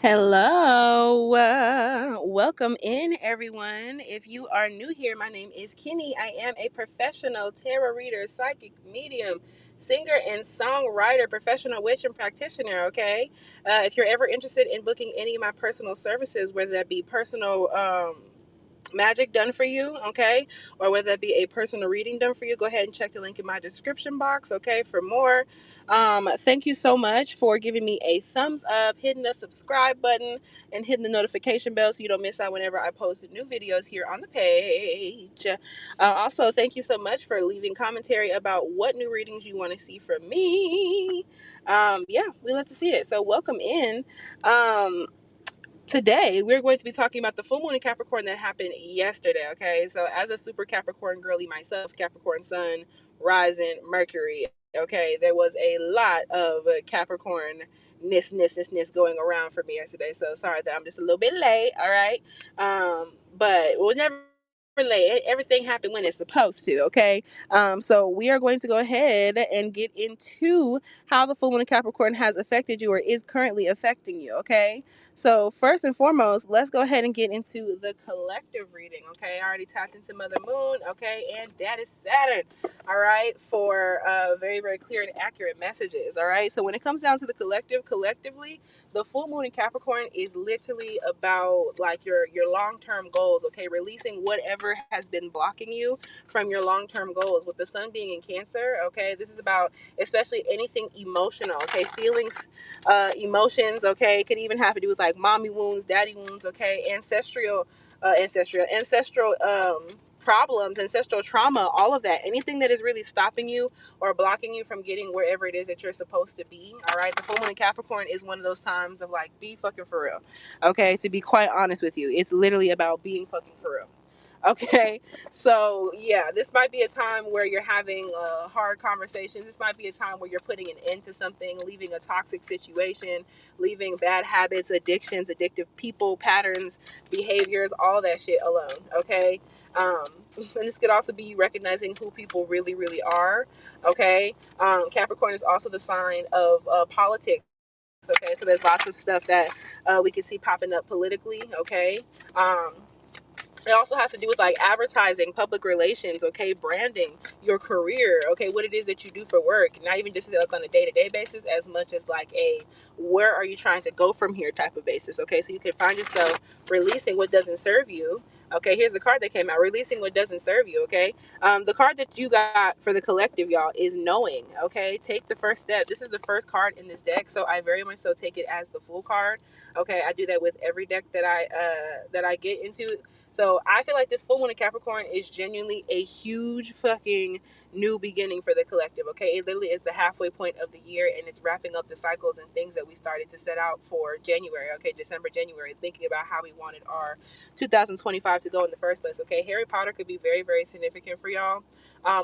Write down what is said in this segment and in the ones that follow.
Hello. Welcome in, everyone. If you are new here, my name is Kinny. I am a professional tarot reader, psychic medium, singer, and songwriter, professional witch and practitioner. Okay. If you're ever interested in booking any of my personal services, whether that be personal, magic done for you, okay, or whether that be a personal reading done for you, go ahead and check the link in my description box, okay, for more. Thank you so much for giving me a thumbs up, hitting the subscribe button, and hitting the notification bell so you don't miss out whenever I post new videos here on the page. Also, thank you so much for leaving commentary about what new readings you want to see from me. Yeah, we love to see it, so welcome in. Today we're going to be talking about the full moon in Capricorn that happened yesterday. Okay, so as a super Capricorn girly myself, Capricorn sun, rising, Mercury. Okay, there was a lot of Capricorn ness going around for me yesterday. So sorry that I'm just a little bit late. All right, but we'll never late. Everything happened when it's supposed to. Okay, so we are going to go ahead and get into how the full moon in Capricorn has affected you or is currently affecting you. Okay. So first and foremost, let's go ahead and get into the collective reading. Okay, I already tapped into Mother Moon. Okay, and Daddy Saturn. All right, for very very clear and accurate messages. All right, so when it comes down to the collective, collectively, the full moon in Capricorn is literally about like your long term goals. Okay, releasing whatever has been blocking you from your long term goals. With the sun being in Cancer, okay, this is about especially anything emotional. Okay, feelings, emotions, okay, could even have to do with like mommy wounds, daddy wounds, okay, ancestral problems, ancestral trauma, all of that, anything that is really stopping you or blocking you from getting wherever it is that you're supposed to be. All right, the full moon in Capricorn is one of those times of like, be fucking for real. Okay, to be quite honest with you, it's literally about being fucking for real. Okay, so yeah, this might be a time where you're having hard conversations. This might be a time where you're putting an end to something, leaving a toxic situation, leaving bad habits, addictions, addictive people, patterns, behaviors, all that shit alone. Okay, um, and this could also be recognizing who people really, really are. Okay, Capricorn is also the sign of politics. Okay, so there's lots of stuff that we can see popping up politically. Okay. Um, it also has to do with like advertising, public relations, okay, branding, your career, okay, what it is that you do for work, not even just like on a day-to-day basis, as much as like a where are you trying to go from here type of basis. Okay, so you can find yourself releasing what doesn't serve you. Okay, here's the card that came out, releasing what doesn't serve you. Okay, the card that you got for the collective, y'all, is knowing. Okay, take the first step. This is the first card in this deck, so I very much so take it as the full card. Okay, I do that with every deck that I get into. So I feel like this full moon in Capricorn is genuinely a huge fucking new beginning for the collective. Okay, it literally is the halfway point of the year, and it's wrapping up the cycles and things that we started to set out for January. Okay, December, January, thinking about how we wanted our 2025 to go in the first place. Okay, Harry Potter could be very, very significant for y'all.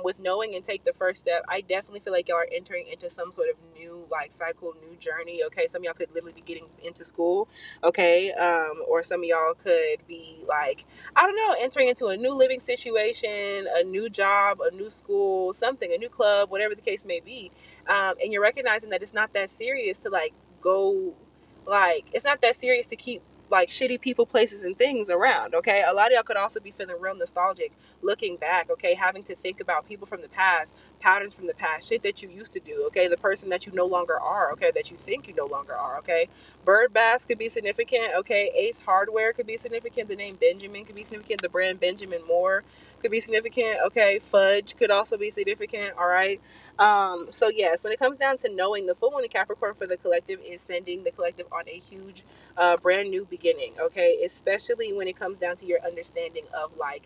With knowing and take the first step, I definitely feel like y'all are entering into some sort of new like cycle, new journey. Okay, some of y'all could literally be getting into school. Okay, or some of y'all could be like, I don't know, entering into a new living situation, a new job, a new school, something, a new club, whatever the case may be. And you're recognizing that it's not that serious to like go, like, it's not that serious to keep like shitty people, places, and things around. Okay, a lot of y'all could also be feeling real nostalgic, looking back. Okay, having to think about people from the past, patterns from the past, shit that you used to do. Okay, the person that you no longer are. Okay, that you think you no longer are. Okay, Bird Bass could be significant. Okay, Ace Hardware could be significant. The name Benjamin could be significant. The brand Benjamin Moore could be significant. Okay, Fudge could also be significant. All right. So yes, when it comes down to knowing, the full moon in Capricorn for the collective is sending the collective on a huge, brand new beginning. Okay, especially when it comes down to your understanding of like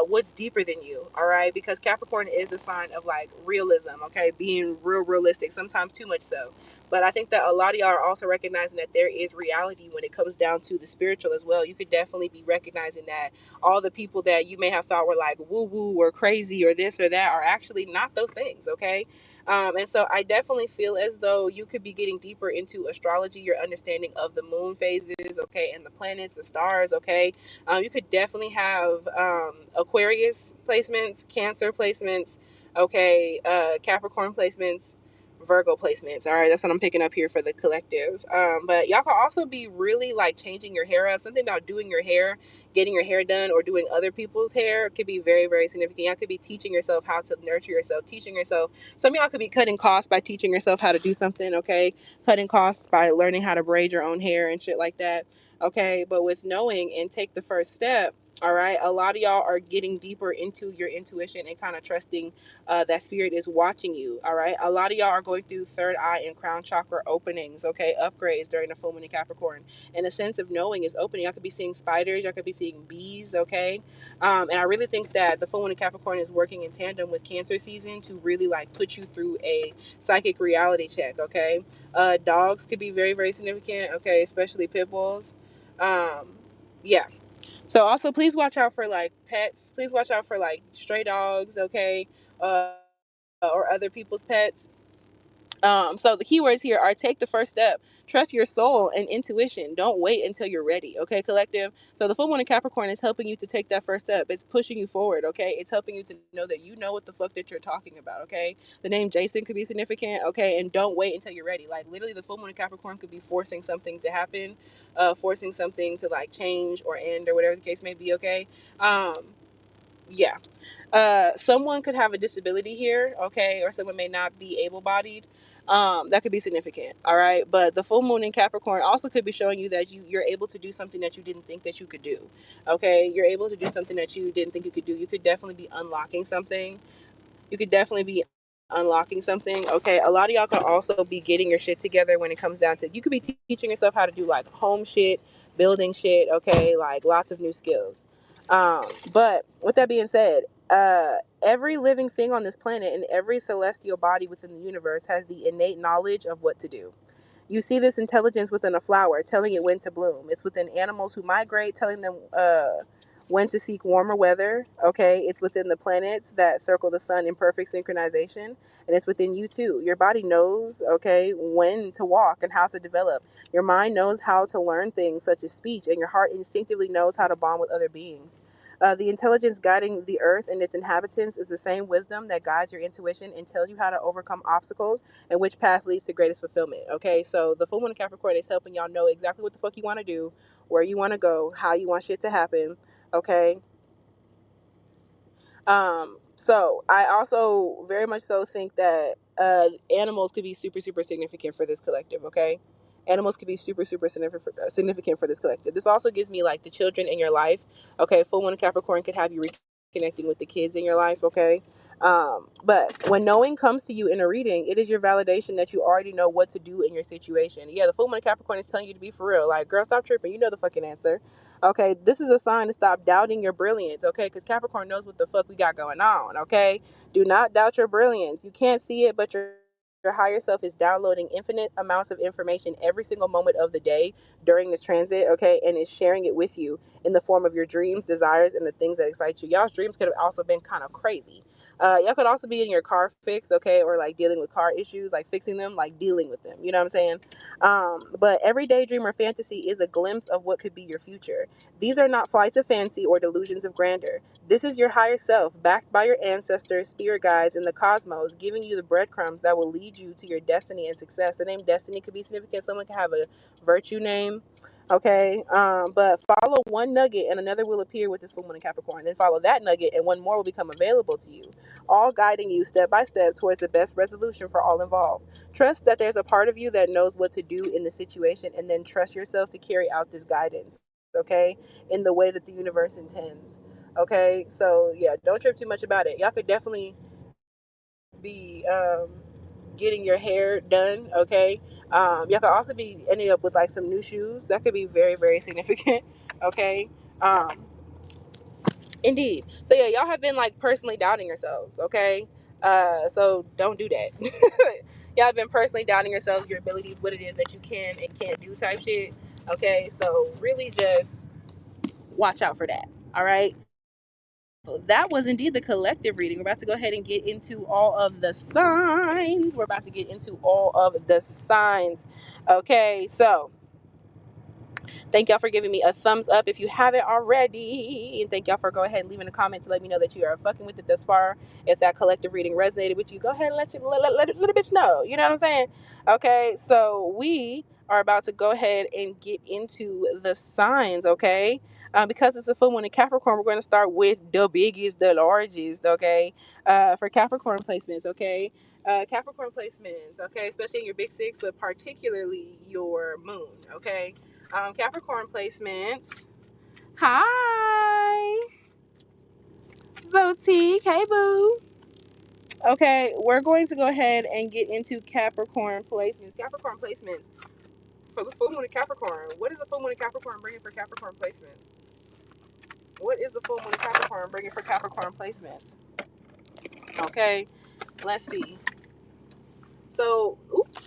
what's deeper than you. All right, because Capricorn is the sign of like realism. Okay, being realistic, sometimes too much so. But I think that a lot of y'all are also recognizing that there is reality when it comes down to the spiritual as well. You could definitely be recognizing that all the people that you may have thought were like woo woo or crazy or this or that are actually not those things. Okay. And so I definitely feel as though you could be getting deeper into astrology, your understanding of the moon phases, okay, and the planets, the stars, okay. You could definitely have Aquarius placements, Cancer placements, okay, Capricorn placements, Virgo placements. All right, that's what I'm picking up here for the collective. But y'all can also be really like changing your hair up. Something about doing your hair, getting your hair done, or doing other people's hair could be very, very significant. Y'all could be teaching yourself how to nurture yourself, teaching yourself. Some of y'all could be cutting costs by teaching yourself how to do something. Okay, cutting costs by learning how to braid your own hair and shit like that. Okay, but with knowing and take the first step. All right, a lot of y'all are getting deeper into your intuition and kind of trusting that spirit is watching you. All right, a lot of y'all are going through third eye and crown chakra openings, okay, upgrades during the full moon in Capricorn, and a sense of knowing is opening. Y'all could be seeing spiders, y'all could be seeing bees, okay. And I really think that the full moon in Capricorn is working in tandem with Cancer season to really like put you through a psychic reality check, okay. Dogs could be very, very significant, okay, especially pit bulls. Yeah, so also please watch out for like pets. Please watch out for like stray dogs, okay, or other people's pets. So the keywords here are take the first step, trust your soul and intuition. Don't wait until you're ready, okay, collective. So the full moon in Capricorn is helping you to take that first step. It's pushing you forward, okay. It's helping you to know that you know what the fuck that you're talking about, okay. The name Jason could be significant, okay, and don't wait until you're ready. Like literally, the full moon in Capricorn could be forcing something to happen, forcing something to like change or end or whatever the case may be, okay. Um, yeah. Someone could have a disability here, okay, or someone may not be able-bodied. That could be significant, all right. But the full moon in Capricorn also could be showing you that you're able to do something that you didn't think that you could do, okay. You're able to do something that you didn't think you could do. You could definitely be unlocking something. You could definitely be unlocking something, okay. A lot of y'all could also be getting your shit together when it comes down to, you could be teaching yourself how to do like home shit, building shit, okay, like lots of new skills. But with that being said, every living thing on this planet and every celestial body within the universe has the innate knowledge of what to do. You see this intelligence within a flower, telling it when to bloom. It's within animals who migrate, telling them when to seek warmer weather. Okay, it's within the planets that circle the sun in perfect synchronization, and it's within you too. Your body knows, okay, when to walk and how to develop. Your mind knows how to learn things such as speech, and your heart instinctively knows how to bond with other beings. The intelligence guiding the earth and its inhabitants is the same wisdom that guides your intuition and tells you how to overcome obstacles and which path leads to greatest fulfillment. Okay, so the full moon in Capricorn is helping y'all know exactly what the fuck you want to do, where you want to go, how you want shit to happen. Okay. So I also very much so think that animals could be super, super significant for this collective, okay? Animals could be super, super significant for this collective. This also gives me like the children in your life, okay? Full moon Capricorn could have you reconnecting with the kids in your life, okay? But when knowing comes to you in a reading, it is your validation that you already know what to do in your situation. Yeah, the full moon Capricorn is telling you to be for real. Like, girl, stop tripping. You know the fucking answer. Okay, this is a sign to stop doubting your brilliance, okay? Because Capricorn knows what the fuck we got going on, okay? Do not doubt your brilliance. You can't see it, but your higher self is downloading infinite amounts of information every single moment of the day during this transit, okay? And is sharing it with you in the form of your dreams, desires, and the things that excite you. Y'all's dreams could have also been kind of crazy. Y'all could also be in your car fix, okay? Or like dealing with car issues, like fixing them, like dealing with them. You know what I'm saying? But every daydream or fantasy is a glimpse of what could be your future. These are not flights of fancy or delusions of grandeur. This is your higher self, backed by your ancestors, spirit guides, and the cosmos, giving you the breadcrumbs that will lead you to your destiny and success. The name Destiny could be significant. Someone could have a virtue name. Okay, but follow one nugget and another will appear with this full moon in Capricorn. Then follow that nugget and one more will become available to you, all guiding you step by step towards the best resolution for all involved. Trust that there's a part of you that knows what to do in the situation, and then trust yourself to carry out this guidance, okay, in the way that the universe intends. Okay, so yeah, don't trip too much about it. Y'all could definitely be getting your hair done, okay. Y'all could also be ending up with like some new shoes. That could be very, very significant. Okay. um Indeed. So yeah, y'all have been like personally doubting yourselves, okay? So don't do that. Y'all have been personally doubting yourselves, your abilities, what it is that you can and can't do type shit. Okay, so really just watch out for that. All right. That was indeed the collective reading. We're about to go ahead and get into all of the signs. Okay, so Thank y'all for giving me a thumbs up if you haven't already. And thank y'all for go ahead and leaving a comment to let me know that you are fucking with it thus far. If that collective reading resonated with you, go ahead and let a bitch know. You know what I'm saying? Okay, so we are about to go ahead and get into the signs, okay? Because it's a full moon in Capricorn, we're going to start with the biggest, the largest, okay? For Capricorn placements, okay? Capricorn placements, okay? Especially in your big six, but particularly your moon, okay? Capricorn placements. Hi, Zotique. Hey, boo. Okay, we're going to go ahead and get into Capricorn placements. Capricorn placements for the full moon of Capricorn. What is the full moon of Capricorn bringing for Capricorn placements? What is the full moon of Capricorn bringing for Capricorn placements? Okay, let's see. So,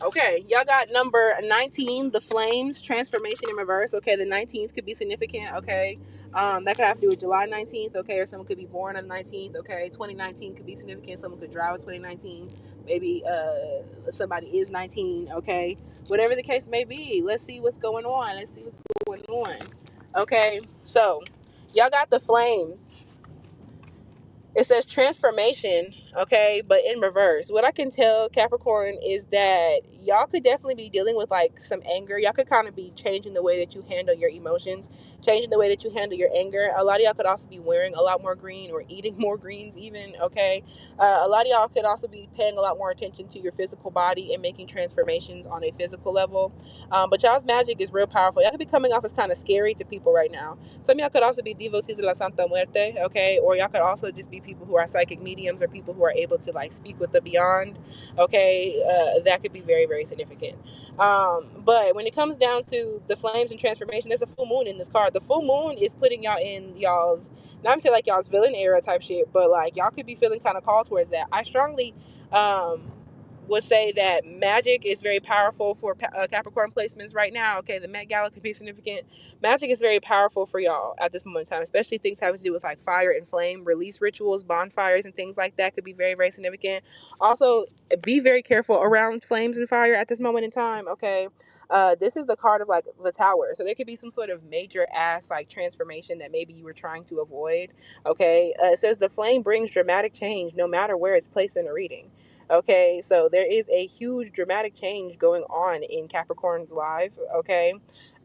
okay, y'all got number 19, the flames, transformation in reverse. Okay, the 19th could be significant. Okay, that could have to do with July 19th. Okay, or someone could be born on the 19th. Okay, 2019 could be significant. Someone could drive with 2019. Maybe somebody is 19. Okay, whatever the case may be. Let's see what's going on. Let's see what's going on. Okay, so y'all got the flames. It says transformation, okay, but in reverse. What I can tell Capricorn is that y'all could definitely be dealing with like some anger. Y'all could kind of be changing the way that you handle your emotions, changing the way that you handle your anger. A lot of y'all could also be wearing a lot more green or eating more greens even, okay? A lot of y'all could also be paying a lot more attention to your physical body and making transformations on a physical level. But y'all's magic is real powerful. Y'all could be coming off as kind of scary to people right now. Some of y'all could also be devotees de la Santa Muerte, okay? Or y'all could also just be people who are psychic mediums or people who are able to like speak with the beyond, okay? That could be very, very significant. But when it comes down to the flames and transformation, there's a full moon in this card. The full moon is putting y'all in y'all's, not to say like y'all's villain era type shit, but like y'all could be feeling kind of called towards that. I strongly would say that magic is very powerful for Capricorn placements right now. Okay, the Met Gala could be significant. Magic is very powerful for y'all at this moment in time, especially things having to do with like fire and flame, release rituals, bonfires, and things like that could be very, very significant. Also, be very careful around flames and fire at this moment in time. Okay, this is the card of like the Tower, so there could be some sort of major ass like transformation that maybe you were trying to avoid. Okay, it says the flame brings dramatic change no matter where it's placed in a reading. Okay, so there is a huge dramatic change going on in Capricorn's life. Okay,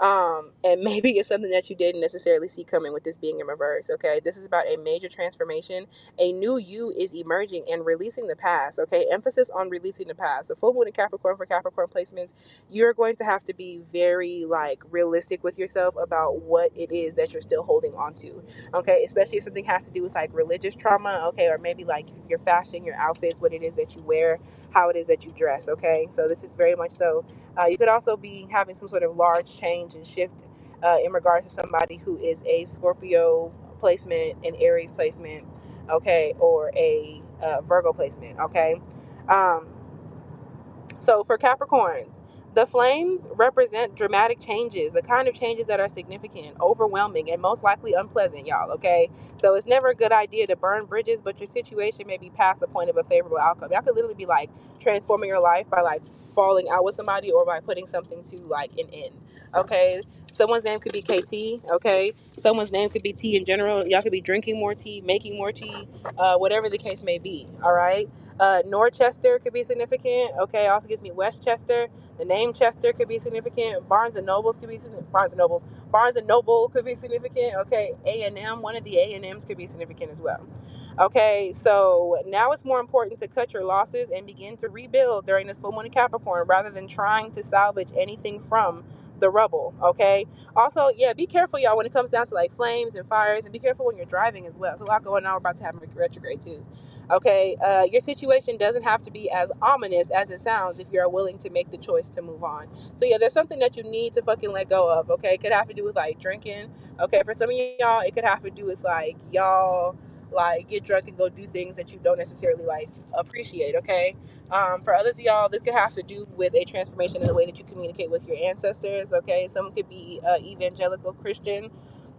and maybe it's something that you didn't necessarily see coming with this being in reverse. Okay, this is about a major transformation. A new you is emerging and releasing the past. Okay, emphasis on releasing the past. The full moon in Capricorn for Capricorn placements, you're going to have to be very like realistic with yourself about what it is that you're still holding on to. Okay, especially if something has to do with like religious trauma. Okay, or maybe like your fashion, your outfits, what it is that you wear, how it is that you dress. Okay, so this is very much so. You could also be having some sort of large change and shift in regards to somebody who is a Scorpio placement, an Aries placement, okay, or a Virgo placement, okay. Um, so for Capricorns, the flames represent dramatic changes, the kind of changes that are significant, overwhelming, and most likely unpleasant, y'all, okay? So it's never a good idea to burn bridges, but your situation may be past the point of a favorable outcome. Y'all could literally be like transforming your life by like falling out with somebody or by putting something to like an end, okay? Someone's name could be KT, okay? Someone's name could be tea in general. Y'all could be drinking more tea, making more tea, whatever the case may be, all right? Norchester could be significant. Okay, also gives me Westchester. The name Chester could be significant. Barnes and Nobles could be significant. Barnes and Noble could be significant. Okay, A&M, one of the A&Ms could be significant as well. Okay, so now it's more important to cut your losses and begin to rebuild during this full moon in Capricorn rather than trying to salvage anything from the rubble. Okay, also, yeah, be careful, y'all, when it comes down to like flames and fires, and be careful when you're driving as well. There's a lot going on. We're about to have Mercury retrograde too. Okay, your situation doesn't have to be as ominous as it sounds if you're willing to make the choice to move on. So yeah, there's something that you need to fucking let go of. Okay, it could have to do with like drinking. Okay, for some of y'all, it could have to do with like y'all like get drunk and go do things that you don't necessarily like appreciate. Okay, for others of y'all, this could have to do with a transformation in the way that you communicate with your ancestors. Okay, someone could be evangelical Christian.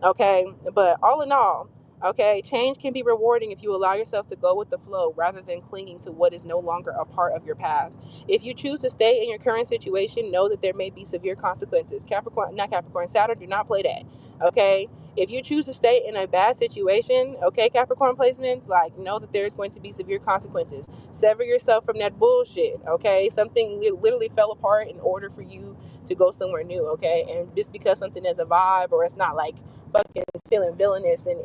Okay, but all in all, Okay, change can be rewarding if you allow yourself to go with the flow rather than clinging to what is no longer a part of your path. If you choose to stay in your current situation, know that there may be severe consequences. Capricorn, not Capricorn, Saturn, do not play that. Okay, if you choose to stay in a bad situation, okay, Capricorn placements, like, know that there's going to be severe consequences. Sever yourself from that bullshit. Okay, something literally fell apart in order for you to go somewhere new. Okay, and just because something is a vibe or it's not like fucking feeling villainous and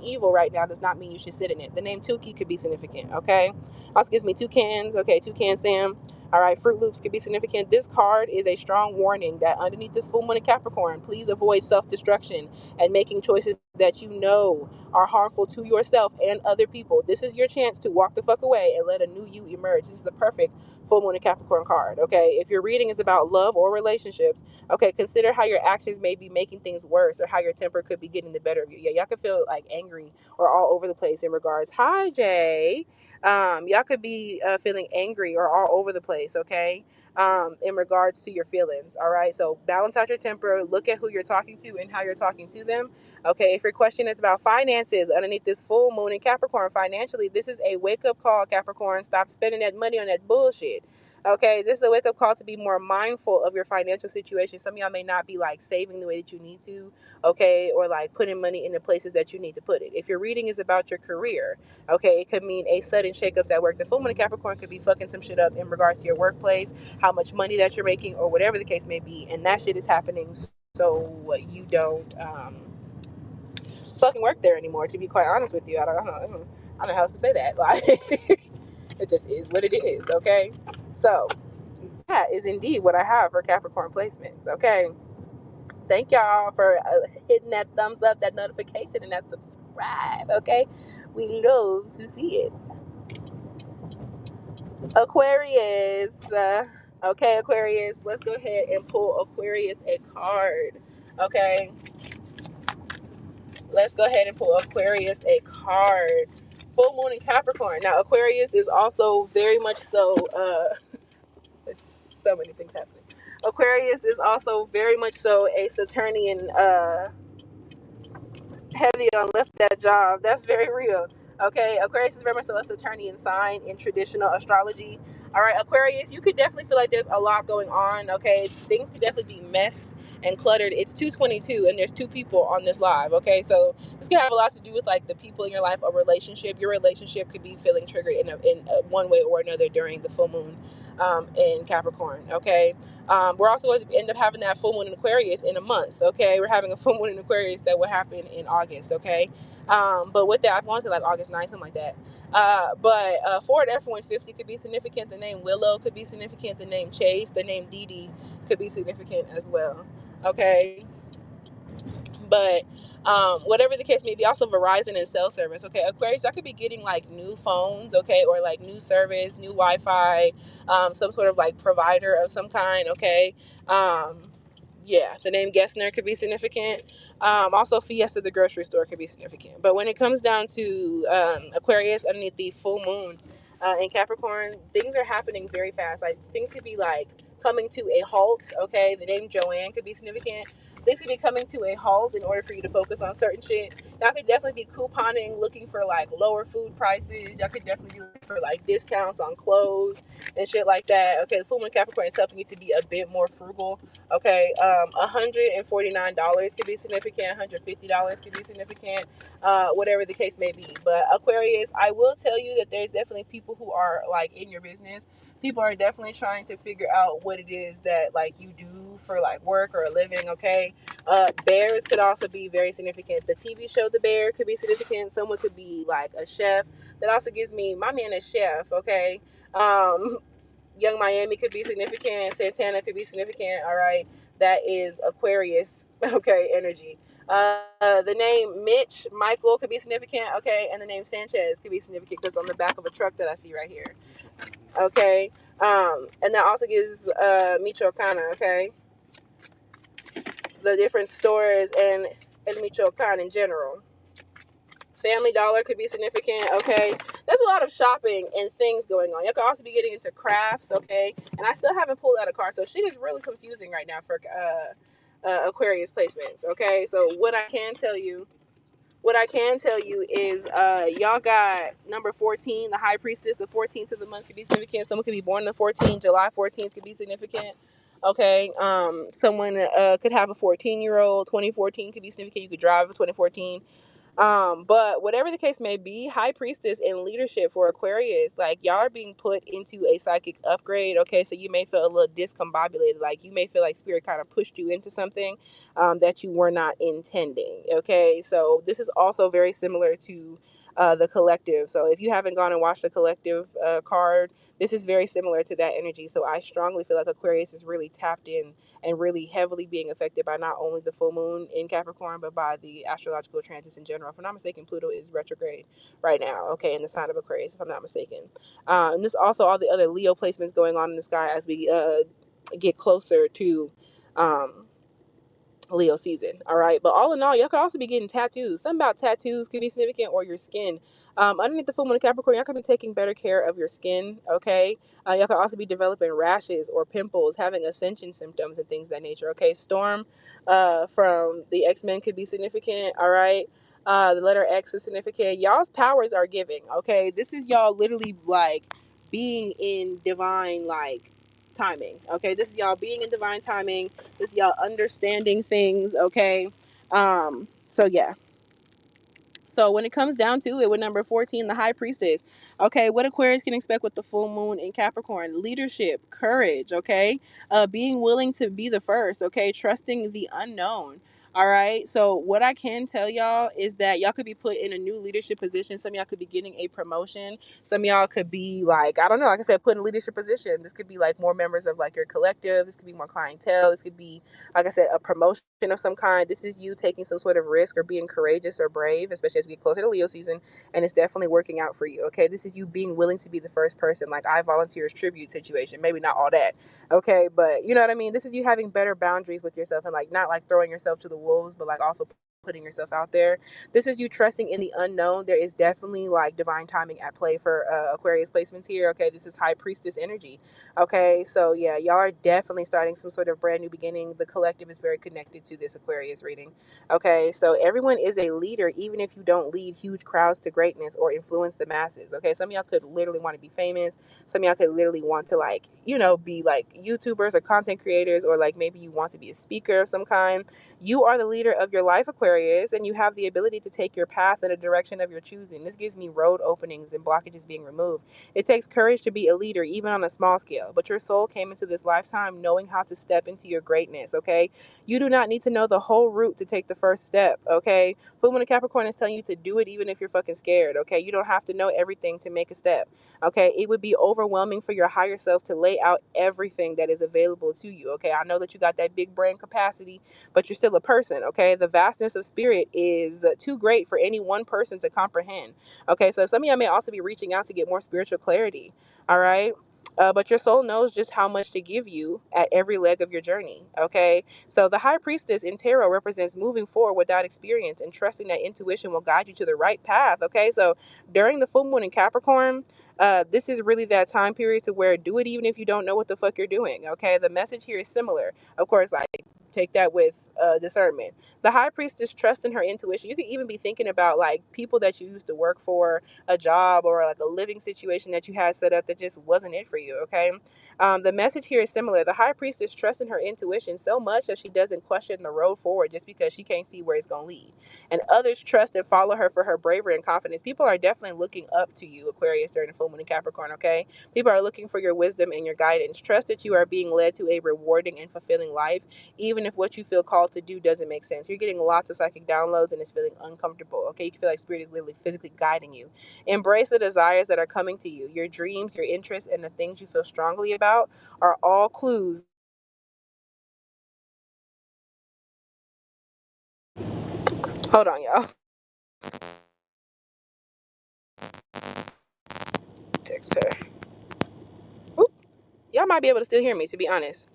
evil right now does not mean you should sit in it. The name Tukey could be significant, okay? Also gives me toucans, okay, toucan Sam. All right, Fruit Loops could be significant. This card is a strong warning that underneath this full moon in Capricorn, please avoid self-destruction and making choices that you know are harmful to yourself and other people. This is your chance to walk the fuck away and let a new you emerge. This is the perfect full moon in Capricorn card, okay? If your reading is about love or relationships, okay, consider how your actions may be making things worse or how your temper could be getting the better of you. Yeah, y'all could feel like angry or all over the place in regards. Hi, Jay. Y'all could be feeling angry or all over the place, okay? In regards to your feelings, all right? So balance out your temper, look at who you're talking to and how you're talking to them, okay? If your question is about finances underneath this full moon in Capricorn financially, this is a wake-up call, Capricorn. Stop spending that money on that bullshit. Okay, this is a wake-up call to be more mindful of your financial situation. Some of y'all may not be like saving the way that you need to, okay, or like putting money in the places that you need to put it. If your reading is about your career, okay, it could mean a sudden shakeups at work. The full moon in Capricorn could be fucking some shit up in regards to your workplace, how much money that you're making, or whatever the case may be, and that shit is happening so you don't fucking work there anymore. To be quite honest with you, I don't know how else to say that. Like, it just is what it is. Okay, so that is indeed what I have for Capricorn placements. Okay, thank y'all for hitting that thumbs up, that notification, and that subscribe. Okay, we love to see it. Aquarius. Okay, Aquarius, let's go ahead and pull Aquarius a card. Okay, let's go ahead and pull Aquarius a card. Full moon in Capricorn. Now, Aquarius is also very much so, there's so many things happening. Aquarius is also very much so a Saturnian, heavy on left that job. That's very real. Okay, Aquarius is very much so a Saturnian sign in traditional astrology. All right, Aquarius, you could definitely feel like there's a lot going on. Okay, things could definitely be messed and cluttered. It's 2:22, and there's two people on this live. Okay, so this could have a lot to do with like the people in your life, a relationship. Your relationship could be feeling triggered in one way or another during the full moon in Capricorn. Okay, we're also going to end up having that full moon in Aquarius in a month. Okay, we're having a full moon in Aquarius that will happen in August. Okay, but with that, I want to say like August 9th, something like that. But Ford F-150 could be significant. The name Willow could be significant. The name Chase, the name Dee Dee could be significant as well. Okay, but whatever the case may be, also Verizon and cell service. Okay, Aquarius, I could be getting like new phones, okay, or like new service, new Wi-Fi, some sort of like provider of some kind. Okay, yeah, the name Gessner could be significant. Also, Fiesta, the grocery store, could be significant. But when it comes down to Aquarius underneath the full moon in Capricorn, things are happening very fast. Like things could be like coming to a halt. Okay, the name Joanne could be significant. This could be coming to a halt in order for you to focus on certain shit. Y'all could definitely be couponing, looking for like lower food prices. Y'all could definitely be looking for like discounts on clothes and shit like that. Okay, the full moon Capricorn is helping you to be a bit more frugal. Okay, $149 could be significant. $150 could be significant. Whatever the case may be. But Aquarius, I will tell you that there's definitely people who are like in your business. People are definitely trying to figure out what it is that like you do for like work or a living. Okay, bears could also be very significant. The TV show The Bear could be significant. Someone could be like a chef. That also gives me my man is chef. Okay, Young Miami could be significant. Santana could be significant. All right, that is Aquarius. Okay, energy. The name Mitch Michael could be significant. Okay, and the name Sanchez could be significant because on the back of a truck that I see right here. Okay, and that also gives Michoacana. Okay, the different stores and Michoacan in general. Family Dollar could be significant. Okay, there's a lot of shopping and things going on. You could also be getting into crafts. Okay, and I still haven't pulled out a card, so shit is really confusing right now for Aquarius placements. Okay, so what I can tell you What I can tell you is y'all got number 14, the high priestess. The 14th of the month could be significant. Someone could be born the 14th. July 14th could be significant. Okay. Someone could have a 14-year-old. 2014 could be significant. You could drive a 2014. But whatever the case may be, high priestess and leadership for Aquarius, like y'all are being put into a psychic upgrade. Okay, so you may feel a little discombobulated, like you may feel like spirit kind of pushed you into something that you were not intending. Okay, so this is also very similar to the collective. So if you haven't gone and watched the collective card, this is very similar to that energy. So I strongly feel like Aquarius is really tapped in and really heavily being affected by not only the full moon in Capricorn, but by the astrological transits in general. If I'm not mistaken, Pluto is retrograde right now, okay, in the sign of Aquarius, if I'm not mistaken. And this also all the other Leo placements going on in the sky as we get closer to um, Leo season. All right. But all in all, y'all could also be getting tattoos. Something about tattoos could be significant, or your skin. Underneath the full moon in Capricorn, y'all could be taking better care of your skin. Okay. Y'all could also be developing rashes or pimples, having ascension symptoms and things of that nature. Okay. Storm from the X-Men could be significant. All right. The letter X is significant. Y'all's powers are giving. Okay. This is y'all literally like being in divine like timing. Okay. This is y'all being in divine timing. This is y'all understanding things. Okay. So yeah. So when it comes down to it, with number 14, the high priestess, okay, what Aquarius can expect with the full moon in Capricorn? Leadership, courage, okay, being willing to be the first, okay, trusting the unknown. All right. So what I can tell y'all is that y'all could be put in a new leadership position. Some of y'all could be getting a promotion. Some of y'all could be like, I don't know, like I said, put in a leadership position. This could be like more members of like your collective. This could be more clientele. This could be, like I said, a promotion of some kind. This is you taking some sort of risk or being courageous or brave, especially as we get closer to Leo season, and it's definitely working out for you. Okay, this is you being willing to be the first person, like I volunteer as tribute situation. Maybe not all that, okay, but you know what I mean. This is you having better boundaries with yourself and like not like throwing yourself to the wolves, but like also putting yourself out there. This is you trusting in the unknown. There is definitely like divine timing at play for Aquarius placements here. Okay, this is high priestess energy. Okay, so yeah, y'all are definitely starting some sort of brand new beginning. The collective is very connected to this Aquarius reading. Okay, so everyone is a leader, even if you don't lead huge crowds to greatness or influence the masses. Okay, some of y'all could literally want to be famous. Some of y'all could literally want to like, you know, be like YouTubers or content creators, or like maybe you want to be a speaker of some kind. You are the leader of your life, Aquarius, and you have the ability to take your path in a direction of your choosing. This gives me road openings and blockages being removed. It takes courage to be a leader, even on a small scale, but your soul came into this lifetime knowing how to step into your greatness, okay? You do not need to know the whole route to take the first step, okay? Full Moon in Capricorn is telling you to do it even if you're fucking scared, okay? You don't have to know everything to make a step, okay? It would be overwhelming for your higher self to lay out everything that is available to you, okay? I know that you got that big brain capacity, but you're still a person, okay? The vastness of spirit is too great for any one person to comprehend. Okay, so some of y'all may also be reaching out to get more spiritual clarity. All right. But your soul knows just how much to give you at every leg of your journey. Okay. So the high priestess in tarot represents moving forward without experience and trusting that intuition will guide you to the right path. Okay. So during the full moon in Capricorn, this is really that time period to where do it even if you don't know what the fuck you're doing. Okay. The message here is similar. Of course, like take that with discernment. The high priestess trusts in her intuition. You could even be thinking about like people that you used to work for, a job or like a living situation that you had set up that just wasn't it for you. Okay. The message here is similar. The high priestess trusts in her intuition so much that she doesn't question the road forward just because she can't see where it's going to lead. And others trust and follow her for her bravery and confidence. People are definitely looking up to you, Aquarius, during the full moon in Capricorn. Okay. People are looking for your wisdom and your guidance. Trust that you are being led to a rewarding and fulfilling life, even if what you feel called to do doesn't make sense. You're getting lots of psychic downloads and it's feeling uncomfortable. Okay. You can feel like spirit is literally physically guiding you. Embrace the desires that are coming to you. Your dreams, your interests, and the things you feel strongly about are all clues. Hold on, y'all. Text her. Oop. Y'all might be able to still hear me, to be honest.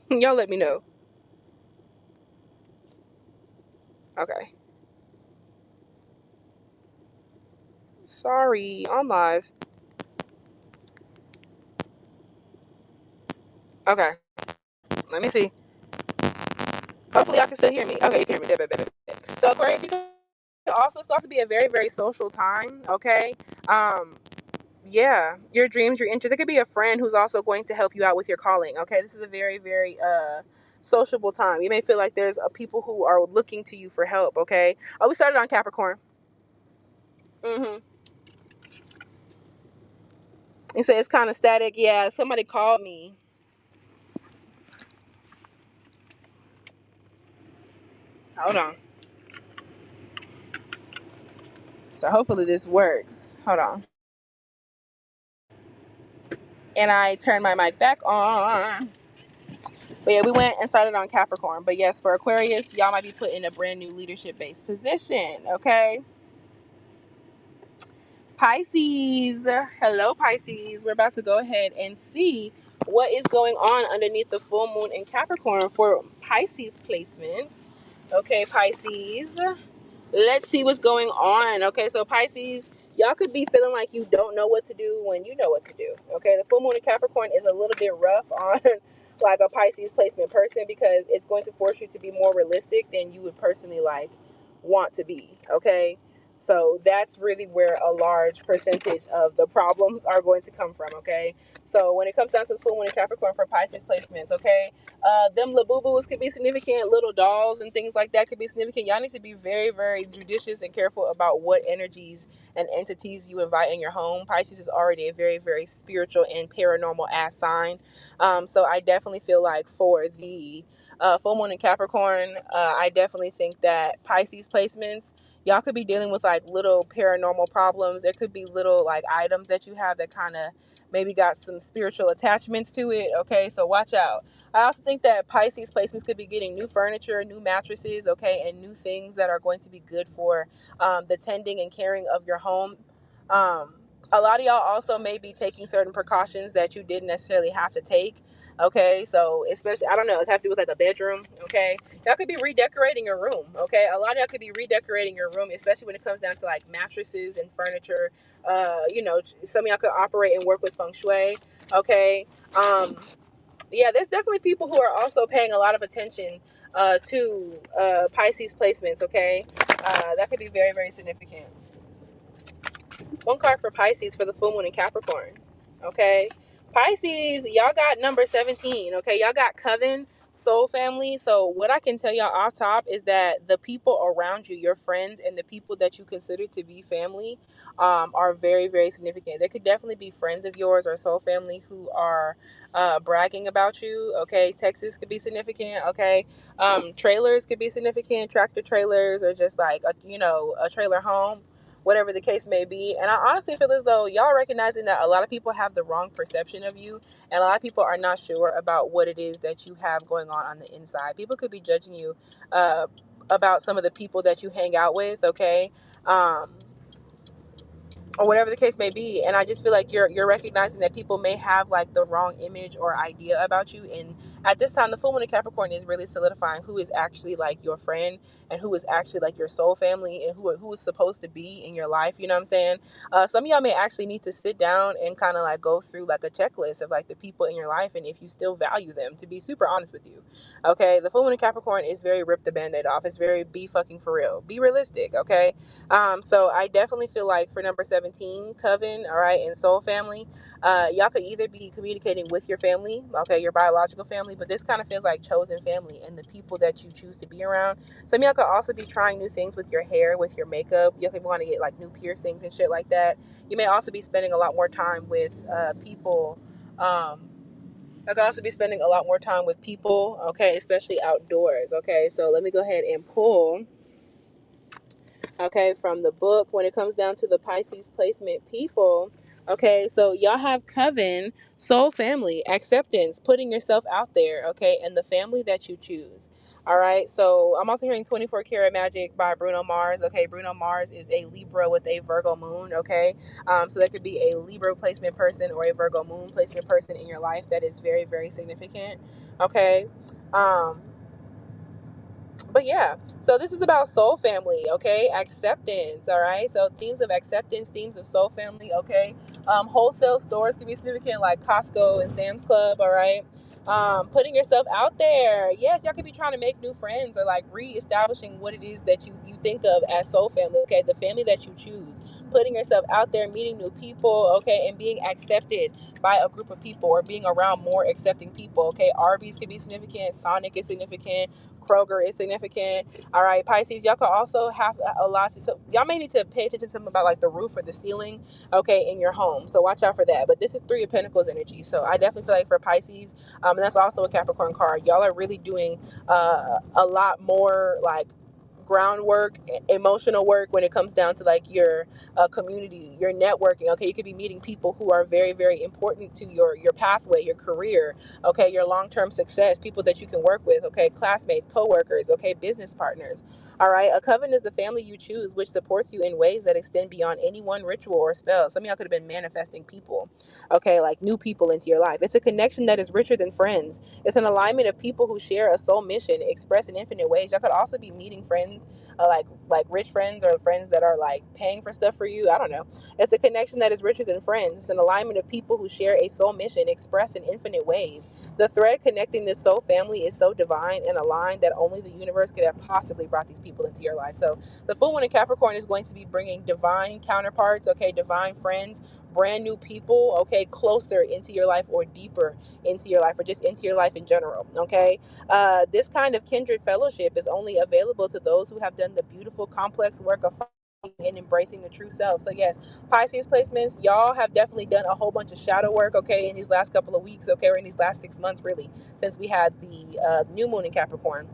Y'all let me know. Okay. Sorry, on live. Okay. Let me see. Hopefully, y'all can still hear me. Okay, you can hear me. So, Aquarius, you also, it's going to be a very, very social time, okay? Yeah, your dreams, your interests. There could be a friend who's also going to help you out with your calling, okay? This is a very, very sociable time. You may feel like there's people who are looking to you for help, okay? Oh, we started on Capricorn. Mm-hmm. You say it's kind of static. Yeah, somebody called me. Hold on. So hopefully this works. Hold on. And I turned my mic back on. But yeah, we went and started on Capricorn. But yes, for Aquarius, y'all might be put in a brand new leadership based position, okay? Pisces. Hello, Pisces. We're about to go ahead and see what is going on underneath the full moon in Capricorn for Pisces placements. Okay, Pisces. Let's see what's going on. Okay, so Pisces, y'all could be feeling like you don't know what to do when you know what to do. Okay, the full moon in Capricorn is a little bit rough on like a Pisces placement person because it's going to force you to be more realistic than you would personally like want to be. Okay, so that's really where a large percentage of the problems are going to come from. Okay, so when it comes down to the full moon in Capricorn for Pisces placements, okay, them labubus could be significant, little dolls and things like that could be significant. Y'all need to be very, very judicious and careful about what energies and entities you invite in your home. Pisces is already a very, very spiritual and paranormal ass sign. So I definitely feel like for the full moon in Capricorn, I definitely think that Pisces placements, y'all could be dealing with like little paranormal problems. There could be little like items that you have that kind of maybe got some spiritual attachments to it. Okay, so watch out. I also think that Pisces placements could be getting new furniture, new mattresses, okay, and new things that are going to be good for the tending and caring of your home. A lot of y'all also may be taking certain precautions that you didn't necessarily have to take. Okay, so especially, I don't know, it have to do with like a bedroom. Okay, y'all could be redecorating your room. Okay, a lot of y'all could be redecorating your room, especially when it comes down to like mattresses and furniture. Some of y'all could operate and work with feng shui. Okay, yeah, there's definitely people who are also paying a lot of attention to Pisces placements. Okay, that could be very, very significant. One card for Pisces for the full moon in Capricorn. Okay, Pisces, y'all got number 17. Okay, y'all got Coven, Soul Family. So what I can tell y'all off top is that the people around you, your friends and the people that you consider to be family, are very, very significant. There could definitely be friends of yours or soul family who are bragging about you. Okay, Texas could be significant. Okay, trailers could be significant, tractor trailers, or just like a trailer home, whatever the case may be. And I honestly feel as though y'all recognizing that a lot of people have the wrong perception of you, and a lot of people are not sure about what it is that you have going on the inside. People could be judging you about some of the people that you hang out with, okay? Or whatever the case may be. And I just feel like you're recognizing that people may have like the wrong image or idea about you. And at this time, the full moon in Capricorn is really solidifying who is actually like your friend and who is actually like your soul family and who is supposed to be in your life. You know what I'm saying? Some of y'all may actually need to sit down and kind of like go through like a checklist of like the people in your life and if you still value them, to be super honest with you. Okay, the full moon in Capricorn is very rip the band-aid off. It's very be fucking for real. Be realistic, okay? So I definitely feel like for number 17, Coven, all right, and Soul Family, y'all could either be communicating with your family, okay, your biological family, but this kind of feels like chosen family and the people that you choose to be around. Some of y'all could also be trying new things with your hair, with your makeup. Y'all could want to get like new piercings and shit like that. You may also be spending a lot more time with people. I could also be spending a lot more time with people, okay, especially outdoors, okay? So let me go ahead and pull, okay, from the book when it comes down to the Pisces placement people. Okay, so y'all have Coven, Soul Family, acceptance, putting yourself out there, okay, and the family that you choose. All right, so I'm also hearing 24 Karat Magic by Bruno Mars. Okay, Bruno Mars is a Libra with a Virgo moon. Okay, so that could be a Libra placement person or a Virgo moon placement person in your life that is very, very significant. Okay, um, but yeah, so this is about soul family, okay? Acceptance, all right? So themes of acceptance, themes of soul family, okay? Wholesale stores can be significant, like Costco and Sam's Club, all right? Putting yourself out there. Yes, y'all could be trying to make new friends or like reestablishing what it is that you think of as soul family, okay? The family that you choose, putting yourself out there, meeting new people, okay, and being accepted by a group of people, or being around more accepting people, okay? Arby's can be significant, Sonic is significant, Kroger is significant. All right, Pisces, y'all could also have a lot to, so y'all may need to pay attention to something about like the roof or the ceiling, okay, in your home. So watch out for that. But this is Three of Pentacles energy. So I definitely feel like for Pisces, and that's also a Capricorn card, y'all are really doing a lot more like groundwork, emotional work when it comes down to like your community, your networking. Okay, you could be meeting people who are very, very important to your pathway, your career, okay, your long-term success, people that you can work with, okay, classmates, co-workers, okay, business partners. All right, a coven is the family you choose, which supports you in ways that extend beyond any one ritual or spell. Some of y'all could have been manifesting people, okay, like new people into your life. It's a connection that is richer than friends. It's an alignment of people who share a soul mission expressed in infinite ways. Y'all could also be meeting friends, like rich friends, or friends that are like paying for stuff for you. I don't know. It's a connection that is richer than friends. It's an alignment of people who share a soul mission expressed in infinite ways. The thread connecting this soul family is so divine and aligned that only the universe could have possibly brought these people into your life. So the full moon in Capricorn is going to be bringing divine counterparts, okay, divine friends, brand new people, okay, closer into your life, or deeper into your life, or just into your life in general, okay? This kind of kindred fellowship is only available to those who have done the beautiful, complex work of finding and embracing the true self. So yes, Pisces placements, y'all have definitely done a whole bunch of shadow work, okay, in these last couple of weeks, okay, or in these last 6 months, really, since we had the new moon in Capricorn.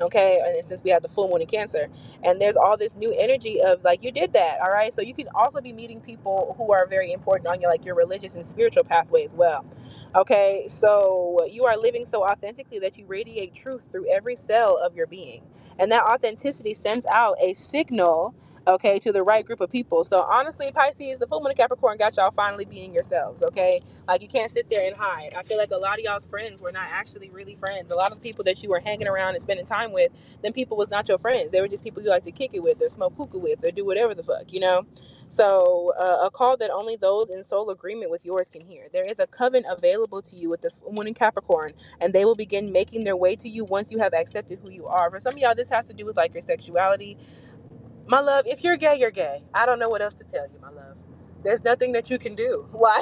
Okay, and since we have the full moon in Cancer, and there's all this new energy of like, you did that, all right? So you can also be meeting people who are very important on your, like, your religious and spiritual pathway as well. Okay, so you are living so authentically that you radiate truth through every cell of your being, and that authenticity sends out a signal, okay, to the right group of people. So honestly, Pisces, the full moon in Capricorn got y'all finally being yourselves, okay? Like, you can't sit there and hide. I feel like a lot of y'all's friends were not actually really friends. A lot of the people that you were hanging around and spending time with, them people was not your friends. They were just people you like to kick it with, or smoke hookah with, or do whatever the fuck, you know? So a call that only those in soul agreement with yours can hear. There is a coven available to you with this full moon in Capricorn, and they will begin making their way to you once you have accepted who you are. For some of y'all, this has to do with like your sexuality. My love, if you're gay, you're gay. I don't know what else to tell you, my love. There's nothing that you can do. Why?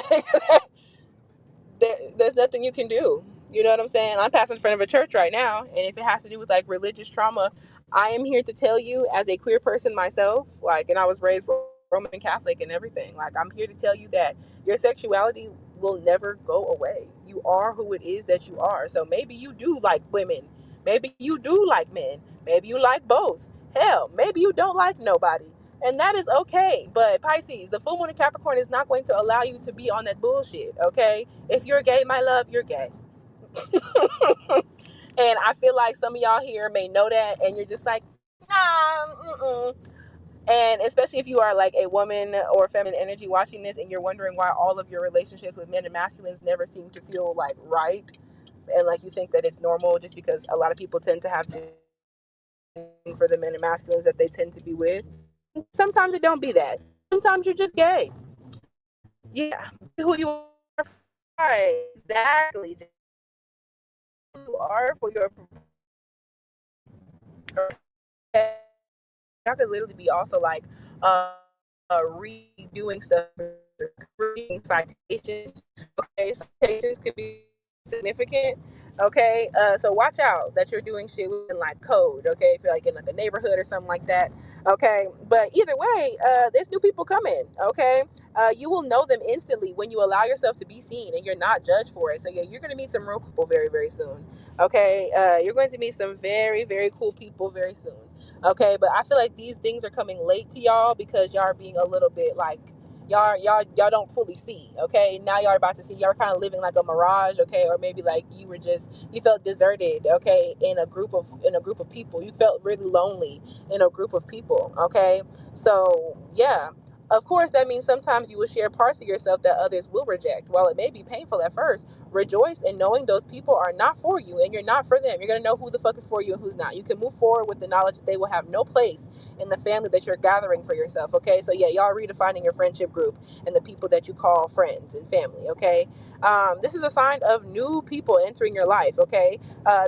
There's nothing you can do. You know what I'm saying? I'm passing in front of a church right now, and if it has to do with like religious trauma, I am here to tell you, as a queer person myself, like, and I was raised Roman Catholic and everything. Like, I'm here to tell you that your sexuality will never go away. You are who it is that you are. So maybe you do like women. Maybe you do like men. Maybe you like both. Hell, maybe you don't like nobody. And that is okay. But Pisces, the full moon in Capricorn is not going to allow you to be on that bullshit, okay? If you're gay, my love, you're gay. And I feel like some of y'all here may know that, and you're just like, nah, and especially if you are like a woman or feminine energy watching this, and you're wondering why all of your relationships with men and masculines never seem to feel like right, and like you think that it's normal just because a lot of people tend to have this for the men and masculines that they tend to be with. Sometimes it don't be that. Sometimes you're just gay. Yeah, be who you are. Right, exactly. Just who you are for your. I could literally be also like redoing stuff, reading citations. Okay, citations could be significant. Okay, so watch out that you're doing shit within like code. Okay, if you're like in like a neighborhood or something like that. Okay, but either way, there's new people coming. Okay, you will know them instantly when you allow yourself to be seen and you're not judged for it. So yeah, you're gonna meet some real people very, very soon. Okay, you're going to meet some very, very cool people very soon. Okay, but I feel like these things are coming late to y'all because y'all are being a little bit like, y'all don't fully see. Okay, now y'all are about to see. Y'all are kind of living like a mirage. Okay, or maybe like you felt deserted. Okay, in a group of people, you felt really lonely in a group of people. Okay, so yeah. Of course, that means sometimes you will share parts of yourself that others will reject. While it may be painful at first, rejoice in knowing those people are not for you and you're not for them. You're going to know who the fuck is for you and who's not. You can move forward with the knowledge that they will have no place in the family that you're gathering for yourself. Okay, so yeah, y'all redefining your friendship group and the people that you call friends and family. Okay, this is a sign of new people entering your life. Okay,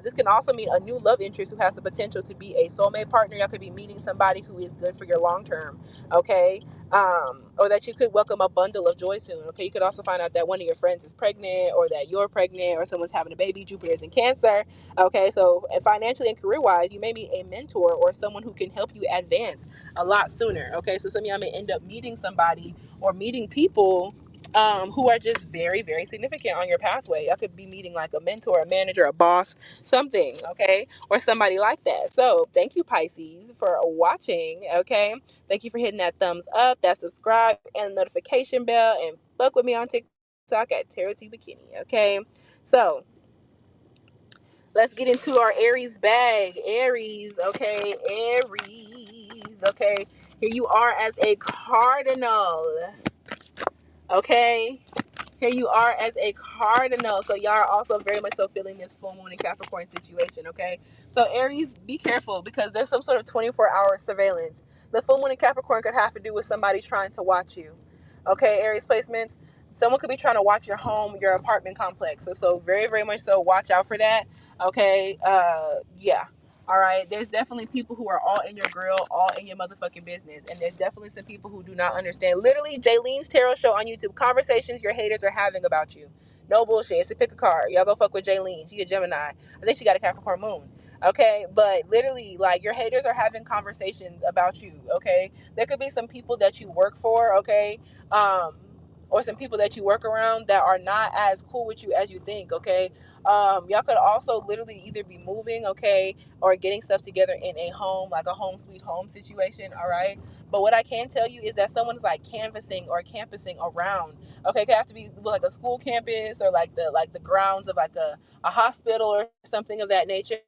this can also mean a new love interest who has the potential to be a soulmate partner. Y'all could be meeting somebody who is good for your long term. Okay, or that you could welcome a bundle of joy soon. Okay, you could also find out that one of your friends is pregnant, or that you're pregnant, or someone's having a baby. Jupiter is in Cancer. Okay, so financially and career wise, you may meet a mentor or someone who can help you advance a lot sooner. Okay, so some of y'all may end up meeting somebody or meeting people who are just very, very significant on your pathway. I could be meeting like a mentor, a manager, a boss, something, okay, or somebody like that. So thank you, Pisces, for watching. Okay, thank you for hitting that thumbs up, that subscribe, and notification bell, and fuck with me on TikTok at Tarot T Bikini. Okay, so let's get into our Aries bag. Aries, okay, Aries, okay. Here you are as a cardinal, okay. Here you are as a cardinal. So y'all are also very much so feeling this full moon and Capricorn situation, okay? So Aries, be careful because there's some sort of 24-hour surveillance. The full moon in Capricorn could have to do with somebody trying to watch you. Okay, Aries placements. Someone could be trying to watch your home, your apartment complex. So very, very much so watch out for that. Okay. Yeah. All right. There's definitely people who are all in your grill, all in your motherfucking business. And there's definitely some people who do not understand. Literally, Jaylene's Tarot Show on YouTube. Conversations your haters are having about you. No bullshit. It's a pick a card. Y'all go fuck with Jaylene. She a Gemini. I think she got a Capricorn moon. Okay. But literally, like, your haters are having conversations about you. Okay. There could be some people that you work for. Okay. Or some people that you work around that are not as cool with you as you think. Okay. Y'all could also literally either be moving, okay, or getting stuff together in a home, like a home sweet home situation. All right. But what I can tell you is that someone's like canvassing or campusing around. Okay, it could have to be like a school campus or like the grounds of like a hospital or something of that nature.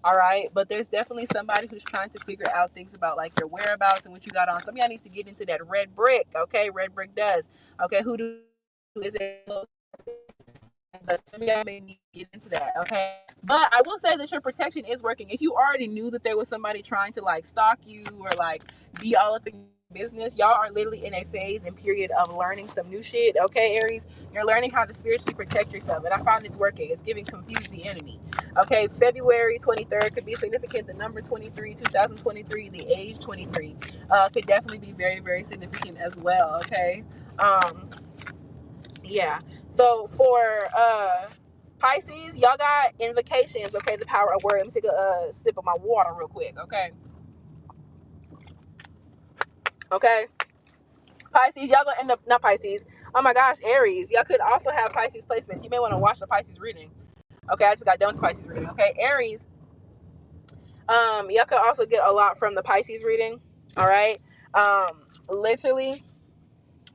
All right, but there's definitely somebody who's trying to figure out things about like your whereabouts and what you got on. Some of y'all need to get into that red brick. Okay, red brick does. Okay, who is it? But some of y'all may need to get into that, okay? But I will say that your protection is working. If you already knew that there was somebody trying to like stalk you or like be all up in business, y'all are literally in a phase and period of learning some new shit. Okay, Aries, you're learning how to spiritually protect yourself, and I found it's working. It's giving confuse the enemy. Okay, February 23rd could be significant. The number 23, 2023, the age 23 could definitely be very, very significant as well. Okay. Yeah, so for Pisces, y'all got invocations. Okay, the power of word. Let me take a sip of my water real quick. Okay, Pisces, y'all gonna end up, not Pisces, oh my gosh, Aries, y'all could also have Pisces placements. You may want to watch the Pisces reading. Okay, I just got done with Pisces reading. Okay, Aries, y'all could also get a lot from the Pisces reading. All right, literally,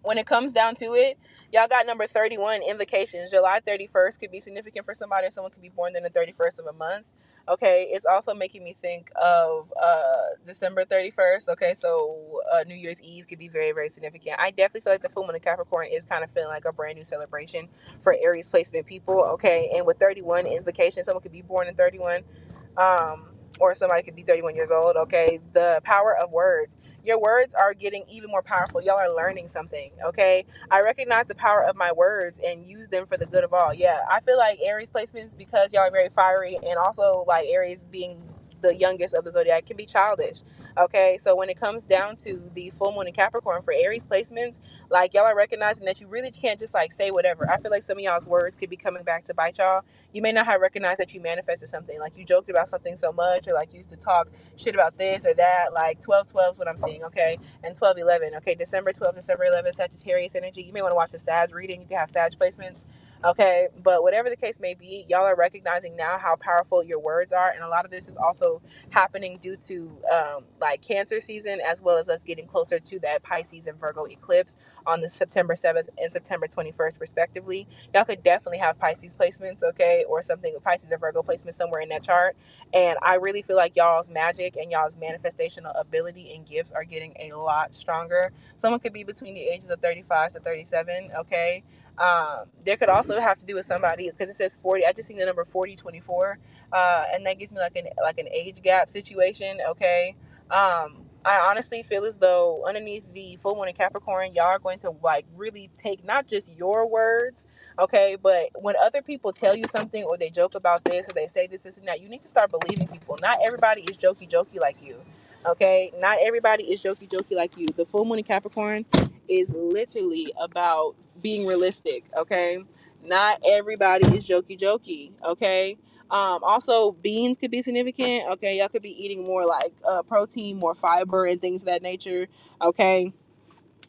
when it comes down to it, y'all got number 31, invocations. July 31st could be significant for somebody, or someone could be born in the 31st of a month. Okay, it's also making me think of December 31st. Okay, so New Year's Eve could be very, very significant. I definitely feel like the full moon in Capricorn is kind of feeling like a brand new celebration for Aries placement people. Okay, and with 31, invocation, someone could be born in 31. Or somebody could be 31 years old. Okay, the power of words. Your words are getting even more powerful. Y'all are learning something. Okay, I recognize the power of my words and use them for the good of all. Yeah, I feel like Aries placements, because y'all are very fiery, and also like Aries being the youngest of the zodiac, can be childish. Okay, so when it comes down to the full moon in Capricorn for Aries placements, like, y'all are recognizing that you really can't just like say whatever. I feel like some of y'all's words could be coming back to bite y'all. You may not have recognized that you manifested something, like you joked about something so much, or like you used to talk shit about this or that. Like 12/12 is what I'm seeing. Okay, and 12/11. Okay, December 12th, December 11th, Sagittarius energy. You may want to watch the Sag reading. You can have Sag placements. Okay, but whatever the case may be, y'all are recognizing now how powerful your words are, and a lot of this is also happening due to like Cancer season, as well as us getting closer to that Pisces and Virgo eclipse on the September 7th and September 21st respectively. Y'all could definitely have Pisces placements, okay, or something with Pisces or Virgo placements somewhere in that chart. And I really feel like y'all's magic and y'all's manifestational ability and gifts are getting a lot stronger. Someone could be between the ages of 35 to 37, okay. There could also have to do with somebody, because it says 40. I just seen the number 4024, and that gives me like an age gap situation. Okay. I honestly feel as though underneath the full moon in Capricorn, y'all are going to like really take not just your words, okay, but when other people tell you something or they joke about this or they say this and that, you need to start believing people. Not everybody is jokey like you. Okay, not everybody is jokey like you. The full moon in Capricorn is literally about being realistic. Okay, not everybody is jokey. Okay. Also, beans could be significant. Okay, y'all could be eating more like protein, more fiber, and things of that nature. Okay,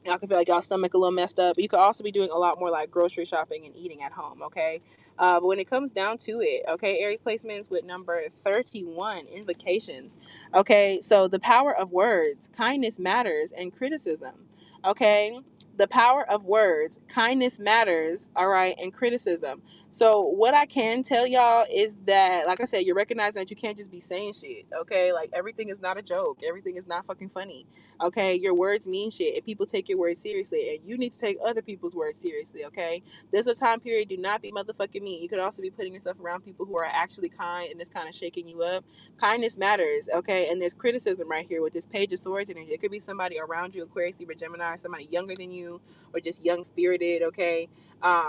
y'all could feel like y'all stomach a little messed up. You could also be doing a lot more like grocery shopping and eating at home. Okay, but when it comes down to it, okay, Aries placements with number 31, invocations. Okay, so the power of words, kindness matters, and criticism. Okay. The power of words, kindness matters, all right, and criticism. So what I can tell y'all is that, like I said, you're recognizing that you can't just be saying shit, okay? Like everything is not a joke. Everything is not fucking funny, okay? Your words mean shit, and people take your words seriously, and you need to take other people's words seriously, okay? This is a time period. Do not be motherfucking mean. You could also be putting yourself around people who are actually kind and it's kind of shaking you up. Kindness matters, okay? And there's criticism right here with this Page of Swords energy. It could be somebody around you, Aquarius, Libra, Gemini, somebody younger than you, or just young spirited, okay?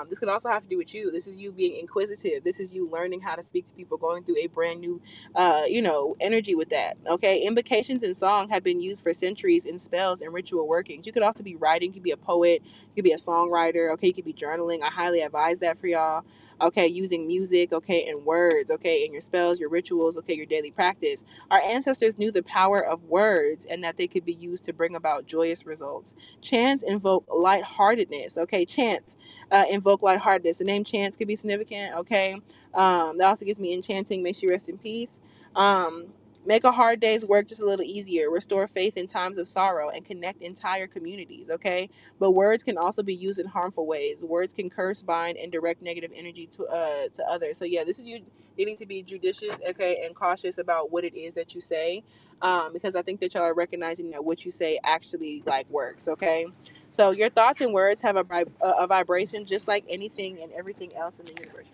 This could also have to do with you. This is you being inquisitive. This is you learning how to speak to people, going through a brand new, energy with that. Okay, invocations and song have been used for centuries in spells and ritual workings. You could also be writing. You could be a poet. You could be a songwriter. Okay, you could be journaling. I highly advise that for y'all. Okay, using music. Okay, and words. Okay, in your spells, your rituals. Okay, your daily practice. Our ancestors knew the power of words and that they could be used to bring about joyous results. Chants invoke lightheartedness. Okay, chants invoke lightheartedness. The name Chance could be significant. Okay, that also gives me enchanting. Makes you rest in peace. Make a hard day's work just a little easier. Restore faith in times of sorrow and connect entire communities. Okay, but words can also be used in harmful ways. Words can curse, bind, and direct negative energy to others. So yeah, this is you needing to be judicious, okay, and cautious about what it is that you say. Because I think that y'all are recognizing that what you say actually like works. Okay, so your thoughts and words have a vibration just like anything and everything else in the universe.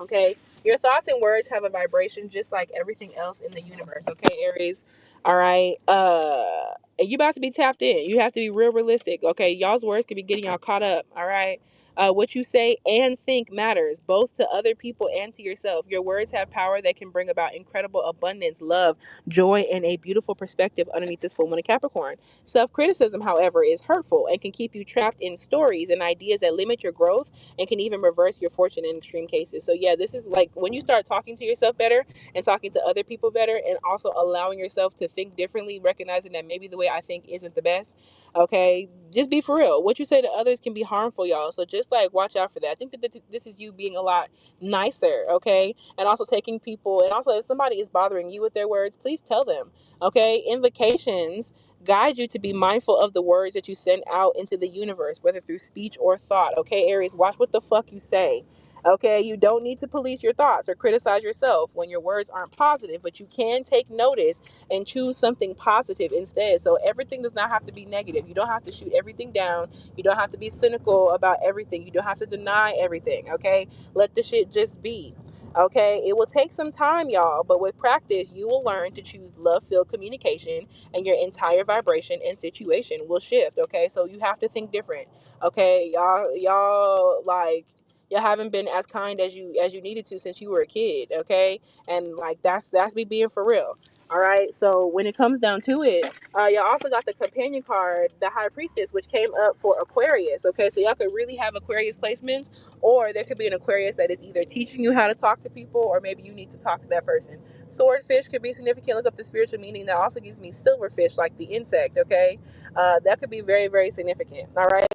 Okay, your thoughts and words have a vibration just like everything else in the universe. Okay, Aries. All right. And you about to be tapped in. You have to be real realistic. Okay, y'all's words could be getting y'all caught up. All right. What you say and think matters, both to other people and to yourself. Your words have power that can bring about incredible abundance, love, joy, and a beautiful perspective underneath this full moon of Capricorn. Self-criticism, however, is hurtful and can keep you trapped in stories and ideas that limit your growth and can even reverse your fortune in extreme cases. So yeah, this is like when you start talking to yourself better and talking to other people better and also allowing yourself to think differently, recognizing that maybe the way I think isn't the best. Okay, just be for real. What you say to others can be harmful, y'all. So just like watch out for that. I think that this is you being a lot nicer, okay? And also taking people, and also if somebody is bothering you with their words, please tell them, okay? Invocations guide you to be mindful of the words that you send out into the universe, whether through speech or thought. Okay, Aries, watch what the fuck you say. Okay, you don't need to police your thoughts or criticize yourself when your words aren't positive, but you can take notice and choose something positive instead. So everything does not have to be negative. You don't have to shoot everything down. You don't have to be cynical about everything. You don't have to deny everything. Okay, let the shit just be. Okay, it will take some time, y'all, but with practice, you will learn to choose love-filled communication and your entire vibration and situation will shift. Okay, so you have to think different. Okay, y'all like y'all haven't been as kind as you needed to since you were a kid. Okay, and like that's me being for real. All right, so when it comes down to it, y'all also got the companion card, the High Priestess, which came up for Aquarius. Okay, so y'all could really have Aquarius placements, or there could be an Aquarius that is either teaching you how to talk to people, or maybe you need to talk to that person. Swordfish could be significant. Look up the spiritual meaning. That also gives me silverfish, like the insect. Okay, that could be very, very significant. All right.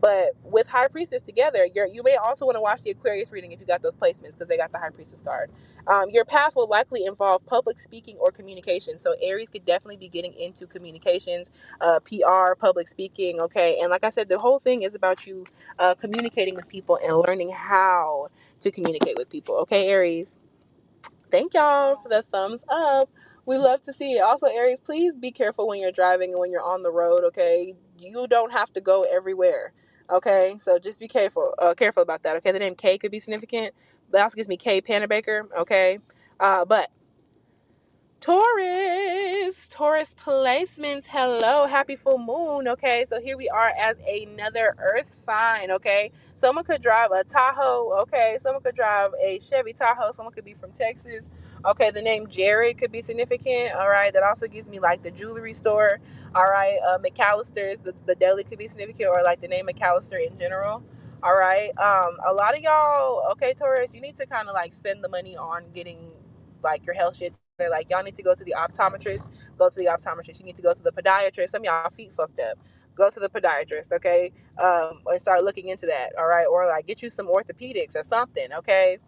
But with High Priestess together, you may also want to watch the Aquarius reading if you got those placements because they got the High Priestess card. Your path will likely involve public speaking or communication. So Aries could definitely be getting into communications, PR, public speaking. Okay, and like I said, the whole thing is about you communicating with people and learning how to communicate with people. Okay, Aries. Thank y'all for the thumbs up. We love to see it. Also, Aries, please be careful when you're driving and when you're on the road, okay? You don't have to go everywhere. Okay, so just be careful about that. Okay, the name K could be significant. That also gives me K Panabaker. Okay, but Taurus placements. Hello, happy full moon. Okay, so here we are as another Earth sign. Okay, someone could drive a Tahoe. Okay, someone could drive a Chevy Tahoe. Someone could be from Texas. Okay, the name Jared could be significant. All right, that also gives me like the jewelry store. All right, McAllister's, the deli could be significant, or like the name McAllister in general. All right, a lot of y'all. Okay, Taurus, you need to kind of like spend the money on getting like your health shit. They're like, y'all need to go to the optometrist. Go to the optometrist. You need to go to the podiatrist. Some of y'all feet fucked up. Go to the podiatrist, okay? And start looking into that, all right? Or like get you some orthopedics or something, okay?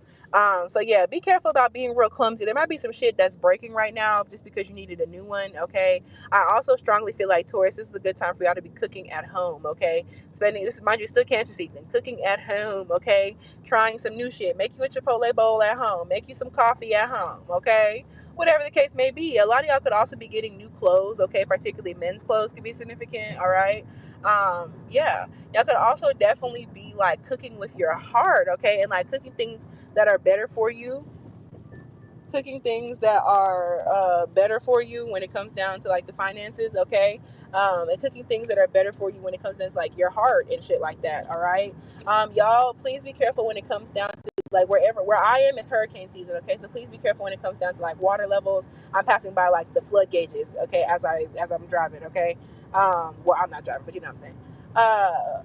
So yeah, be careful about being real clumsy. There might be some shit that's breaking right now just because you needed a new one, okay? I also strongly feel like Taurus, this is a good time for y'all to be cooking at home, okay? Spending, this is, mind you, still Cancer season. Cooking at home, okay? Trying some new shit. Make you a Chipotle bowl at home. Make you some coffee at home, okay? Whatever the case may be. A lot of y'all could also be getting new clothes, okay? Particularly men's clothes could be significant, all right? Yeah. Y'all could also definitely be like cooking with your heart, okay? And like cooking things that are better for you. Cooking things that are better for you when it comes down to like the finances, okay? And cooking things that are better for you when it comes down to like your heart and shit like that, all right? Y'all, please be careful when it comes down to like where I am is hurricane season, okay? So please be careful when it comes down to like water levels. I'm passing by like the flood gauges, okay, as I'm driving, okay? Well, I'm not driving, but you know what I'm saying.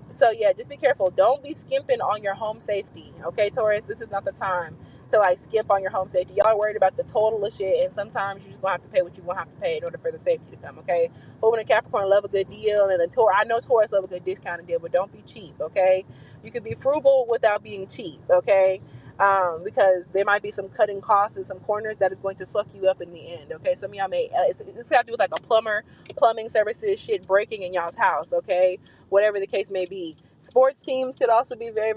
So yeah, just be careful. Don't be skimping on your home safety, okay, Taurus? This is not the time to like skimp on your home safety. Y'all are worried about the total of shit, and sometimes you're just gonna have to pay what you're gonna have to pay in order for the safety to come, okay? But when a Capricorn love a good deal, and I know Taurus love a good discounted deal, but don't be cheap, okay? You could be frugal without being cheap, okay? Because there might be some cutting costs and some corners that is going to fuck you up in the end, okay? Some of y'all may, this have to do with like a plumbing services, shit breaking in y'all's house, okay? Whatever the case may be. Sports teams could also be very,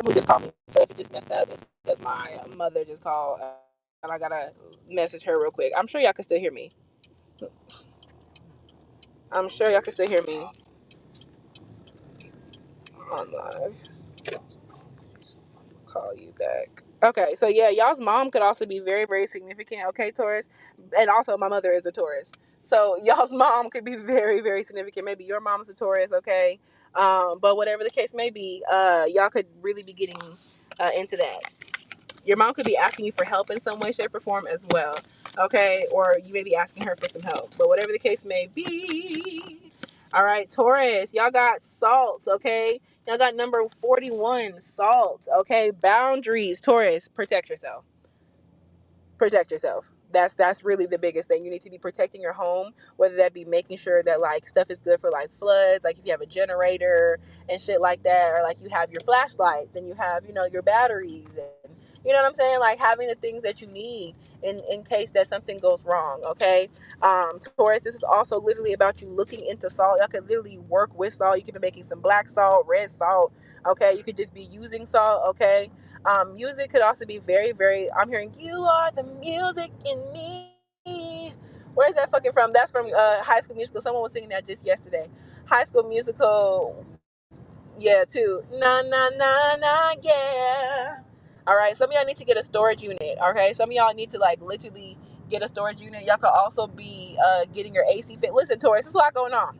who just called me. So if it just messed up, it's because my mother just called, and I gotta message her real quick. I'm sure y'all can still hear me. I'm sure y'all can still hear me on live. Call you back. Okay, so yeah, y'all's mom could also be very, very significant. Okay, Taurus, and also my mother is a Taurus, so y'all's mom could be very, very significant. Maybe your mom's a Taurus. Okay, but whatever the case may be, y'all could really be getting into that. Your mom could be asking you for help in some way, shape, or form as well. Okay, or you may be asking her for some help. But whatever the case may be, all right, Taurus, y'all got salt. Okay, y'all got number 41, salt. Okay, boundaries. Taurus, protect yourself. That's really the biggest thing. You need to be protecting your home, whether that be making sure that like stuff is good for like floods, like if you have a generator and shit like that, or like you have your flashlights and you have, you know, your batteries, and you know what I'm saying, like having the things that you need in case that something goes wrong, okay? Taurus, this is also literally about you looking into salt. Y'all could literally work with salt. You could be making some black salt, red salt, okay? You could just be using salt, okay? Music could also be very, very. I'm hearing "You are the music in me." Where's that fucking from? That's from High School Musical. Someone was singing that just yesterday. High School Musical, yeah, too. Na na na na, yeah. All right, some of y'all need to get a storage unit. Okay, some of y'all need to like literally get a storage unit. Y'all could also be getting your AC fit. Listen, Taurus, there's a lot going on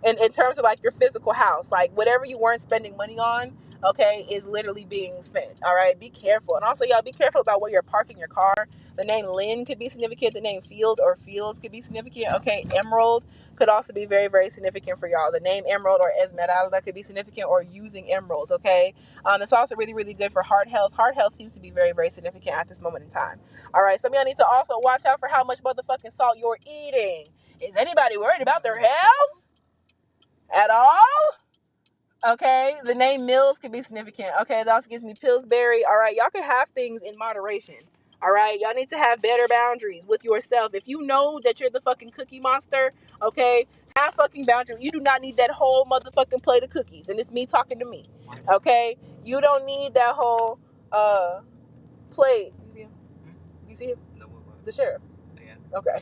in terms of like your physical house, like whatever you weren't spending money on, okay, is literally being spent. All right, be careful. And also y'all be careful about where you're parking your car. The name Lynn could be significant. The name Field or Fields could be significant. Okay, Emerald could also be very, very significant for y'all. The name Emerald or Esmeralda could be significant, or using emerald. Okay, it's also really, really good for heart health. Heart health seems to be very, very significant at this moment in time. All right, some of y'all need to also watch out for how much motherfucking salt you're eating. Is anybody worried about their health at all? Okay, the name Mills could be significant. Okay, that also gives me Pillsbury. All right, y'all can have things in moderation. All right, y'all need to have better boundaries with yourself. If you know that you're the fucking cookie monster, okay, have fucking boundaries. You do not need that whole motherfucking plate of cookies, and it's me talking to me. Okay, you don't need that whole plate. You see him? The sheriff. Okay.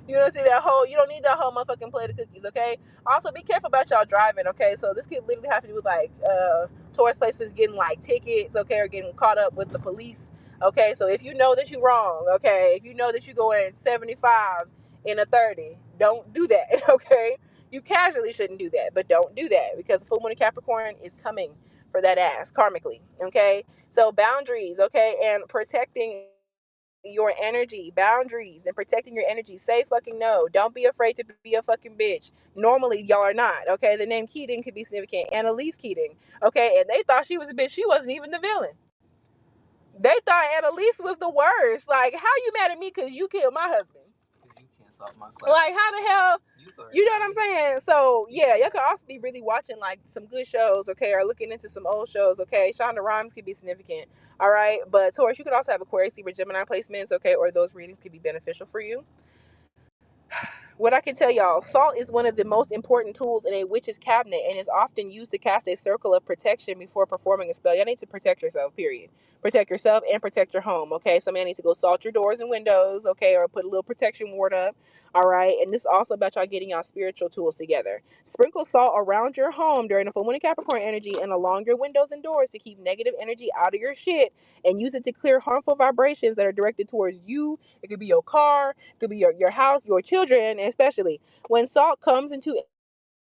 You don't see that whole, you don't need that whole motherfucking plate of cookies, okay? Also, be careful about y'all driving, okay? So this could literally have to do with like tourist places getting like tickets, okay, or getting caught up with the police, okay? So if you know that you're wrong, okay, if you know that you're going 75 in a 30, don't do that, okay? You casually shouldn't do that, but don't do that because the full moon in Capricorn is coming for that ass karmically, okay? So boundaries, okay, and protecting your energy, boundaries, and protecting your energy. Say fucking no. Don't be afraid to be a fucking bitch. Normally, y'all are not. Okay, the name Keating could be significant. Annalise Keating. Okay, and they thought she was a bitch. She wasn't even the villain. They thought Annalise was the worst. Like, how you mad at me because you killed my husband? You can't solve my class. Like, how the hell? You know what I'm saying? So, yeah, y'all could also be really watching, like, some good shows, okay, or looking into some old shows, okay? Shonda Rhimes could be significant, all right? But, Taurus, you could also have Aquarius, Libra, Gemini placements, okay, or those readings could be beneficial for you. What I can tell y'all, salt is one of the most important tools in a witch's cabinet and is often used to cast a circle of protection before performing a spell. Y'all need to protect yourself, period. Protect yourself and protect your home, okay? Some of y'all need to go salt your doors and windows, okay, or put a little protection ward up, all right? And this is also about y'all getting y'all spiritual tools together. Sprinkle salt around your home during the full moon in Capricorn energy and along your windows and doors to keep negative energy out of your shit and use it to clear harmful vibrations that are directed towards you. It could be your car, could be your house, your children, especially. When salt comes into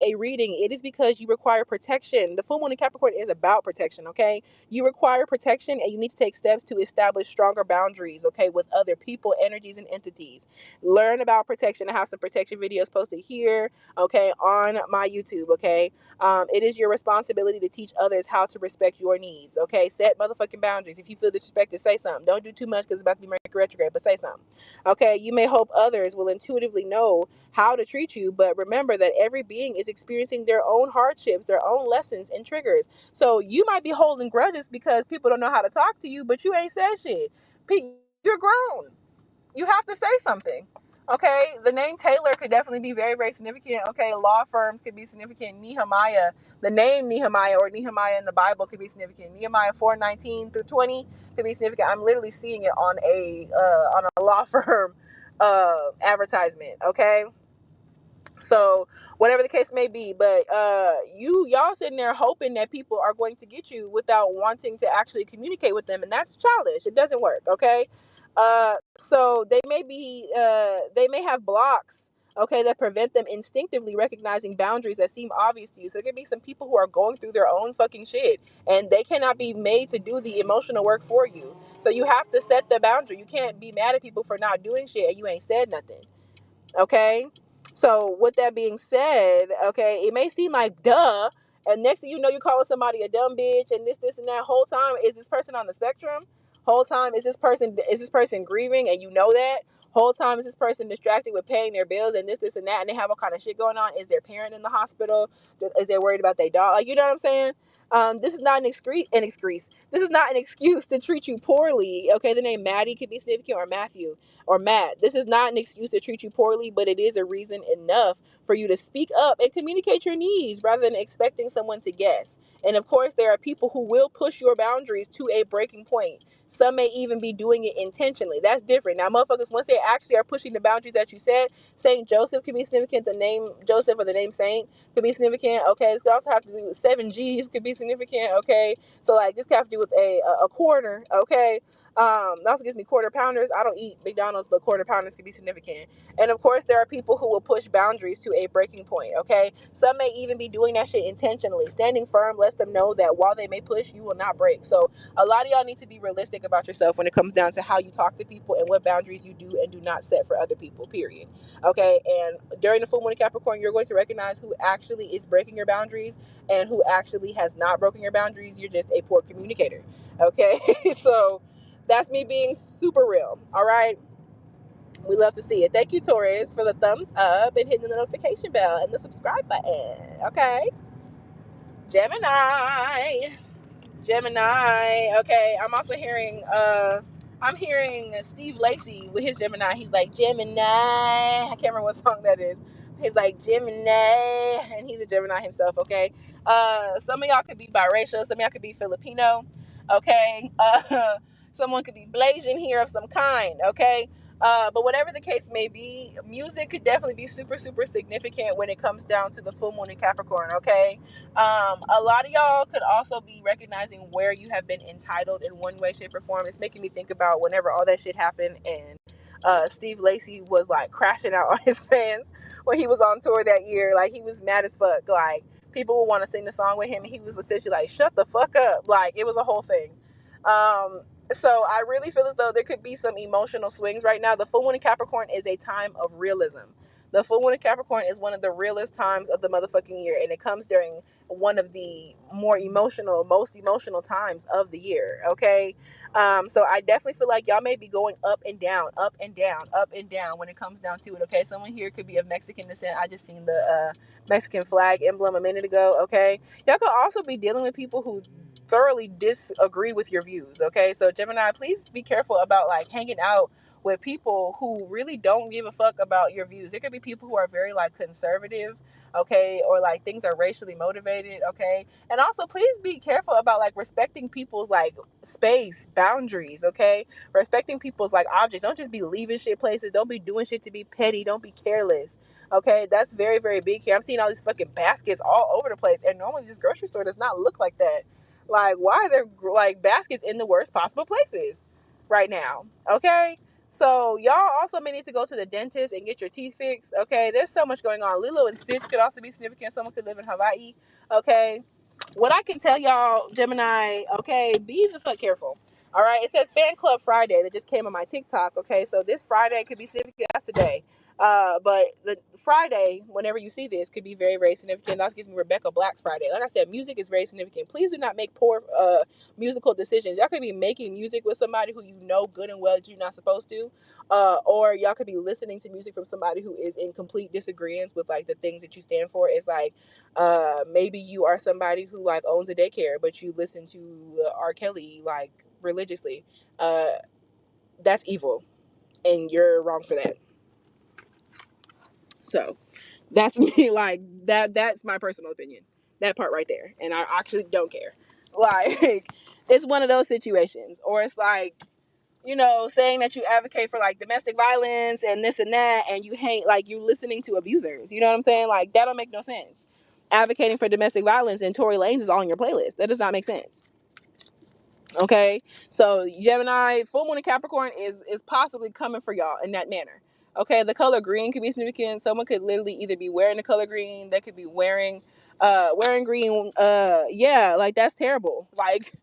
a reading, it is because you require protection. The full moon in Capricorn is about protection, okay? You require protection and you need to take steps to establish stronger boundaries, okay, with other people, energies, and entities. Learn about protection. I have some protection videos posted here, okay, on my YouTube, okay? It is your responsibility to teach others how to respect your needs, okay? Set motherfucking boundaries. If you feel disrespected, say something. Don't do too much because it's about to be Mercury retrograde, but say something, okay? You may hope others will intuitively know how to treat you, but remember that every being is experiencing their own hardships, their own lessons and triggers. So you might be holding grudges because people don't know how to talk to you, but you ain't said shit. You're grown. You have to say something. Okay, the name Taylor could definitely be very, very significant. Okay, law firms could be significant. Nehemiah, the name Nehemiah or Nehemiah in the Bible could be significant. Nehemiah 4:19 through 20 could be significant. I'm literally seeing it on a law firm advertisement. Okay, so whatever the case may be, but y'all sitting there hoping that people are going to get you without wanting to actually communicate with them, and that's childish. It doesn't work, okay? So they may have blocks, okay, that prevent them instinctively recognizing boundaries that seem obvious to you. So there could be some people who are going through their own fucking shit, and they cannot be made to do the emotional work for you. So you have to set the boundary. You can't be mad at people for not doing shit and you ain't said nothing. Okay, so with that being said, okay, it may seem like duh, and next thing you know, you calling somebody a dumb bitch and this and that. Whole time is this person on the spectrum? Whole time is this person grieving and you know that? Whole time is this person distracted with paying their bills and this and that, and they have all kind of shit going on? Is their parent in the hospital? Is they worried about their dog? Like, you know what I'm saying? This is not This is not an excuse to treat you poorly. Okay, the name Maddie could be significant, or Matthew, or Matt. This is not an excuse to treat you poorly, but it is a reason enough for you to speak up and communicate your needs rather than expecting someone to guess. And of course, there are people who will push your boundaries to a breaking point. Some may even be doing it intentionally. That's different. Now, motherfuckers, once they actually are pushing the boundaries that you said, Saint Joseph could be significant. The name Joseph or the name Saint could be significant. Okay, this could also have to do with 7 G's could be significant. Okay, so like this could have to do with a quarter. Okay, that also gives me quarter pounders. I don't eat McDonald's, but quarter pounders can be significant. And of course, there are people who will push boundaries to a breaking point. Okay, some may even be doing that shit intentionally. Standing firm lets them know that while they may push, you will not break. So a lot of y'all need to be realistic about yourself when it comes down to how you talk to people and what boundaries you do and do not set for other people, period. Okay, and during the full moon in Capricorn, you're going to recognize who actually is breaking your boundaries and who actually has not broken your boundaries. You're just a poor communicator. Okay, so that's me being super real. All right. We love to see it. Thank you, Taurus, for the thumbs up and hitting the notification bell and the subscribe button. Okay. Gemini. Okay. I'm also hearing I'm hearing Steve Lacy with his Gemini. He's like, Gemini. I can't remember what song that is. He's like, Gemini. And he's a Gemini himself, okay? Some of y'all could be biracial. Some of y'all could be Filipino, okay? Someone could be Blasian here of some kind, okay? But whatever the case may be, music could definitely be super, super significant when it comes down to the full moon in Capricorn, okay? A lot of y'all could also be recognizing where you have been entitled in one way, shape, or form. It's making me think about whenever all that shit happened and Steve Lacy was like crashing out on his fans when he was on tour that year. Like, he was mad as fuck. Like, people would want to sing the song with him, and he was essentially like, shut the fuck up. Like, it was a whole thing. So I really feel as though there could be some emotional swings right now. The full moon in Capricorn is a time of realism. The full moon in Capricorn is one of the realest times of the motherfucking year, and it comes during one of the most emotional times of the year. Okay, so I definitely feel like y'all may be going up and down, up and down, up and down when it comes down to it. Okay, someone here could be of Mexican descent. I just seen the Mexican flag emblem a minute ago. Okay, y'all could also be dealing with people who thoroughly disagree with your views. Okay, so Gemini, please be careful about like hanging out with people who really don't give a fuck about your views. There could be people who are very like conservative, okay, or like things are racially motivated, okay. And also please be careful about like respecting people's like space boundaries, okay. Respecting people's like objects. Don't just be leaving shit places. Don't be doing shit to be petty. Don't be careless. Okay, that's very, very big here. I'm seeing all these fucking baskets all over the place, and normally this grocery store does not look like that. Like, why are there like baskets in the worst possible places right now? Okay, so y'all also may need to go to the dentist and get your teeth fixed. Okay, there's so much going on. Lilo and Stitch could also be significant. Someone could live in Hawaii. Okay, what I can tell y'all, Gemini, okay, be the fuck careful. All right, it says Fan Club Friday that just came on my TikTok. Okay, so this Friday could be significant. That's today. But the Friday, whenever you see this, could be very, very significant. That gives me Rebecca Black's Friday. Like I said, music is very significant. Please do not make poor musical decisions. Y'all could be making music with somebody who you know good and well that you're not supposed to, or y'all could be listening to music from somebody who is in complete disagreement with like the things that you stand for. It's like maybe you are somebody who like owns a daycare, but you listen to R. Kelly like religiously. That's evil, and you're wrong for that. So that's me. Like that's my personal opinion, that part right there, and I actually don't care. Like, it's one of those situations. Or it's like, saying that you advocate for like domestic violence and this and that, and you hate, like, you listening to abusers, you know what I'm saying? Like, that don't make no sense. Advocating for domestic violence and Tory Lanez is on your playlist. That does not make sense. Okay, so Gemini, full moon in Capricorn is possibly coming for y'all in that manner. Okay, the color green could be significant. Someone could literally either be wearing the color green, they could be wearing green. Yeah, like, that's terrible. Like,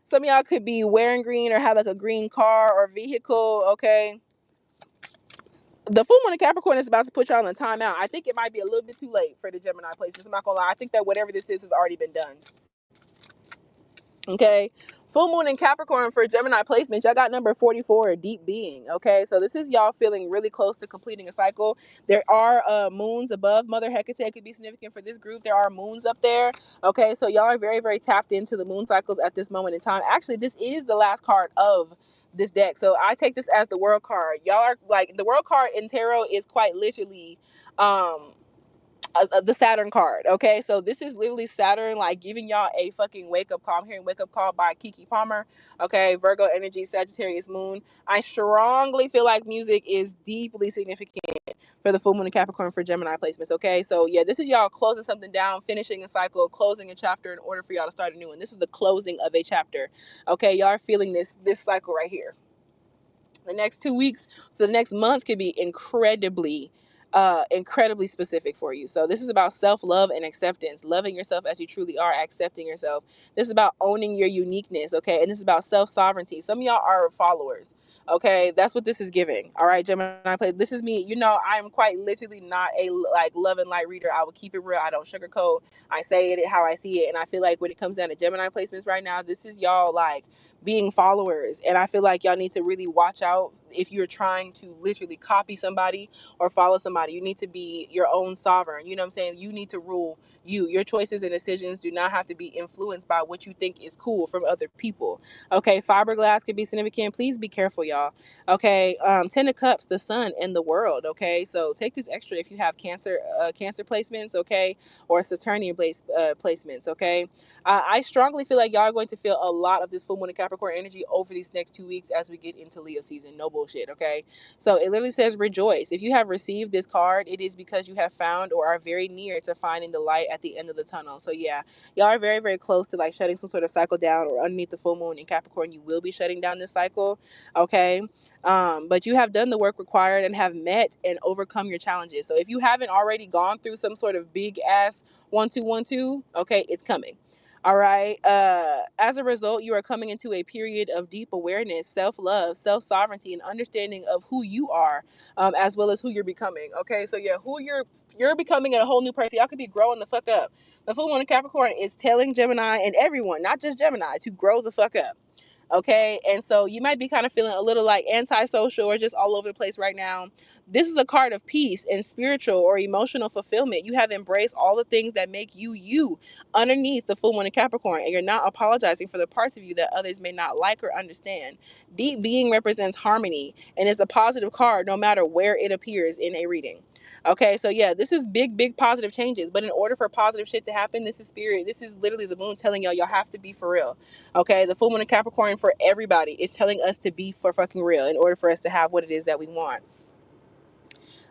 some of y'all could be wearing green or have like a green car or vehicle. Okay, the full moon in Capricorn is about to put y'all in a timeout. I think it might be a little bit too late for the Gemini placements. I'm not gonna lie. I think that whatever this is has already been done. Okay, full moon in Capricorn for Gemini placements, y'all got number 44, deep being. Okay, so this is y'all feeling really close to completing a cycle. There are moons above Mother Hecate. Could be significant for this group. There are moons up there. Okay, so y'all are very, very tapped into the moon cycles at this moment in time. Actually, this is the last card of this deck, so I take this as the world card. Y'all are like, the world card in tarot is quite literally the Saturn card. Okay, so this is literally Saturn like giving y'all a fucking wake up call. I'm hearing Wake Up Call by Keke Palmer. Okay, Virgo energy, Sagittarius moon. I strongly feel like music is deeply significant for the full moon and Capricorn for Gemini placements. Okay, so yeah, this is y'all closing something down, finishing a cycle, closing a chapter in order for y'all to start a new one. This is the closing of a chapter. Okay, y'all are feeling this cycle right here. The next 2 weeks, so the next month could be incredibly specific for you. So this is about self-love and acceptance, loving yourself as you truly are, accepting yourself. This is about owning your uniqueness, okay? And this is about self-sovereignty. Some of y'all are followers, okay? That's what this is giving. All right, Gemini play. This is me. I'm quite literally not a like love and light reader. I will keep it real. I don't sugarcoat. I say it how I see it. And I feel like when it comes down to Gemini placements right now, this is y'all like being followers. And I feel like y'all need to really watch out if you're trying to literally copy somebody or follow somebody. You need to be your own sovereign. You know what I'm saying? You need to rule you. Your choices and decisions do not have to be influenced by what you think is cool from other people. Okay, fiberglass could be significant. Please be careful, y'all. Okay, Ten of Cups, the sun and the world. Okay, so take this extra if you have cancer placements, okay, or Saturnian placements. Okay, I strongly feel like y'all are going to feel a lot of this full moon and Capricorn energy over these next 2 weeks as we get into Leo season. No bullshit. bullshit, okay? So it literally says rejoice. If you have received this card, it is because you have found or are very near to finding the light at the end of the tunnel. So yeah, y'all are very, very close to like shutting some sort of cycle down, or underneath the full moon in Capricorn, you will be shutting down this cycle, okay? But you have done the work required and have met and overcome your challenges. So if you haven't already gone through some sort of big ass 1-2-1-2, okay, it's coming. All right. As a result, you are coming into a period of deep awareness, self-love, self-sovereignty, and understanding of who you are, as well as who you're becoming. Okay. So yeah, who you're becoming a whole new person. Y'all could be growing the fuck up. The full moon in Capricorn is telling Gemini and everyone, not just Gemini, to grow the fuck up. Okay. And so you might be kind of feeling a little like antisocial or just all over the place right now. This is a card of peace and spiritual or emotional fulfillment. You have embraced all the things that make you you underneath the full moon in Capricorn, and you're not apologizing for the parts of you that others may not like or understand. Deep being represents harmony and is a positive card no matter where it appears in a reading. Okay, so yeah, this is big, big positive changes. But in order for positive shit to happen, this is spirit. This is literally the moon telling y'all have to be for real. Okay, the full moon in Capricorn for everybody is telling us to be for fucking real in order for us to have what it is that we want.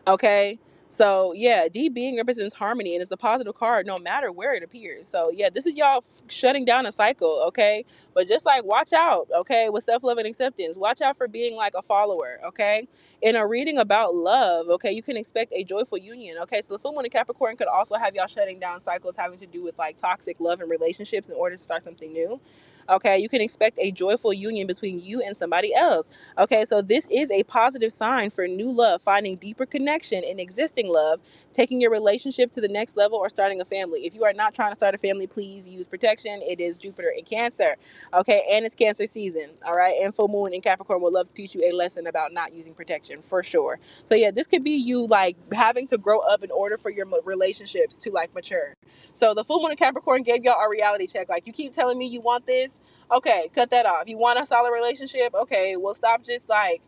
Okay, so yeah, D being represents harmony and it's a positive card no matter where it appears. So yeah, this is y'all shutting down a cycle. Okay, but just like watch out, okay, with self-love and acceptance. Watch out for being like a follower. Okay, in a reading about love, okay, you can expect a joyful union. Okay, so the full moon in Capricorn could also have y'all shutting down cycles having to do with like toxic love and relationships in order to start something new. Okay, you can expect a joyful union between you and somebody else. Okay, so this is a positive sign for new love, finding deeper connection in existing love, taking your relationship to the next level, or starting a family. If you are not trying to start a family, please use protection. It is Jupiter in Cancer. Okay, and it's Cancer season. All right, and full moon in Capricorn will love to teach you a lesson about not using protection for sure. So yeah, this could be you like having to grow up in order for your relationships to like mature. So the full moon in Capricorn gave y'all a reality check. Like, you keep telling me you want this. Okay, cut that off. You want a solid relationship? Okay, well stop just like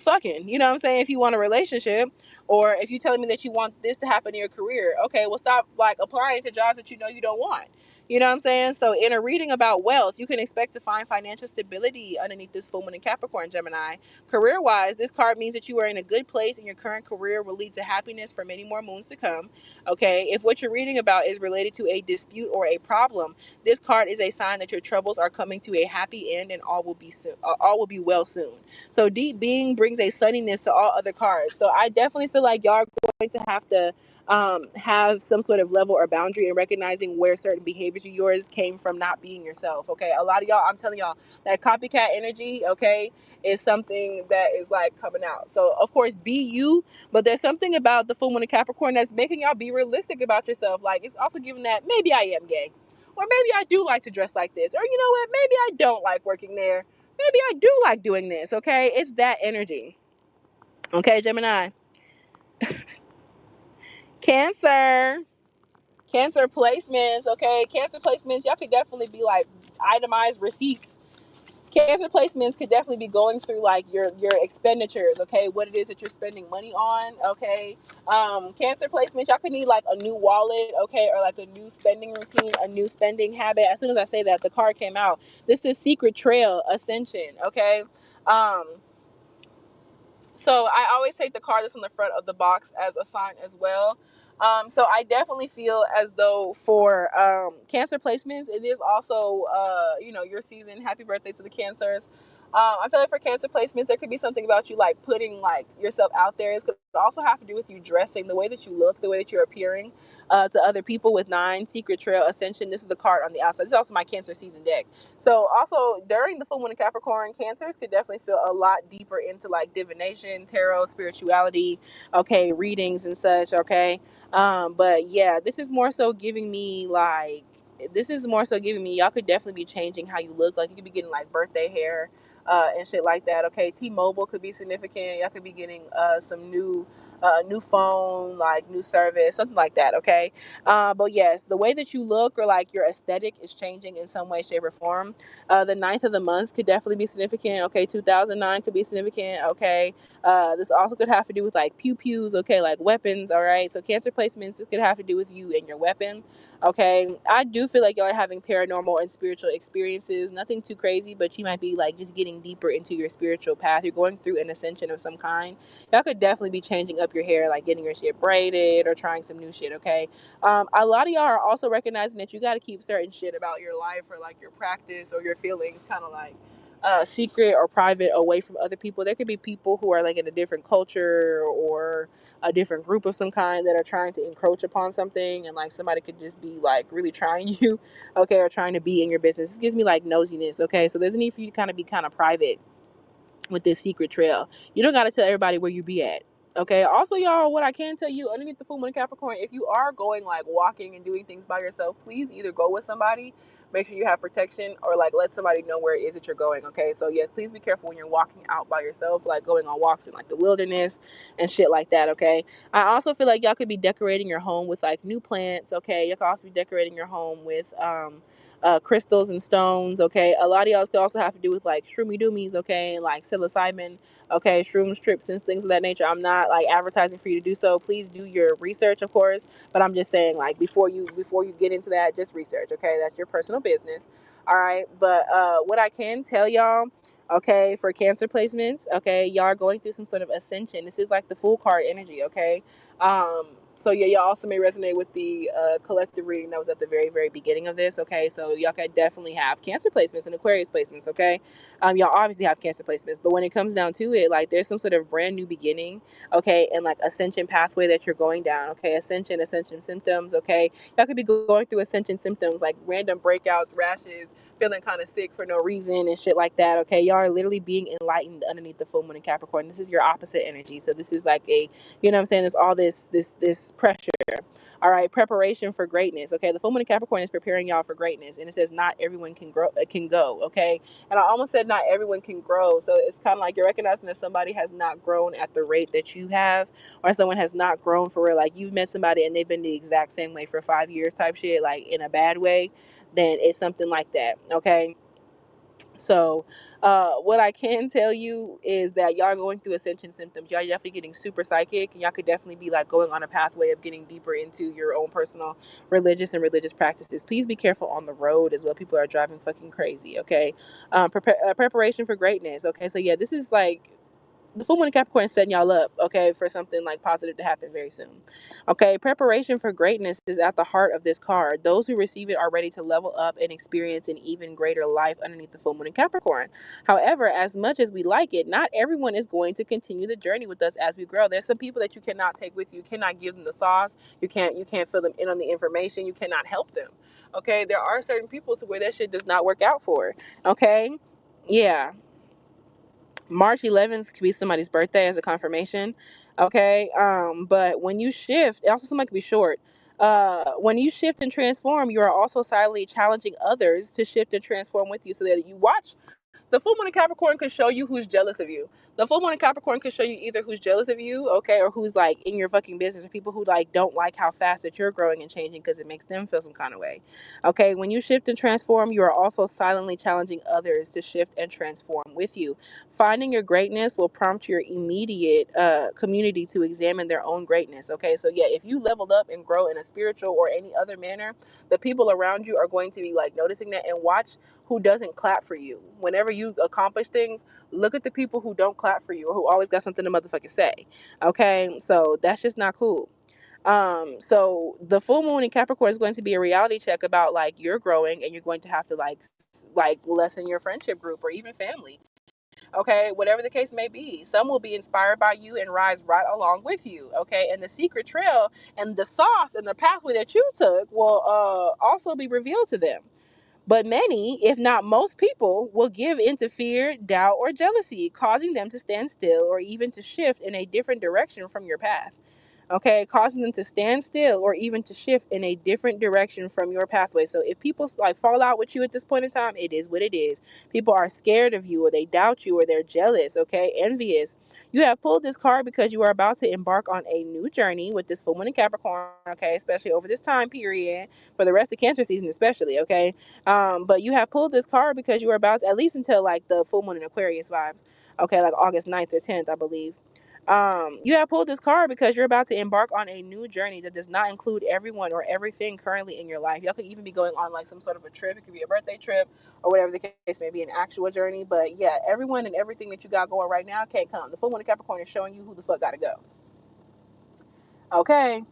fucking. You know what I'm saying? If you want a relationship, or if you're telling me that you want this to happen in your career, okay, well stop like applying to jobs that you know you don't want. You know what I'm saying? So in a reading about wealth, you can expect to find financial stability underneath this full moon in Capricorn, Gemini. Career-wise, this card means that you are in a good place and your current career will lead to happiness for many more moons to come. Okay, if what you're reading about is related to a dispute or a problem, this card is a sign that your troubles are coming to a happy end and all will be soon. All will be well soon. So deep being brings a sunniness to all other cards. So I definitely feel like y'all are going to have some sort of level or boundary in recognizing where certain behaviors of yours came from not being yourself. Okay, a lot of y'all, I'm telling y'all, that copycat energy, okay, is something that is like coming out. So of course, be you, but there's something about the full moon in Capricorn that's making y'all be realistic about yourself. Like, it's also giving that maybe I am gay. Or maybe I do like to dress like this. Or you know what? Maybe I don't like working there. Maybe I do like doing this. Okay? It's that energy. Okay, Gemini. Cancer. Cancer placements. Okay? Cancer placements. Y'all could definitely be like itemized receipts. Cancer placements could definitely be going through like your expenditures, okay, what it is that you're spending money on, okay. Cancer placements, y'all could need like a new wallet, okay, or like a new spending routine, a new spending habit. As soon as I say that, the card came out. This is Secret Trail Ascension, okay. So I always take the card that's on the front of the box as a sign as well. So I definitely feel as though for Cancer placements, it is also, your season. Happy birthday to the Cancers. I feel like for Cancer placements, there could be something about you like putting like yourself out there. It could also have to do with you dressing, the way that you look, the way that you're appearing to other people. With 9, Secret Trail Ascension, this is the card on the outside. This is also my Cancer season deck. So also during the full moon in Capricorn, Cancers could definitely feel a lot deeper into like divination, tarot, spirituality, okay, readings and such, okay. But yeah, this is more so giving me y'all could definitely be changing how you look. Like, you could be getting like birthday hair and shit like that. Okay, T-Mobile could be significant. Y'all could be getting some new phone, like new service, something like that. Okay, but yes, the way that you look or like your aesthetic is changing in some way, shape, or form. The 9th of the month could definitely be significant. Okay, 2009 could be significant. Okay, this also could have to do with like pew pews. Okay, like weapons. All right, so Cancer placements, this could have to do with you and your weapon. Okay, I do feel like y'all are having paranormal and spiritual experiences. Nothing too crazy, but you might be like just getting getting deeper into your spiritual path. You're going through an ascension of some kind. Y'all could definitely be changing up your hair, like getting your shit braided or trying some new shit, okay? A lot of y'all are also recognizing that you got to keep certain shit about your life or like your practice or your feelings kind of like secret or private away from other people. There could be people who are like in a different culture or a different group of some kind that are trying to encroach upon something, and like somebody could just be like really trying you, okay, or trying to be in your business. This gives me like nosiness, okay? So there's a need for you to kind of be kind of private with this secret trail. You don't got to tell everybody where you be at. Okay. Also, y'all, what I can tell you underneath the full moon Capricorn, if you are going like walking and doing things by yourself, please either go with somebody, make sure you have protection, or like let somebody know where it is that you're going. Okay. So yes, please be careful when you're walking out by yourself, like going on walks in like the wilderness and shit like that. Okay. I also feel like y'all could be decorating your home with like new plants. Okay. You could also be decorating your home with crystals and stones. Okay, a lot of y'all could also have to do with like shroomy doomies, okay, like psilocybin, okay, shroom strips and things of that nature. I'm not like advertising for you to do so. Please do your research, of course, but I'm just saying like before you get into that, just research. Okay, that's your personal business. All right, but what I can tell y'all, okay, for Cancer placements, okay, y'all are going through some sort of ascension. This is like the Fool card energy, okay. So yeah, y'all also may resonate with the collective reading that was at the very, very beginning of this. Okay, so y'all can definitely have Cancer placements and Aquarius placements. Okay, y'all obviously have Cancer placements, but when it comes down to it, like there's some sort of brand new beginning. Okay, and like ascension pathway that you're going down. Okay, ascension symptoms. Okay, y'all could be going through ascension symptoms like random breakouts, rashes, feeling kind of sick for no reason and shit like that. Okay, y'all are literally being enlightened underneath the full moon in Capricorn. This is your opposite energy, so this is like a, you know what I'm saying, there's all this pressure. All right, preparation for greatness. Okay, the full moon in Capricorn is preparing y'all for greatness, and it says not everyone can go. Okay, and I almost said not everyone can grow, so it's kind of like you're recognizing that somebody has not grown at the rate that you have, or someone has not grown for real. Like you've met somebody and they've been the exact same way for 5 years, type shit, like in a bad way. Then it's something like that. Okay. So, what I can tell you is that y'all are going through ascension symptoms. Y'all are definitely getting super psychic, and y'all could definitely be like going on a pathway of getting deeper into your own personal religious practices. Please be careful on the road as well. People are driving fucking crazy. Okay, preparation for greatness. Okay, so yeah, this is like the full moon in Capricorn is setting y'all up, okay, for something like positive to happen very soon. Okay, preparation for greatness is at the heart of this card. Those who receive it are ready to level up and experience an even greater life underneath the full moon in Capricorn. However, as much as we like it, not everyone is going to continue the journey with us as we grow. There's some people that you cannot take with you. You cannot give them the sauce. You can't fill them in on the information. You cannot help them. Okay, there are certain people to where that shit does not work out for. Okay, yeah. March 11th could be somebody's birthday as a confirmation. Okay. But when you shift, it also somebody could be short. When you shift and transform, you are also silently challenging others to shift and transform with you, so that you watch. The full moon in Capricorn could show you who's jealous of you. The full moon in Capricorn could show you either who's jealous of you, okay, or who's like in your fucking business, or people who like don't like how fast that you're growing and changing because it makes them feel some kind of way. Okay, when you shift and transform, you are also silently challenging others to shift and transform with you. Finding your greatness will prompt your immediate community to examine their own greatness. Okay, so yeah, if you leveled up and grow in a spiritual or any other manner, the people around you are going to be like noticing that, and watch who doesn't clap for you. Whenever you accomplish things, look at the people who don't clap for you or who always got something to motherfucking say. Okay, so that's just not cool. So the full moon in Capricorn is going to be a reality check about like you're growing, and you're going to have to like lessen your friendship group or even family. Okay, whatever the case may be, some will be inspired by you and rise right along with you. Okay, and the secret trail and the sauce and the pathway that you took will also be revealed to them. But many, if not most people, will give into fear, doubt, or jealousy, causing them to stand still or even to shift in a different direction from your path. Okay, causing them to stand still or even to shift in a different direction from your pathway. So if people like fall out with you at this point in time, it is what it is. People are scared of you, or they doubt you, or they're jealous, okay, envious. You have pulled this card because you are about to embark on a new journey with this full moon in Capricorn, okay, especially over this time period, for the rest of Cancer season especially, okay. But you have pulled this card because you are about to, at least until like the full moon in Aquarius vibes, okay, like August 9th or 10th, I believe. You have pulled this card because you're about to embark on a new journey that does not include everyone or everything currently in your life. Y'all could even be going on like some sort of a trip. It could be a birthday trip or whatever the case may be, an actual journey. But yeah, everyone and everything that you got going right now can't come. The full moon in Capricorn is showing you who the fuck gotta go. Okay.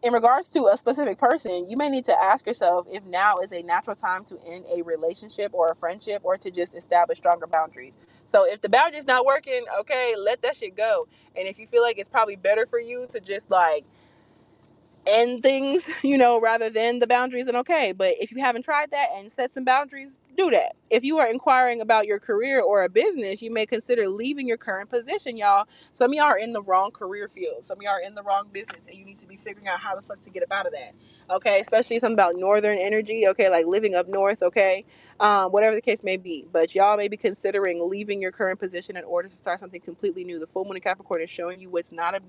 In regards to a specific person, you may need to ask yourself if now is a natural time to end a relationship or a friendship, or to just establish stronger boundaries. So if the boundary's not working, okay, let that shit go. And if you feel like it's probably better for you to just like end things, rather than the boundaries, and okay. But if you haven't tried that and set some boundaries, do that. If you are inquiring about your career or a business, you may consider leaving your current position, y'all. Some of y'all are in the wrong career field. Some of y'all are in the wrong business, and you need to be figuring out how the fuck to get up out of that. Okay, especially something about northern energy, okay, like living up north, okay, whatever the case may be. But y'all may be considering leaving your current position in order to start something completely new. The full moon in Capricorn is showing you what's not a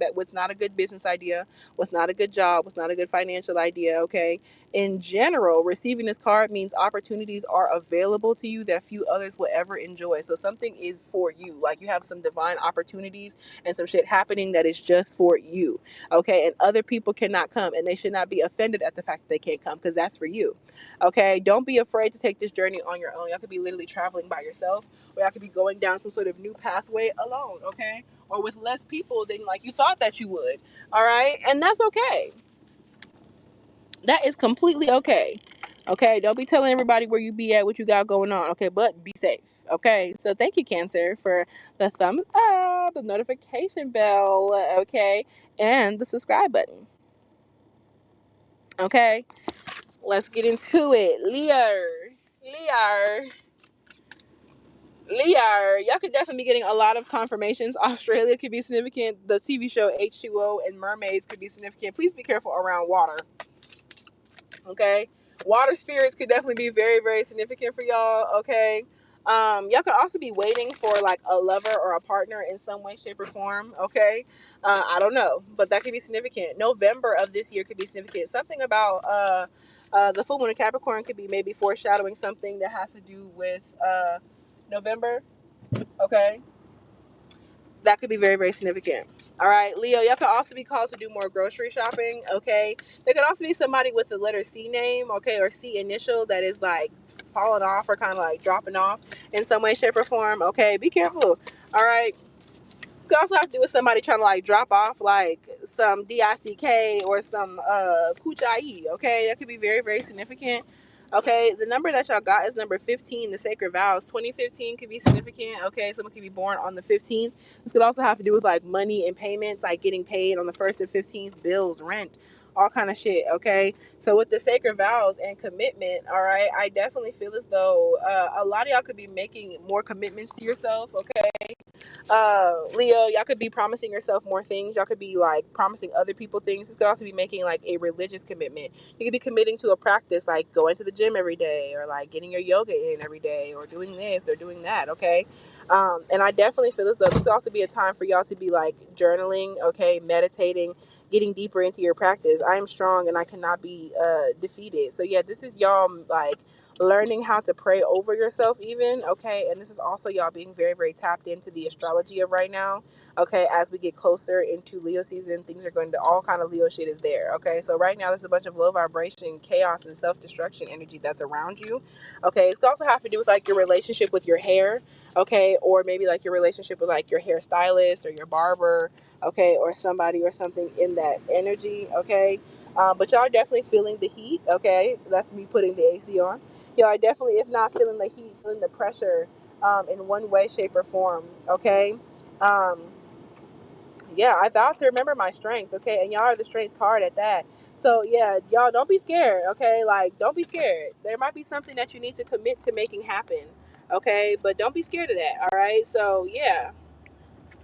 good business idea, what's not a good job, what's not a good financial idea, okay? In general, receiving this card means opportunities are available to you that few others will ever enjoy. So something is for you. Like you have some divine opportunities and some shit happening that is just for you, okay? And other people cannot come, and they should not be offended at the fact that they can't come, because that's for you, okay? Don't be afraid to take this journey on your own. Y'all could be literally traveling by yourself, or y'all could be going down some sort of new pathway alone, okay? Or with less people than like you thought that you would. All right. And that's okay. That is completely okay. Okay. Don't be telling everybody where you be at, what you got going on. Okay. But be safe. Okay. So thank you, Cancer, for the thumbs up, the notification bell. Okay. And the subscribe button. Okay. Let's get into it. Leo, y'all could definitely be getting a lot of confirmations. Australia could be significant. The TV show H2O and mermaids could be significant. Please be careful around water. Okay, water spirits could definitely be very, very significant for y'all. Okay, y'all could also be waiting for like a lover or a partner in some way, shape, or form. Okay, I don't know, but that could be significant. November of this year could be significant. Something about the full moon in Capricorn could be maybe foreshadowing something that has to do with November. Okay, that could be very, very significant. All right, Leo, y'all could also be called to do more grocery shopping. Okay, there could also be somebody with the letter C name, okay, or C initial that is like falling off or kind of like dropping off in some way, shape, or form. Okay, be careful. All right, could also have to do with somebody trying to like drop off like some DICK or some Kuchai. Okay, that could be very, very significant. Okay, the number that y'all got is number 15, the sacred vows. 2015 could be significant. Okay, someone could be born on the 15th. This could also have to do with like money and payments, like getting paid on the 1st and 15th, bills, rent, all kind of shit. Okay, so with the sacred vows and commitment, all right, I definitely feel as though a lot of y'all could be making more commitments to yourself. Okay, Leo, y'all could be promising yourself more things. Y'all could be like promising other people things. This could also be making like a religious commitment. You could be committing to a practice, like going to the gym every day, or like getting your yoga in every day, or doing this or doing that. Okay, and I definitely feel as though this could also be a time for y'all to be like journaling, okay, meditating, getting deeper into your practice. I am strong and I cannot be defeated. So yeah, this is y'all like learning how to pray over yourself even, okay? And this is also y'all being very, very tapped into the astrology of right now, okay? As we get closer into Leo season, things are going to, all kind of Leo shit is there, okay? So right now there's a bunch of low vibration, chaos, and self-destruction energy that's around you, okay? It could also have to do with like your relationship with your hair, okay? Or maybe like your relationship with like your hairstylist or your barber, okay? Or somebody or something in that energy, okay? But y'all are definitely feeling the heat, okay? That's me putting the AC on. Y'all are definitely, if not feeling the heat, feeling the pressure in one way, shape, or form, okay? Um, yeah, I vow to remember my strength, okay? And y'all are the strength card at that. So, yeah, y'all don't be scared, okay? Like, don't be scared. There might be something that you need to commit to making happen, okay? But don't be scared of that, all right? So, yeah.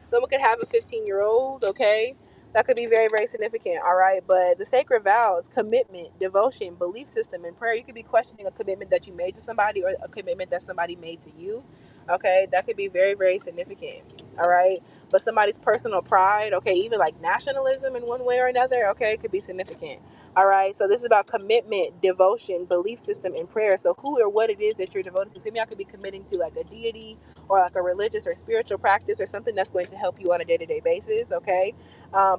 Someone could have a 15-year-old, okay? That could be very, very significant, all right? But the sacred vows, commitment, devotion, belief system, and prayer, you could be questioning a commitment that you made to somebody or a commitment that somebody made to you, okay? That could be very, very significant. all right? But somebody's personal pride, okay, even like nationalism in one way or another, okay, could be significant. All right, so this is about commitment, devotion, belief system, and prayer. So who or what it is that you're devoted to. Some of y'all could be committing to like a deity or like a religious or spiritual practice or something that's going to help you on a day-to-day basis, okay?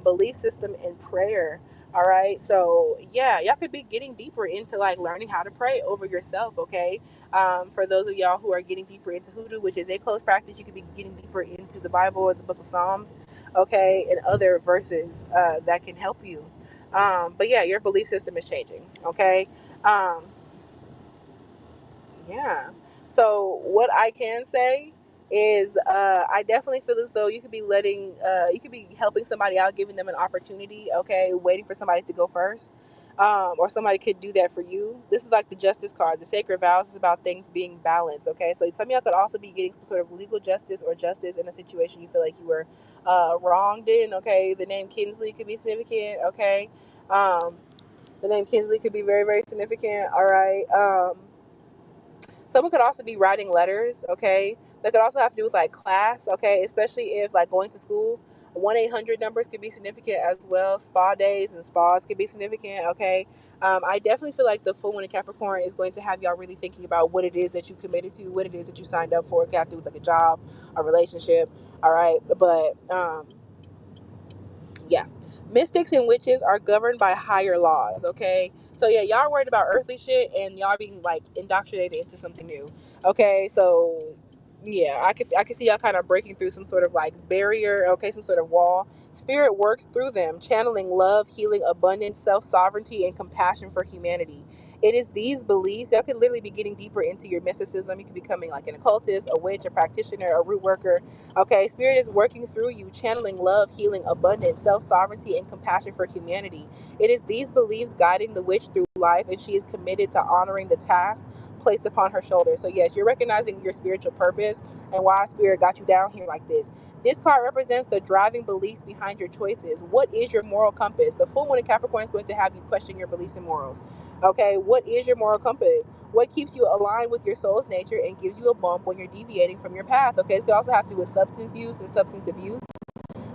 Belief system and prayer. All right, so yeah, y'all could be getting deeper into like learning how to pray over yourself, okay? For those of y'all who are getting deeper into hoodoo, which is a close practice, you could be getting deeper into the Bible or the book of Psalms, okay, and other verses that can help you. But yeah, your belief system is changing, okay? Um, yeah. So what I can say is I definitely feel as though you could be helping somebody out, giving them an opportunity, okay, waiting for somebody to go first. Or somebody could do that for you. This is like the justice card. The sacred vows is about things being balanced, okay? So some of y'all could also be getting some sort of legal justice or justice in a situation you feel like you were wronged in, okay? The name Kinsley could be significant, okay? Um, the name Kinsley could be very, very significant, all right? Someone could also be writing letters, okay? That could also have to do with like class, okay? Especially if like going to school. 1-800 numbers could be significant as well. Spa days and spas could be significant, okay? I definitely feel like the full moon in Capricorn is going to have y'all really thinking about what it is that you committed to, what it is that you signed up for. It could have to do with like a job, a relationship, all right? But yeah, mystics and witches are governed by higher laws, okay? So yeah, y'all are worried about earthly shit and y'all being like indoctrinated into something new, okay? So yeah, I can see y'all kind of breaking through some sort of like barrier, okay, some sort of wall. Spirit works through them, channeling love, healing, abundance, self-sovereignty, and compassion for humanity. It is these beliefs y'all could literally be getting deeper into your mysticism. You could be becoming like an occultist, a witch, a practitioner, a root worker. Okay, Spirit is working through you, channeling love, healing, abundance, self-sovereignty, and compassion for humanity. It is these beliefs guiding the witch through life, and she is committed to honoring the task placed upon her shoulders. So yes, you're recognizing your spiritual purpose and why Spirit got you down here like this. This card represents the driving beliefs behind your choices. What is your moral compass? The full moon in Capricorn is going to have you question your beliefs and morals. Okay, what is your moral compass? What keeps you aligned with your soul's nature and gives you a bump when you're deviating from your path? Okay, this could also have to do with substance use and substance abuse.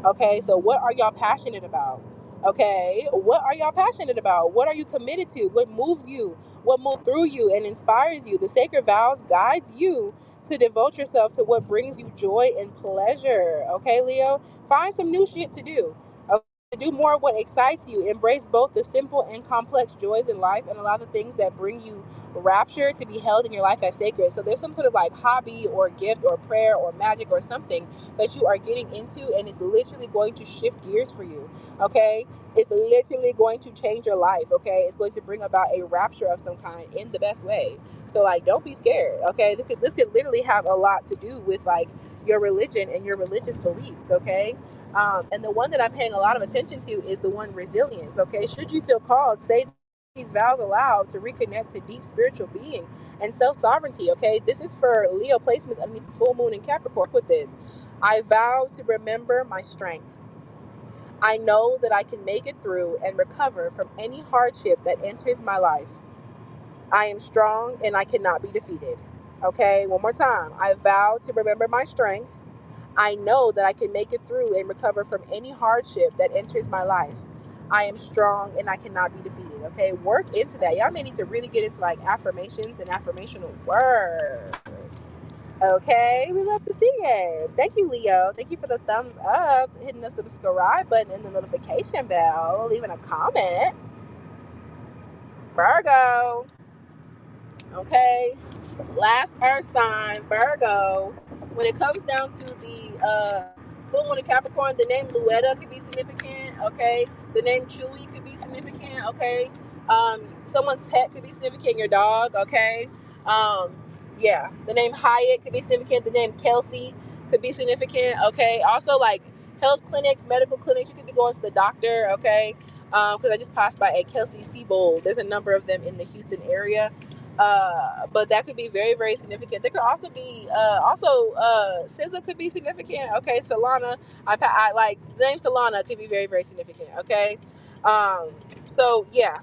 Okay, so what are y'all passionate about? Okay, what are y'all passionate about? What are you committed to? What moves you? What moves through you and inspires you? The sacred vows guides you to devote yourself to what brings you joy and pleasure. Okay, Leo, find some new shit to do. Okay? Do more of what excites you. Embrace both the simple and complex joys in life and allow the things that bring you rapture to be held in your life as sacred. So there's some sort of like hobby or gift or prayer or magic or something that you are getting into, and it's literally going to shift gears for you, okay? It's literally going to change your life, okay? It's going to bring about a rapture of some kind in the best way. So like, don't be scared, okay? This could literally have a lot to do with like your religion and your religious beliefs, okay? And the one that I'm paying a lot of attention to is the one resilience, okay? Should you feel called, say these vows aloud to reconnect to deep spiritual being and self-sovereignty, okay? This is for Leo placements underneath the full moon in Capricorn. With this, I vow to remember my strength. I know that I can make it through and recover from any hardship that enters my life. I am strong and I cannot be defeated. Okay, one more time. I vow to remember my strength. I know that I can make it through and recover from any hardship that enters my life. I am strong and I cannot be defeated. Okay, work into that. Y'all may need to really get into like affirmations and affirmational words. Okay, we love to see it. Thank you, Leo. Thank you for the thumbs up, hitting the subscribe button and the notification bell, leaving a comment. Virgo. Okay, last earth sign, Virgo. When it comes down to the full moon in Capricorn, the name Luetta could be significant, okay? The name Chewy could be significant, okay? Someone's pet could be significant, your dog, okay? Um, yeah, the name Hyatt could be significant. The name Kelsey could be significant, okay? Also, like health clinics, medical clinics, you could be going to the doctor, okay? Because I just passed by a Kelsey Seabold. There's a number of them in the Houston area. But that could be very, very significant. There could also be SZA could be significant. Okay, Solana. I like the name Solana could be very, very significant. Okay, so yeah.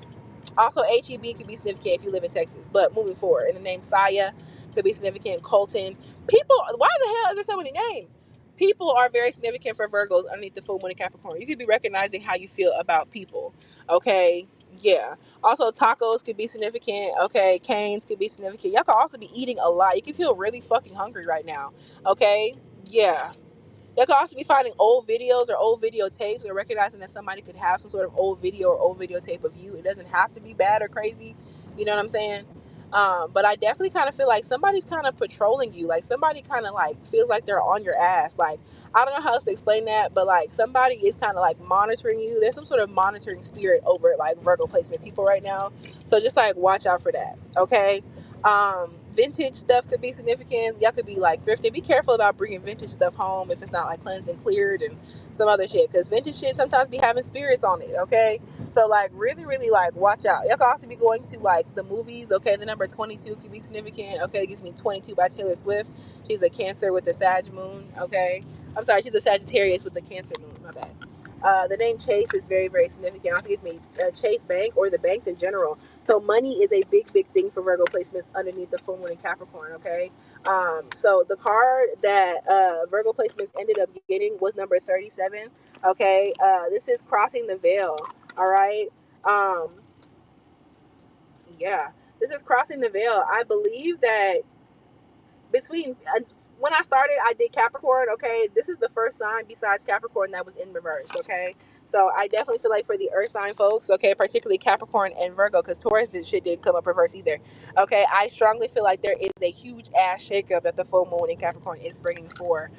Also, HEB could be significant if you live in Texas. But moving forward, and the name Saya could be significant. Colton. People, why the hell is there so many names? People are very significant for Virgos underneath the full moon in Capricorn. You could be recognizing how you feel about people. Okay. Yeah. Also, tacos could be significant. Okay. Canes could be significant. Y'all could also be eating a lot. You could feel really fucking hungry right now. Okay. Yeah. Y'all could also be finding old videos or old videotapes and recognizing that somebody could have some sort of old video or old videotape of you. It doesn't have to be bad or crazy. You know what I'm saying? But I definitely kind of feel like somebody's kind of patrolling you. Like somebody kind of like feels like they're on your ass. Like, I don't know how else to explain that, but like somebody is kind of like monitoring you. There's some sort of monitoring spirit over like Virgo placement people right now. So just like watch out for that. Okay. Vintage stuff could be significant. Y'all could be like thrifting. Be careful about bringing vintage stuff home if it's not like cleansed and cleared and some other shit, because vintage shit sometimes be having spirits on it. Okay, so like really really like watch out. Y'all could also be going to like the movies. Okay, the number 22 could be significant. Okay, it gives me 22 by Taylor Swift. She's a Cancer with a Sag moon. Okay, I'm sorry, she's a Sagittarius with a Cancer moon. My bad. The name Chase is very, very significant. Also gives me Chase Bank or the banks in general. So money is a big, big thing for Virgo placements underneath the full moon in Capricorn. Okay. So the card that Virgo placements ended up getting was number 37. Okay. This is crossing the veil. All right. Um, yeah. This is crossing the veil. I believe that between when I started, I did Capricorn. Okay, this is the first sign besides Capricorn that was in reverse. Okay, so I definitely feel like for the Earth sign folks, okay, particularly Capricorn and Virgo, because Taurus this shit didn't come up reverse either. Okay, I strongly feel like there is a huge ass shakeup that the full moon in Capricorn is bringing for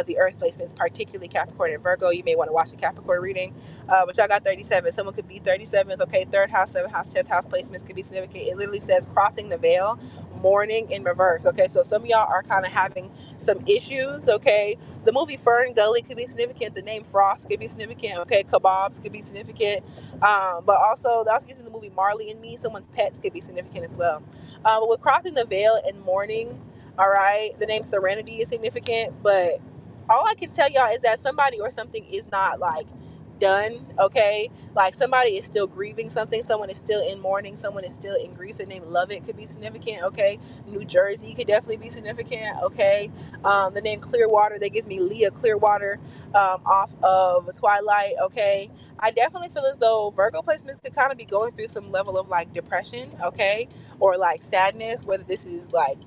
the Earth placements, particularly Capricorn and Virgo. You may want to watch the Capricorn reading, but y'all got 37. Someone could be 37th. Okay, third house, seventh house, 10th house placements could be significant. It literally says crossing the veil, mourning in reverse. Okay, so some of y'all are kind of having some issues. Okay, the movie Fern Gully could be significant. The name Frost could be significant. Okay, kebabs could be significant. But also that also gives me the movie Marley and Me. Someone's pets could be significant as well. But with crossing the veil and mourning, all right, the name Serenity is significant. But all I can tell y'all is that somebody or something is not like done. Okay, like somebody is still grieving something, someone is still in mourning, someone is still in grief. The name Lovett could be significant. Okay, New Jersey could definitely be significant. Okay, the name Clearwater, that gives me Leah Clearwater, off of Twilight. Okay, I definitely feel as though Virgo placements could kind of be going through some level of like depression. Okay, or like sadness, whether this is like,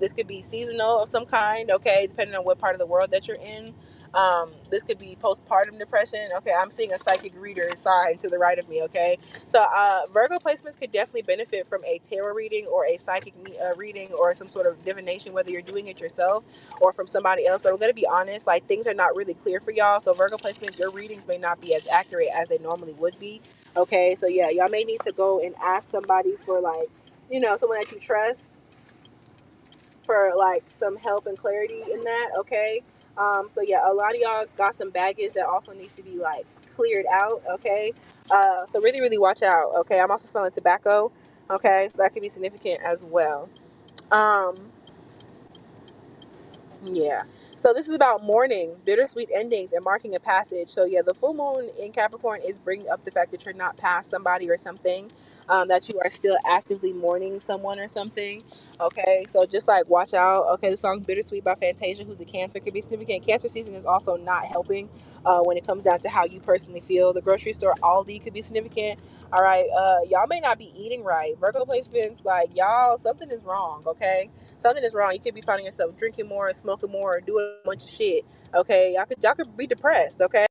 this could be seasonal of some kind, okay, depending on what part of the world that you're in. This could be postpartum depression. Okay, I'm seeing a psychic reader sign to the right of me. Okay, so Virgo placements could definitely benefit from a tarot reading or a psychic reading or some sort of divination, whether you're doing it yourself or from somebody else. But I'm going to be honest, like things are not really clear for y'all. So Virgo placements, your readings may not be as accurate as they normally would be. Okay, so yeah, y'all may need to go and ask somebody for like, someone that you trust for like some help and clarity in that. Okay, so yeah, a lot of y'all got some baggage that also needs to be like cleared out. Okay, so really really watch out. Okay, I'm also smelling tobacco. Okay, so that could be significant as well. um yeah. So this is about mourning, bittersweet endings, and marking a passage. So yeah, the full moon in Capricorn is bringing up the fact that you're not past somebody or something, that you are still actively mourning someone or something. Okay, so just like watch out. Okay, the song "Bittersweet" by Fantasia, who's a Cancer, could be significant. Cancer season is also not helping when it comes down to how you personally feel. The grocery store Aldi could be significant. All right, y'all may not be eating right. Virgo placements, like y'all, something is wrong. Okay, something is wrong. You could be finding yourself drinking more, smoking more, or doing a bunch of shit. Okay, y'all could be depressed. Okay,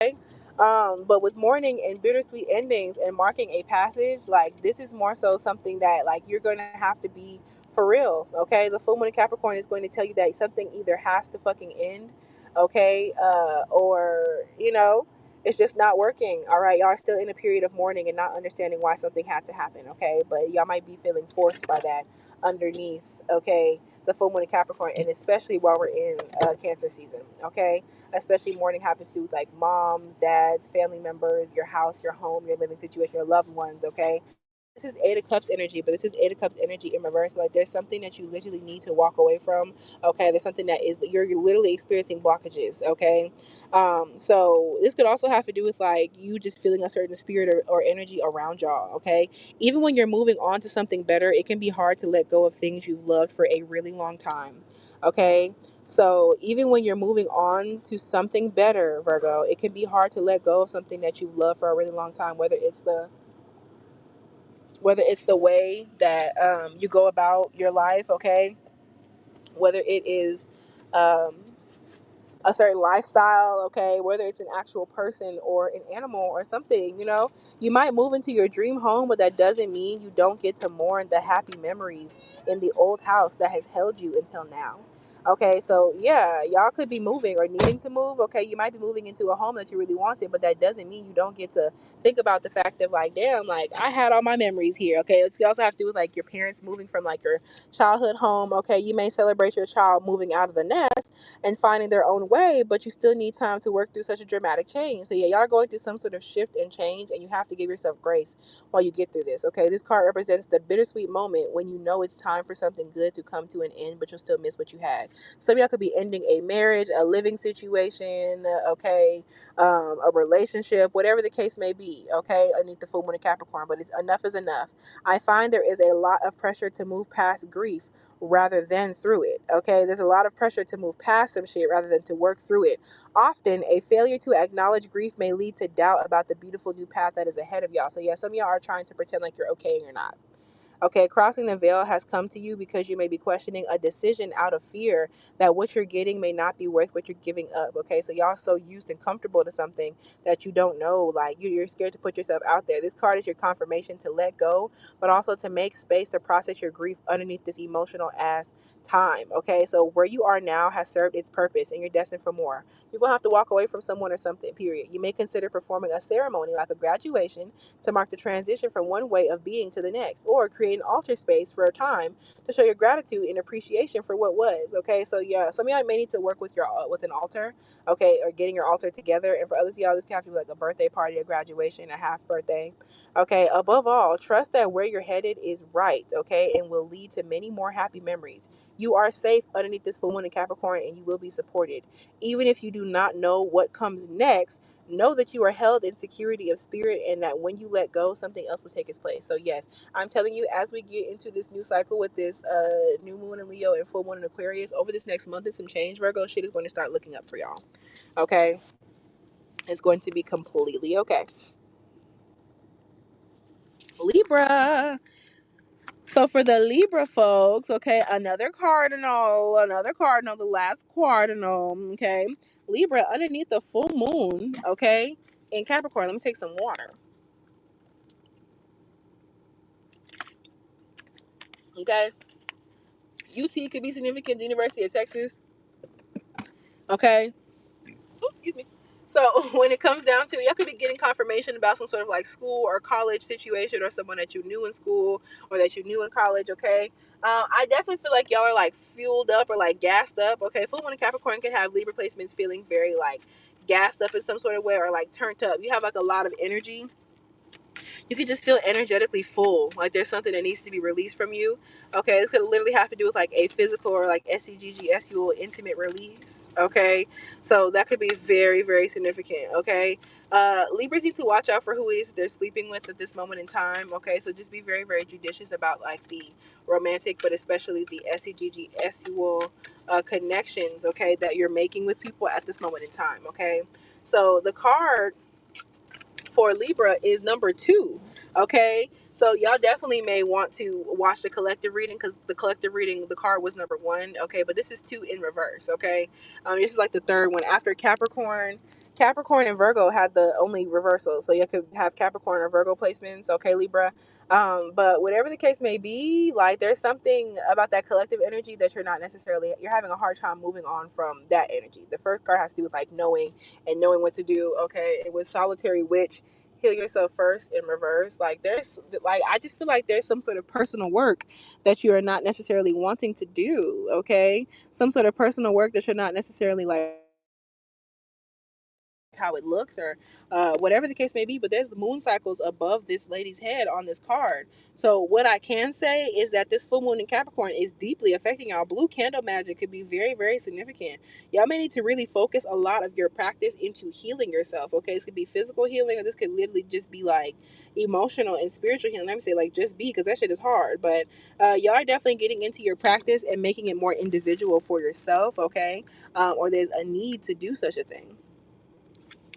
but with mourning and bittersweet endings and marking a passage, like this is more so something that like you're gonna have to be for real. Okay, the full moon in Capricorn is going to tell you that something either has to fucking end. Okay, or it's just not working. All right, y'all are still in a period of mourning and not understanding why something had to happen. Okay, but y'all might be feeling forced by that underneath. Okay, the full moon in Capricorn, and especially while we're in Cancer season. Okay, especially mourning happens to like moms, dads, family members, your house, your home, your living situation, your loved ones. Okay, This is Eight of Cups energy, but this is Eight of Cups energy in reverse. Like there's something that you literally need to walk away from. Okay, there's something that is you're literally experiencing blockages. Okay, so this could also have to do with like you just feeling a certain spirit or energy around y'all. Okay, even when you're moving on to something better, it can be hard to let go of things you've loved for a really long time. Okay, so even when you're moving on to something better, Virgo, it can be hard to let go of something that you've loved for a really long time, whether it's the way that you go about your life, okay, whether it is um, a certain lifestyle, okay, whether it's an actual person or an animal or something, you might move into your dream home, but that doesn't mean you don't get to mourn the happy memories in the old house that has held you until now. Okay, so yeah, y'all could be moving or needing to move. Okay, you might be moving into a home that you really wanted, but that doesn't mean you don't get to think about the fact of like, damn, like I had all my memories here. Okay, it's also have to do with like your parents moving from like your childhood home. Okay, you may celebrate your child moving out of the nest and finding their own way, but you still need time to work through such a dramatic change. So yeah, y'all are going through some sort of shift and change, and you have to give yourself grace while you get through this. Okay, this card represents the bittersweet moment when you know it's time for something good to come to an end, but you'll still miss what you had. Some of y'all could be ending a marriage, a living situation, okay, a relationship, whatever the case may be. Okay, underneath the full moon of Capricorn, but it's enough is enough. I find there is a lot of pressure to move past grief rather than through it. Okay, there's a lot of pressure to move past some shit rather than to work through it. Often, a failure to acknowledge grief may lead to doubt about the beautiful new path that is ahead of y'all. So, yeah, some of y'all are trying to pretend like you're okay and you're not. Okay, crossing the veil has come to you because you may be questioning a decision out of fear that what you're getting may not be worth what you're giving up. Okay, so y'all so used and comfortable to something that you don't know, like you're scared to put yourself out there. This card is your confirmation to let go, but also to make space to process your grief underneath this emotional ass time. Okay, so where you are now has served its purpose and you're destined for more. You're gonna have to walk away from someone or something, period. You may consider performing a ceremony like a graduation to mark the transition from one way of being to the next, or create an altar space for a time to show your gratitude and appreciation for what was. Okay, so yeah, some of y'all may need to work with an altar, okay, or getting your altar together. And for others of y'all, this can have to be like a birthday party, a graduation, a half birthday. Okay, above all, trust that where you're headed is right, okay, and will lead to many more happy memories. You are safe underneath this full moon in Capricorn, and you will be supported. Even if you do not know what comes next, know that you are held in security of spirit, and that when you let go, something else will take its place. So yes, I'm telling you, as we get into this new cycle with this new moon in Leo and full moon in Aquarius, over this next month and some change, Virgo, shit is going to start looking up for y'all. Okay, it's going to be completely okay. Libra. So for the Libra folks, okay, another cardinal, the last cardinal, okay, Libra underneath the full moon, okay, in Capricorn. Let me take some water. Okay, UT could be significant. The University of Texas. Okay. Oops, excuse me. So when it comes down to it, y'all could be getting confirmation about some sort of like school or college situation, or someone that you knew in school or that you knew in college. Okay. I definitely feel like y'all are like fueled up or like gassed up. Okay. Full moon in Capricorn can have Libra placements feeling very like gassed up in some sort of way, or like turned up. You have like a lot of energy. You can just feel energetically full. Like there's something that needs to be released from you. Okay, this could literally have to do with like a physical or like SEGGSUal intimate release. Okay, so that could be very, very significant. Okay, Libras need to watch out for who it is they're sleeping with at this moment in time. Okay, so just be very, very judicious about like the romantic, but especially the SEGGSUal connections. Okay, that you're making with people at this moment in time. Okay, so the card for Libra is number 2. Okay, so y'all definitely may want to watch the collective reading, because the collective reading, the card was number 1. Okay, but this is 2 in reverse. Okay, this is like the third one after Capricorn. Capricorn and Virgo had the only reversals, so you could have Capricorn or Virgo placements. Okay, Libra. But whatever the case may be, like there's something about that collective energy that you're having a hard time moving on from that energy. The first card has to do with like knowing and knowing what to do. Okay, it was Solitary Witch, heal yourself first in reverse. Like there's like I just feel like there's some sort of personal work that you are not necessarily wanting to do. Okay, some sort of personal work that you're not necessarily like how it looks or whatever the case may be. But there's the moon cycles above this lady's head on this card. So what I can say is that this full moon in Capricorn is deeply affecting y'all. Blue candle magic could be very, very significant. Y'all may need to really focus a lot of your practice into healing yourself. Okay, this could be physical healing, or this could literally just be like emotional and spiritual healing. Let me say like just be, because that shit is hard. But y'all are definitely getting into your practice and making it more individual for yourself. Okay, or there's a need to do such a thing.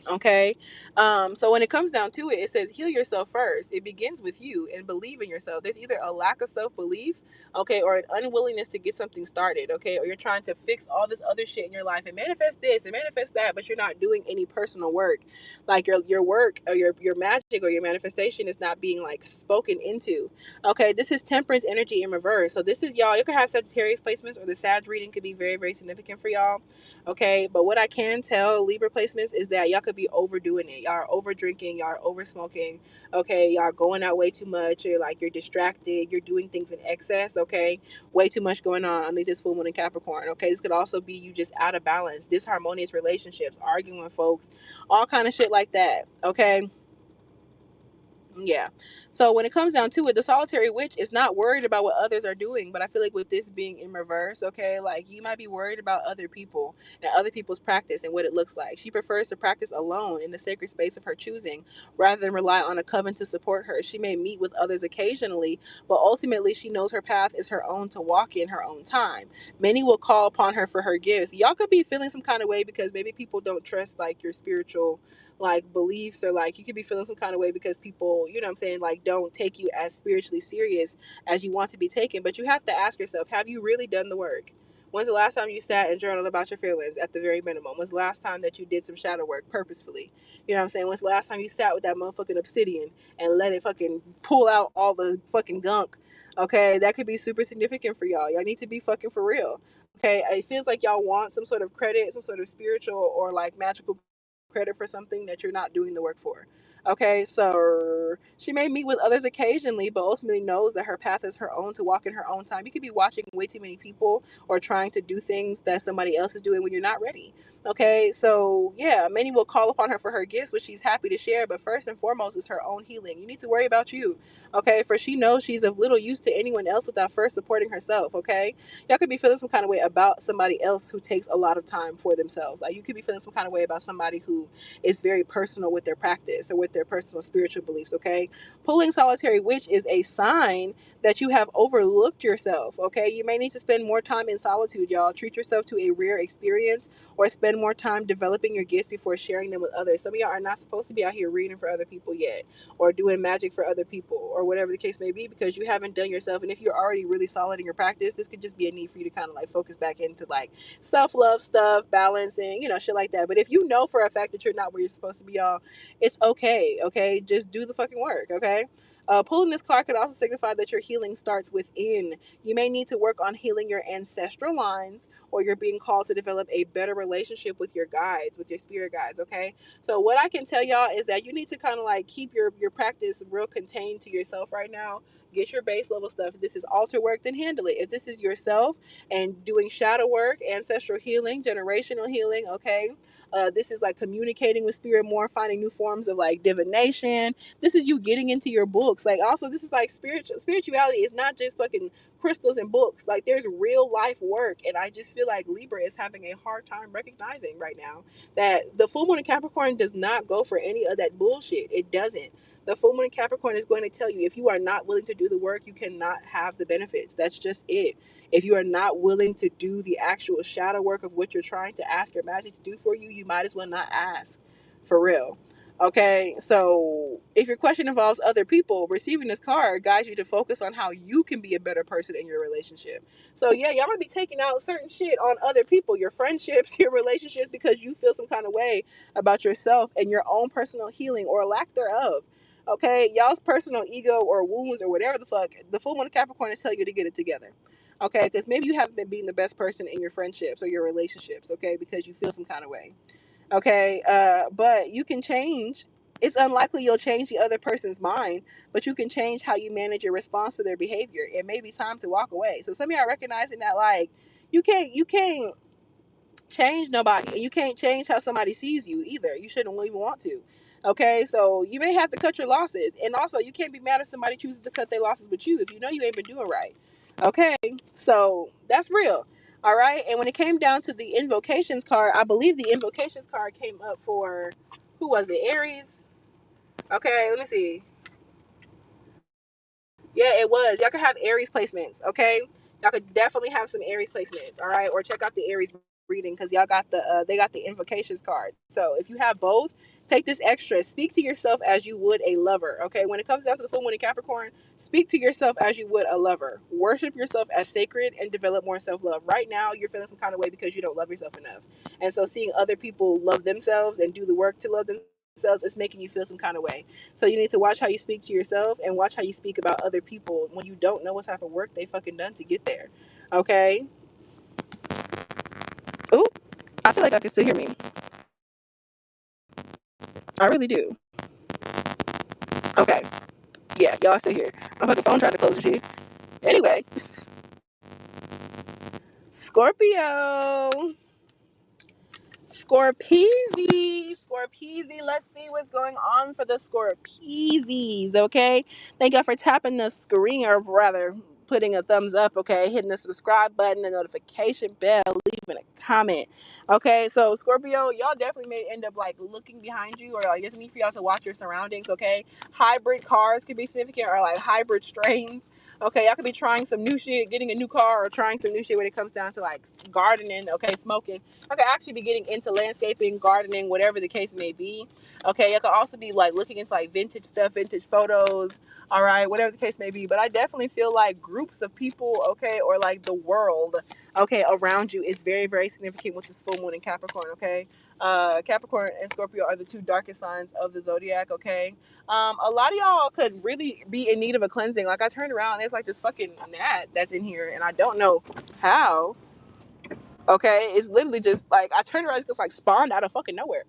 Okay. So when it comes down to it, it says heal yourself first. It begins with you, and believe in yourself. There's either a lack of self-belief, okay, or an unwillingness to get something started, okay, or you're trying to fix all this other shit in your life and manifest this and manifest that, but you're not doing any personal work. Like your work or your magic or your manifestation is not being like spoken into. Okay, this is temperance energy in reverse. So this is y'all. You could have Sagittarius placements, or the Sag reading could be very, very significant for y'all. Okay, but what I can tell Libra placements is that y'all could be overdoing it. Y'all are over drinking, y'all are over smoking. Okay, y'all are going out way too much. You're distracted. You're doing things in excess. Okay, way too much going on underneath this full moon in Capricorn. Okay, this could also be you just out of balance, disharmonious relationships, arguing with folks, all kind of shit like that. Okay. Yeah. So when it comes down to it, the solitary witch is not worried about what others are doing. But I feel like with this being in reverse, okay, like you might be worried about other people and other people's practice and what it looks like. She prefers to practice alone in the sacred space of her choosing rather than rely on a coven to support her. She may meet with others occasionally, but ultimately she knows her path is her own to walk in her own time. Many will call upon her for her gifts. Y'all could be feeling some kind of way because maybe people don't trust like your spiritual like beliefs, or like you could be feeling some kind of way because people, you know what I'm saying, like don't take you as spiritually serious as you want to be taken. But you have to ask yourself, have you really done the work? When's the last time you sat and journaled about your feelings at the very minimum? When's the last time that you did some shadow work purposefully? You know what I'm saying? When's the last time you sat with that motherfucking obsidian and let it fucking pull out all the fucking gunk? Okay, that could be super significant for y'all. Y'all need to be fucking for real. Okay, it feels like y'all want some sort of credit, some sort of spiritual or like magical credit for something that you're not doing the work for. Okay, so she may meet with others occasionally, but ultimately knows that her path is her own to walk in her own time. You could be watching way too many people or trying to do things that somebody else is doing when you're not ready. Okay, so yeah, many will call upon her for her gifts, which she's happy to share, but first and foremost is her own healing. You need to worry about you. Okay, for she knows she's of little use to anyone else without first supporting herself. Okay, y'all could be feeling some kind of way about somebody else who takes a lot of time for themselves. Like you could be feeling some kind of way about somebody who is very personal with their practice or with their personal spiritual beliefs. Okay, pulling solitary witch is a sign that you have overlooked yourself. Okay, you may need to spend more time in solitude, y'all. Treat yourself to a rare experience, or spend more time developing your gifts before sharing them with others. Some of y'all are not supposed to be out here reading for other people yet, or doing magic for other people, or whatever the case may be, because you haven't done yourself. And if you're already really solid in your practice, this could just be a need for you to kind of like focus back into like self-love stuff, balancing, shit like that. But if you know for a fact that you're not where you're supposed to be, y'all, it's okay. Okay, just do the fucking work. Okay. Pulling this card could also signify that your healing starts within. You may need to work on healing your ancestral lines, or you're being called to develop a better relationship with your guides, with your spirit guides. Okay, so what I can tell y'all is that you need to kind of like keep your practice real contained to yourself right now. Get your base level stuff. If this is altar work, then handle it. If this is yourself and doing shadow work, ancestral healing, generational healing, okay, this is like communicating with spirit more, finding new forms of like divination. This is you getting into your books. Like also, this is like spirituality is not just fucking crystals and books. Like there's real life work, and I just feel like Libra is having a hard time recognizing right now that the full moon in Capricorn does not go for any of that bullshit. It doesn't. The full moon in Capricorn is going to tell you if you are not willing to do the work, you cannot have the benefits. That's just it. If you are not willing to do the actual shadow work of what you're trying to ask your magic to do for you, you might as well not ask. For real. Okay, so if your question involves other people, receiving this card guides you to focus on how you can be a better person in your relationship. So yeah, y'all might be taking out certain shit on other people, your friendships, your relationships, because you feel some kind of way about yourself and your own personal healing or lack thereof. Okay, y'all's personal ego or wounds or whatever the fuck, the full moon of Capricorn is telling you to get it together. Okay, because maybe you haven't been being the best person in your friendships or your relationships, okay, because you feel some kind of way. Okay, but you can change. It's unlikely you'll change the other person's mind, but you can change how you manage your response to their behavior. It may be time to walk away. So some of y'all are recognizing that like you can't change nobody, and you can't change how somebody sees you either. You shouldn't even want to. Okay, so you may have to cut your losses, and also you can't be mad if somebody chooses to cut their losses with you if you know you ain't been doing right. Okay, so that's real. All right, and when it came down to the invocations card, I believe the invocations card came up for, who was it? Aries. Okay, let me see. Yeah, it was. Y'all could have Aries placements, okay? Y'all could definitely have some Aries placements, all right? Or check out the Aries reading because y'all got they got the invocations card. So if you have both, take this extra. Speak to yourself as you would a lover, okay? When it comes down to the full moon in Capricorn, speak to yourself as you would a lover. Worship yourself as sacred and develop more self-love. Right now, you're feeling some kind of way because you don't love yourself enough. And so seeing other people love themselves and do the work to love themselves is making you feel some kind of way. So you need to watch how you speak to yourself and watch how you speak about other people when you don't know what type of work they fucking done to get there. Okay? Ooh, I feel like I can still hear me. I really do. Okay. Yeah, y'all still here. My fucking phone tried to close the shit. Anyway, Scorpio. Scorpeezy. Let's see what's going on for the Scorpeezys, okay? Thank y'all for tapping the screen, or rather, putting a thumbs up, okay? Hitting the subscribe button, the notification bell, leaving a comment, okay? So, Scorpio, y'all definitely may end up, like, looking behind you, or, like, just need for y'all to watch your surroundings, okay? Hybrid cars could be significant, or, like, hybrid strains. Okay, y'all could be trying some new shit, getting a new car, or trying some new shit when it comes down to, like, gardening, okay, smoking. I could actually be getting into landscaping, gardening, whatever the case may be. Okay, I could also be like looking into like vintage stuff, vintage photos. All right, whatever the case may be. But I definitely feel like groups of people, okay, or like the world, okay, around you is very, very significant with this full moon in Capricorn. Okay, Capricorn and Scorpio are the two darkest signs of the zodiac. Okay, a lot of y'all could really be in need of a cleansing. Like I turned around, there's like this fucking gnat that's in here, and I don't know how. Okay, it's literally just like I turned around, it's just like spawned out of fucking nowhere.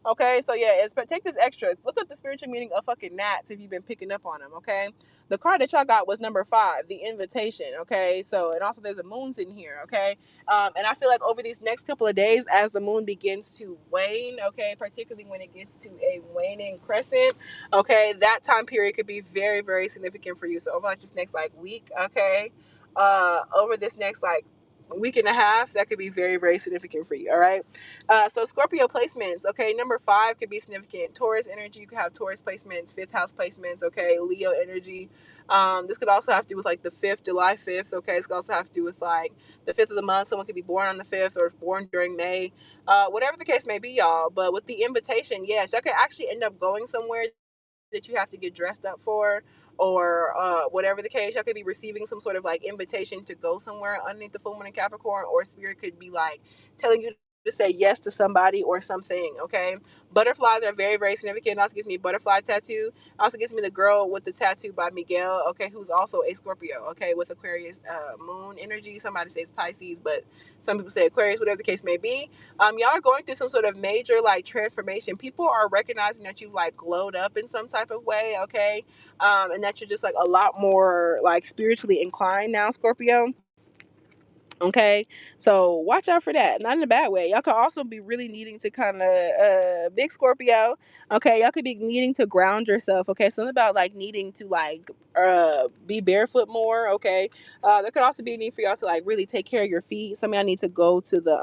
Okay, so yeah, take this extra. Look up the spiritual meaning of fucking gnats if you've been picking up on them. Okay, the card that y'all got was number 5, the invitation. Okay, so and also there's a moon sitting here. Okay, and I feel like over these next couple of days, as the moon begins to wane, okay, particularly when it gets to a waning crescent, okay, that time period could be very, very significant for you. So over like this next like week, okay, over this next like week and a half, that could be very, very significant for you. All right. So Scorpio placements. Okay, number 5 could be significant. Taurus energy. You could have Taurus placements, 5th house placements. Okay, Leo energy. This could also have to do with like the 5th, July 5th. Okay, this could also have to do with like the 5th of the month. Someone could be born on the 5th or born during May. Whatever the case may be, y'all. But with the invitation, yes, y'all could actually end up going somewhere that you have to get dressed up for, or whatever the case. Y'all could be receiving some sort of like invitation to go somewhere underneath the full moon in Capricorn, or spirit could be like telling you to say yes to somebody or something. Okay, butterflies are very, very significant. It also gives me a butterfly tattoo. It also gives me the girl with the tattoo by Miguel, okay, who's also a Scorpio, okay, with Aquarius moon energy. Somebody says Pisces, but some people say Aquarius, whatever the case may be. Y'all are going through some sort of major like transformation. People are recognizing that you've like glowed up in some type of way, okay, and that you're just like a lot more like spiritually inclined now, Scorpio. Okay, so watch out for that. Not in a bad way. Y'all could also be really needing to kind of big Scorpio. Okay, y'all could be needing to ground yourself. Okay, something about like needing to like be barefoot more. Okay, there could also be a need for y'all to like really take care of your feet. Some of y'all need to go to the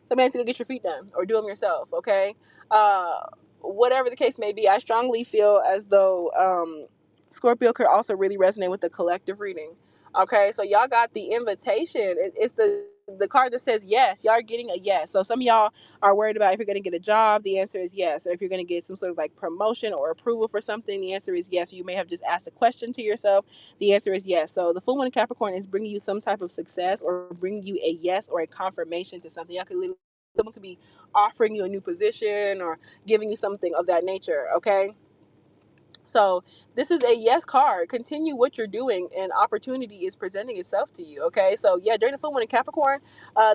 some of y'all need to go get your feet done or do them yourself. Okay, whatever the case may be, I strongly feel as though Scorpio could also really resonate with the collective reading. Okay, so y'all got the invitation. It's the card that says yes. Y'all are getting a yes. So some of y'all are worried about if you're going to get a job. The answer is yes. Or if you're going to get some sort of like promotion or approval for something, the answer is yes. You may have just asked a question to yourself. The answer is yes. So the full moon in Capricorn is bringing you some type of success or bringing you a yes or a confirmation to something. Y'all could literally, someone could be offering you a new position or giving you something of that nature. Okay. So this is a yes card. Continue what you're doing, and opportunity is presenting itself to you. Okay, so yeah, during the full moon in Capricorn,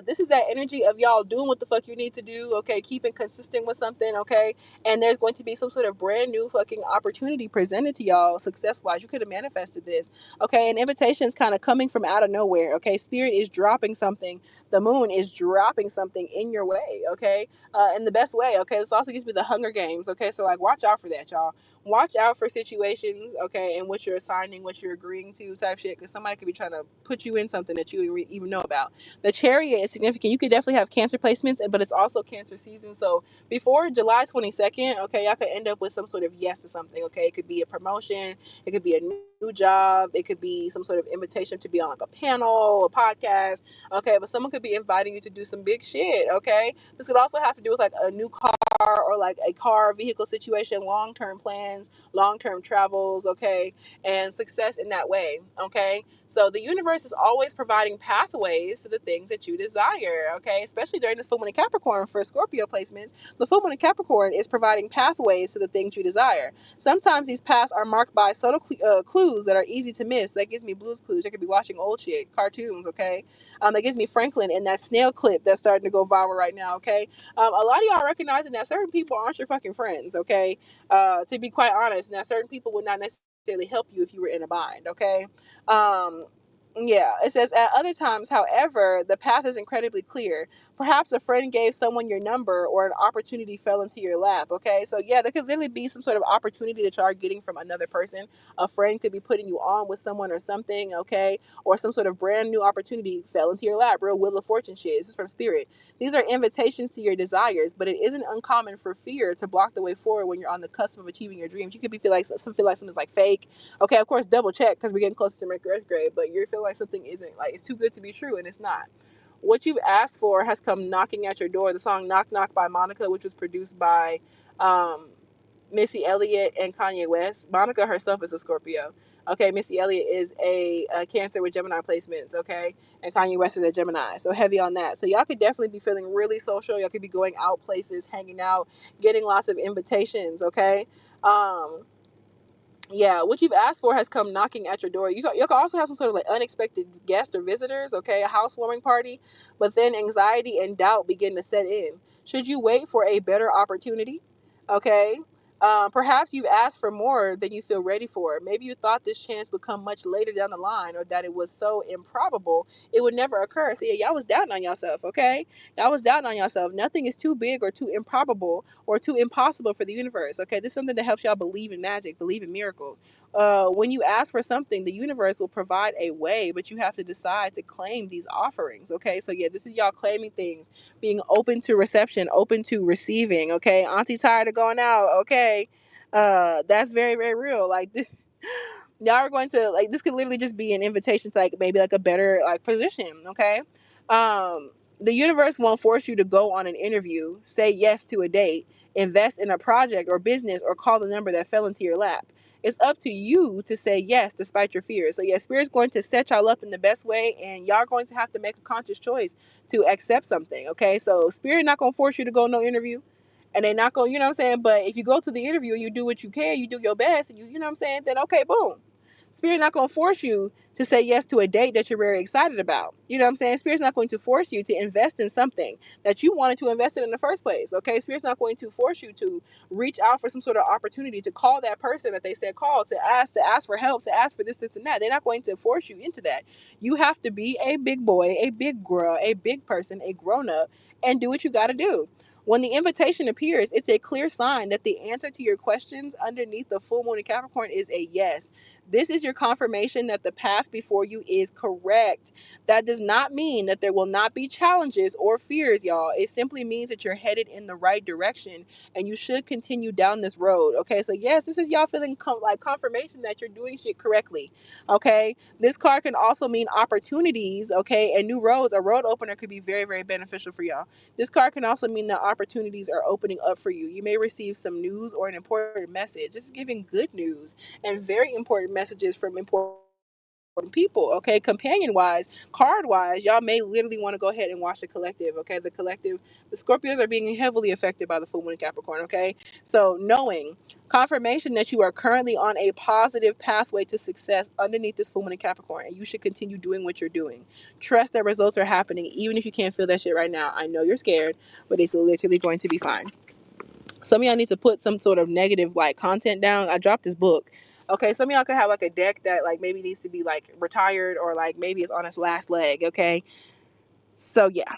this is that energy of y'all doing what the fuck you need to do. Okay, keeping consistent with something. Okay, and there's going to be some sort of brand new fucking opportunity presented to y'all success wise. You could have manifested this. Okay, and invitations kind of coming from out of nowhere. Okay, spirit is dropping something. The moon is dropping something in your way. Okay, in the best way. Okay, this also gives me the Hunger Games. Okay, so like watch out for that, y'all. Watch out for situations, okay, and what you're assigning, what you're agreeing to, type shit, because somebody could be trying to put you in something that you even know about. The Chariot is significant. You could definitely have Cancer placements, but it's also Cancer season. So before July 22nd, okay, y'all could end up with some sort of yes to something. Okay, it could be a promotion, it could be a new job, it could be some sort of invitation to be on like a panel, a podcast. Okay, but someone could be inviting you to do some big shit. Okay, this could also have to do with like a new car or like a car vehicle situation, long-term plans, long-term travels, okay, and success in that way. Okay, so the universe is always providing pathways to the things that you desire. Okay, especially during this full moon in Capricorn for Scorpio placements, the full moon in Capricorn is providing pathways to the things you desire. Sometimes these paths are marked by subtle clues that are easy to miss. That gives me Blue's Clues. I could be watching old shit, cartoons. Okay, that gives me Franklin and that snail clip that's starting to go viral right now. Okay, a lot of y'all recognizing that certain people aren't your fucking friends. Okay, to be quite honest, now certain people would not necessarily help you if you were in a bind. Okay, um, yeah, it says at other times, however, the path is incredibly clear. Perhaps a friend gave someone your number or an opportunity fell into your lap. Okay, so yeah, there could literally be some sort of opportunity that you are getting from another person. A friend could be putting you on with someone or something. Okay, or some sort of brand new opportunity fell into your lap. Real Wheel of Fortune shit. This is from Spirit. These are invitations to your desires, but it isn't uncommon for fear to block the way forward when you're on the cusp of achieving your dreams. You could feel like something's like fake. Okay, of course, double check because we're getting closer to Mercury retrograde, but you feel like something isn't, like it's too good to be true, and it's not. What you've asked for has come knocking at your door. The song "Knock Knock" by Monica, which was produced by Missy Elliott and Kanye West. Monica herself is a Scorpio. Okay, Missy Elliott is a Cancer with Gemini placements. Okay, and Kanye West is a Gemini, so heavy on that. So y'all could definitely be feeling really social. Y'all could be going out places, hanging out, getting lots of invitations. Okay, um, yeah, what you've asked for has come knocking at your door. You can also have some sort of like unexpected guests or visitors, okay, a housewarming party, but then anxiety and doubt begin to set in. Should you wait for a better opportunity? Okay. Perhaps you've asked for more than you feel ready for. Maybe you thought this chance would come much later down the line, or that it was so improbable it would never occur. So yeah, y'all was doubting on yourself, okay? Y'all was doubting on yourself. Nothing is too big or too improbable or too impossible for the universe. Okay, this is something that helps y'all believe in magic, believe in miracles. When you ask for something, the universe will provide a way, but you have to decide to claim these offerings. Okay, so yeah, this is y'all claiming things, being open to reception, open to receiving. Okay, Auntie tired of going out. Okay, that's very very real. Like this. Y'all are going to like this could literally just be an invitation to like maybe like a better like position. Okay, the universe won't force you to go on an interview, say yes to a date, invest in a project or business, or call the number that fell into your lap. It's up to you to say yes despite your fears. So yeah, Spirit's going to set y'all up in the best way, and y'all are going to have to make a conscious choice to accept something. Okay, so Spirit not gonna force you to go no interview, and they not gonna, you know what I'm saying. But if you go to the interview, you do what you can, you do your best, and you know what I'm saying. Then okay, boom. Spirit not going to force you to say yes to a date that you're very excited about. You know what I'm saying? Spirit's not going to force you to invest in something that you wanted to invest in the first place. Okay? Spirit's not going to force you to reach out for some sort of opportunity, to call that person that they said call, to ask for help, to ask for this, and that. They're not going to force you into that. You have to be a big boy, a big girl, a big person, a grown up, and do what you got to do. When the invitation appears, it's a clear sign that the answer to your questions underneath the full moon in Capricorn is a yes. This is your confirmation that the path before you is correct. That does not mean that there will not be challenges or fears, y'all. It simply means that you're headed in the right direction and you should continue down this road. Okay, so yes, this is y'all feeling like confirmation that you're doing shit correctly. Okay, this card can also mean opportunities, okay, and new roads. A road opener could be very, very beneficial for y'all. This card can also mean that opportunities are opening up for you. You may receive some news or an important message. This is giving good news and very important messages from important people, okay? Companion wise, card wise, y'all may literally want to go ahead and watch the collective, okay? The collective, the Scorpios are being heavily affected by the full moon in Capricorn, okay? So knowing confirmation that you are currently on a positive pathway to success underneath this full moon in Capricorn, and you should continue doing what you're doing. Trust that results are happening even if you can't feel that shit right now. I know you're scared, but it's literally going to be fine. Some of y'all need to put some sort of negative like content down. I dropped this book. Okay, some of y'all could have like a deck that like maybe needs to be like retired, or like maybe it's on its last leg. Okay, so yeah,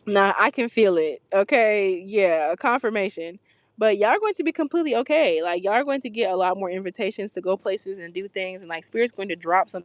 now I can feel it. Okay, yeah, a confirmation. But y'all are going to be completely okay. Like y'all are going to get a lot more invitations to go places and do things, and like Spirit's going to drop some.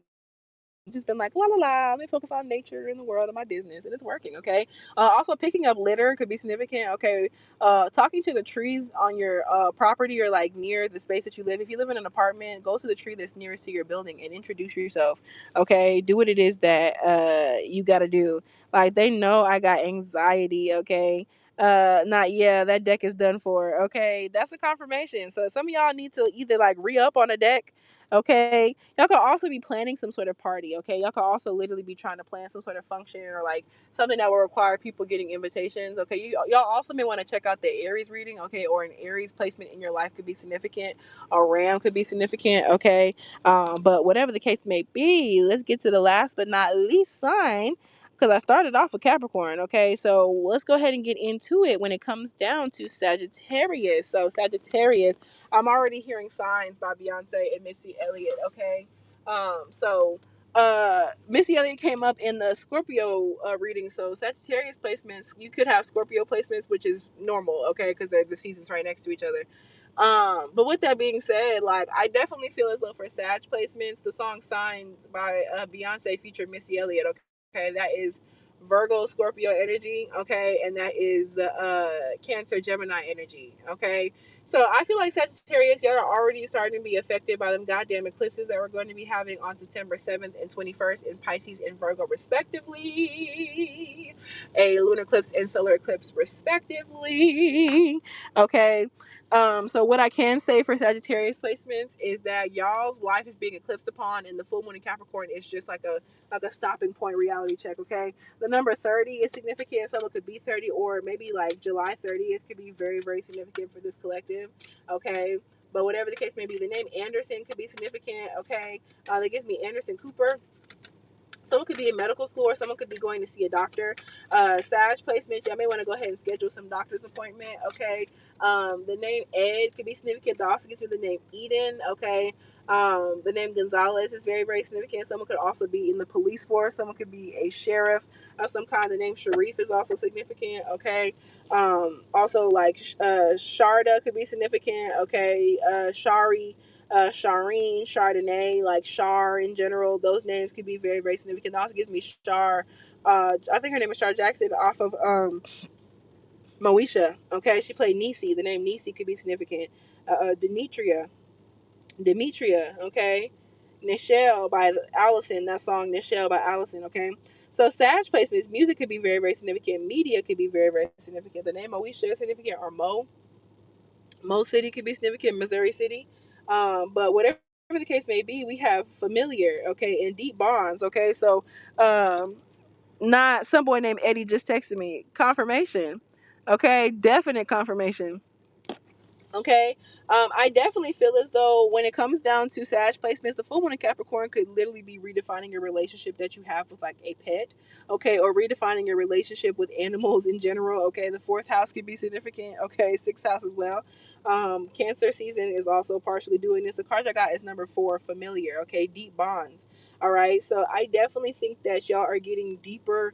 Just been like, la la la, let me focus on nature and the world and my business, and it's working. Okay, also picking up litter could be significant. Okay, talking to the trees on your property or like near the space that you live. If you live in an apartment, go to the tree that's nearest to your building and introduce yourself. Okay, do what it is that you got to do. Like, they know I got anxiety. Okay, not, yeah, that deck is done for. Okay, that's a confirmation. So some of y'all need to either like re-up on a deck. Okay, y'all could also be planning some sort of party. Okay, y'all could also literally be trying to plan some sort of function or like something that will require people getting invitations. Okay, y'all also may want to check out the Aries reading. Okay, or an Aries placement in your life could be significant. A Ram could be significant. Okay, but whatever the case may be, let's get to the last but not least sign, because I started off with Capricorn. Okay, so let's go ahead and get into it when it comes down to Sagittarius. So Sagittarius, I'm already hearing signs by Beyonce and Missy Elliott. Okay, so Missy Elliott came up in the Scorpio reading. So Sagittarius placements, you could have Scorpio placements, which is normal. Okay, because the seasons right next to each other. But with that being said, like, I definitely feel as though for Sag placements, the song "Signs" by Beyonce featured Missy Elliott. Okay, that is Virgo Scorpio energy. Okay, and that is Cancer Gemini energy. Okay, so I feel like Sagittarius, y'all are already starting to be affected by them goddamn eclipses that we're going to be having on September 7th and 21st in Pisces and Virgo respectively. A lunar eclipse and solar eclipse respectively. Okay. So what I can say for Sagittarius placements is that y'all's life is being eclipsed upon, and the full moon in Capricorn is just like a stopping point reality check. Okay, the number 30 is significant. So it could be 30, or maybe like July 30th could be very, very significant for this collective. Okay, but whatever the case may be, the name Anderson could be significant. Okay, that gives me Anderson Cooper. Someone could be in medical school, or someone could be going to see a doctor. Sag placement, y'all may want to go ahead and schedule some doctor's appointment. Okay. The name Ed could be significant. That also gives me the name Eden. Okay. The name Gonzalez is very, very significant. Someone could also be in the police force. Someone could be a sheriff of some kind. The name Sharif is also significant. Okay. Also, like Sharda could be significant. Okay. Shari, Shireen, Chardonnay, like Char in general. Those names could be very, very significant. It also gives me Char. I think her name is Char Jackson off of Moesha. Okay, she played Nisi. The name Nisi could be significant. Demetria. Okay, Nichelle by Allison. That song Nichelle by Allison. Okay. So Sag placements, music could be very, very significant. Media could be very, very significant. The name Moesha is significant, or Mo City could be significant, Missouri City. But whatever the case may be, we have familiar, okay, and deep bonds, okay. So, not some boy named Eddie just texted me. Confirmation, okay, definite confirmation. Okay. I definitely feel as though when it comes down to Sag placements, the full moon in Capricorn could literally be redefining your relationship that you have with like a pet, okay, or redefining your relationship with animals in general. Okay, the fourth house could be significant. Okay, sixth house as well. Cancer season is also partially doing this. The card I got is number 4, familiar. Okay, deep bonds. All right, so I definitely think that y'all are getting deeper.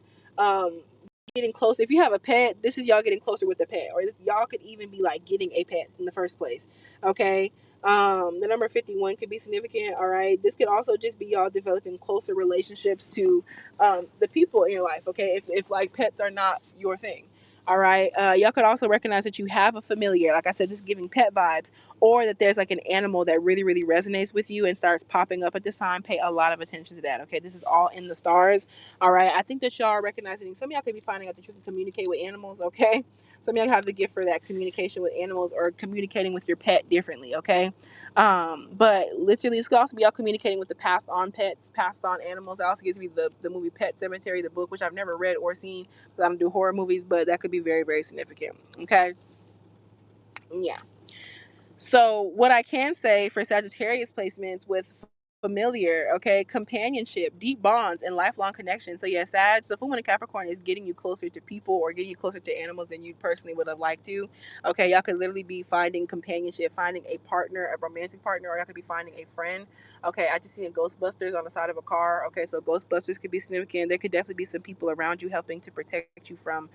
Getting closer. If you have a pet, this is y'all getting closer with the pet, or y'all could even be like getting a pet in the first place. Okay. The number 51 could be significant. All right, this could also just be y'all developing closer relationships to the people in your life. Okay, if like pets are not your thing. All right. Y'all could also recognize that you have a familiar. Like I said, this is giving pet vibes, or that there's like an animal that really, really resonates with you and starts popping up at this time. Pay a lot of attention to that. Okay. This is all in the stars. All right. I think that y'all are recognizing, some of y'all could be finding out that you can communicate with animals. Okay. Some of y'all have the gift for that communication with animals or communicating with your pet differently. Okay. But literally, this could also be y'all communicating with the passed on pets, passed on animals. It also gives me the movie Pet Cemetery, the book, which I've never read or seen. I don't do horror movies, but that could be very, very significant. Okay. Yeah. So what I can say for Sagittarius placements with familiar, okay, companionship, deep bonds, and lifelong connections. So yeah, Sag, the full moon in Capricorn is getting you closer to people or getting you closer to animals than you personally would have liked to. Okay, y'all could literally be finding companionship, finding a partner, a romantic partner, or y'all could be finding a friend. Okay, I just seen Ghostbusters on the side of a car. Okay, so Ghostbusters could be significant. There could definitely be some people around you helping to protect you from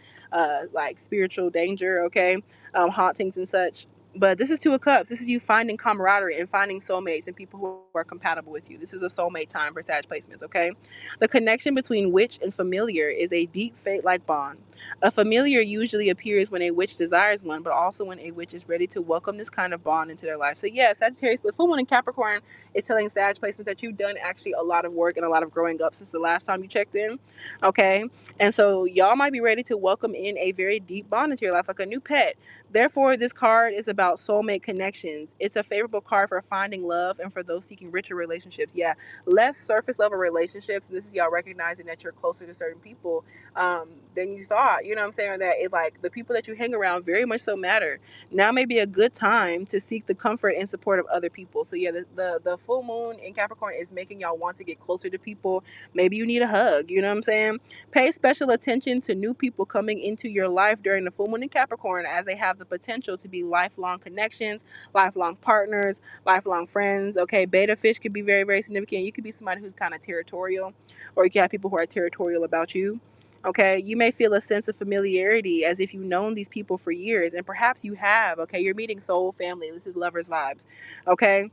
like spiritual danger, okay, hauntings and such. But this is Two of Cups. This is you finding camaraderie and finding soulmates and people who are compatible with you. This is a soulmate time for Sag placements, okay? The connection between witch and familiar is a deep fate-like bond. A familiar usually appears when a witch desires one, but also when a witch is ready to welcome this kind of bond into their life. So yeah, Sagittarius, the full moon in Capricorn is telling Sag placements that you've done actually a lot of work and a lot of growing up since the last time you checked in, okay? And so y'all might be ready to welcome in a very deep bond into your life, like a new pet. Therefore, this card is about soulmate connections. It's a favorable card for finding love and for those seeking richer relationships. Yeah, less surface level relationships. And this is y'all recognizing that you're closer to certain people than you thought. You know what I'm saying? That it, like, the people that you hang around very much so matter. Now may be a good time to seek the comfort and support of other people. So yeah, the full moon in Capricorn is making y'all want to get closer to people. Maybe you need a hug. You know what I'm saying? Pay special attention to new people coming into your life during the full moon in Capricorn, as they have the potential to be lifelong connections, lifelong partners, lifelong friends. Okay, beta fish could be very, very significant. You could be somebody who's kind of territorial, or you can have people who are territorial about you. Okay, you may feel a sense of familiarity as if you've known these people for years, and perhaps you have. Okay, you're meeting soul family. This is lovers vibes. Okay,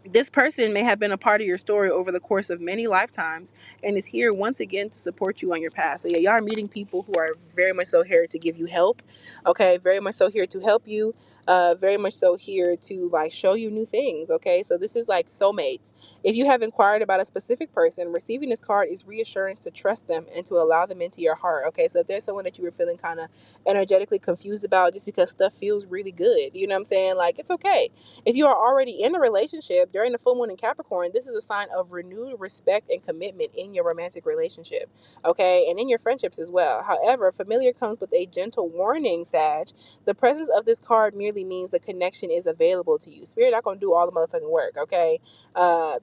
this person may have been a part of your story over the course of many lifetimes and is here once again to support you on your path. So yeah, y'all are meeting people who are very much so here to give you help. Okay, very much so here to help you. Very much so here to like show you new things. Okay, so this is like soulmates. If you have inquired about a specific person, receiving this card is reassurance to trust them and to allow them into your heart. Okay, so if there's someone that you were feeling kind of energetically confused about just because stuff feels really good, you know what I'm saying? Like, it's okay. If you are already in a relationship during the full moon in Capricorn, this is a sign of renewed respect and commitment in your romantic relationship, okay, and in your friendships as well. However, familiar comes with a gentle warning, Sag. The presence of this card merely means the connection is available to you. Spirit not gonna do all the motherfucking work, okay?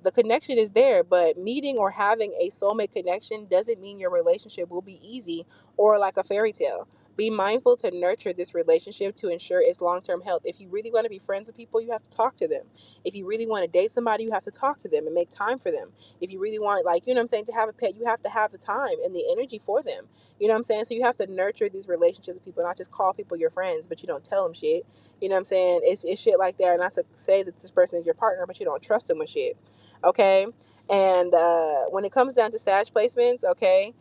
The connection is there, but meeting or having a soulmate connection doesn't mean your relationship will be easy or like a fairy tale. Be mindful to nurture this relationship to ensure its long-term health. If you really want to be friends with people, you have to talk to them. If you really want to date somebody, you have to talk to them and make time for them. If you really want, like, you know what I'm saying, to have a pet, you have to have the time and the energy for them. You know what I'm saying? So you have to nurture these relationships with people, not just call people your friends, but you don't tell them shit. You know what I'm saying? It's shit like that. Not to say that this person is your partner, but you don't trust them with shit. Okay? And when it comes down to Sag placements, okay,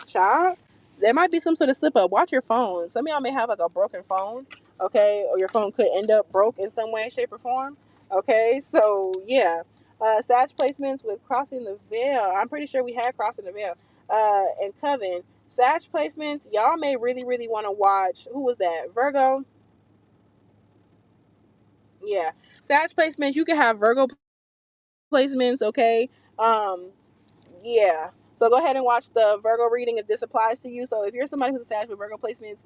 child, there might be some sort of slip up. Watch your phone. Some of y'all may have like a broken phone, okay, or your phone could end up broke in some way, shape, or form. Okay, so yeah, Sag placements with crossing the veil. I'm pretty sure we had crossing the veil. And Coven Sag placements. Y'all may really, really want to watch. Who was that? Virgo. Yeah, Sag placements. You can have Virgo placements. Okay. Um, Yeah. So go ahead and watch the Virgo reading if this applies to you. So if you're somebody who's attached with Virgo placements,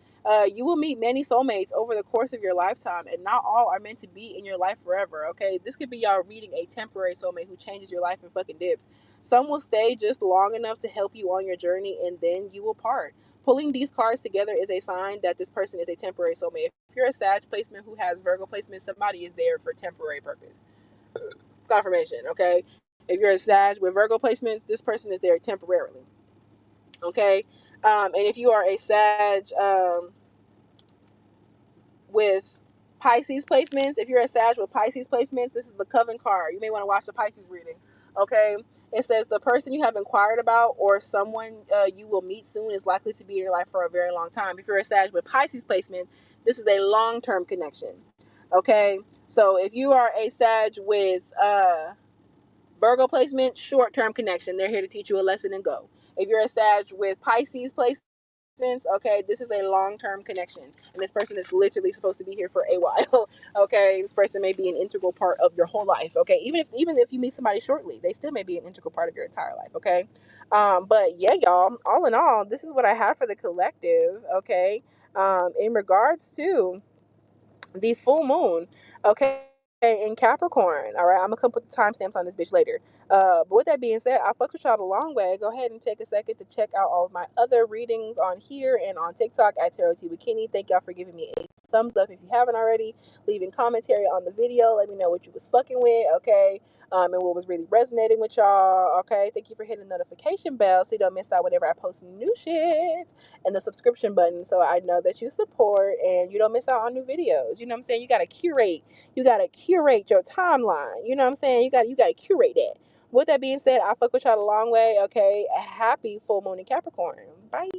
you will meet many soulmates over the course of your lifetime, and not all are meant to be in your life forever. Okay, this could be y'all meeting a temporary soulmate who changes your life in fucking dips. Some will stay just long enough to help you on your journey, and then you will part. Pulling these cards together is a sign that this person is a temporary soulmate. If you're a Sag placement who has Virgo placement, somebody is there for temporary purpose. Confirmation, okay? If you're a Sag with Virgo placements, this person is there temporarily, okay? And if you are a Sag with Pisces placements, if you're a Sag with Pisces placements, this is the Coven card. You may want to watch the Pisces reading. Okay, it says the person you have inquired about or someone you will meet soon is likely to be in your life for a very long time. If you're a Sag with Pisces placement, this is a long-term connection. Okay, so if you are a Sag with Virgo placement, short-term connection. They're here to teach you a lesson and go. If you're a Sag with Pisces placements, okay, this is a long-term connection, and this person is literally supposed to be here for a while. Okay, this person may be an integral part of your whole life. Okay, even if you meet somebody shortly, they still may be an integral part of your entire life. Okay, but yeah, y'all. All in all, this is what I have for the collective. Okay, in regards to the full moon, okay, in Capricorn. All right, I'm gonna come put the timestamps on this bitch later. But with that being said, I fucked with y'all the long way. Go ahead and take a second to check out all of my other readings on here and on TikTok at Tarot Tea with Kinny. Thank y'all for giving me a thumbs up if you haven't already. Leaving commentary on the video. Let me know what you was fucking with, okay? And what was really resonating with y'all, okay? Thank you for hitting the notification bell so you don't miss out whenever I post new shit, and the subscription button so I know that you support and you don't miss out on new videos. You know what I'm saying? You gotta curate your timeline. You know what I'm saying? You gotta curate that. With that being said, I fuck with y'all a long way. Okay, a happy full moon in Capricorn. Bye.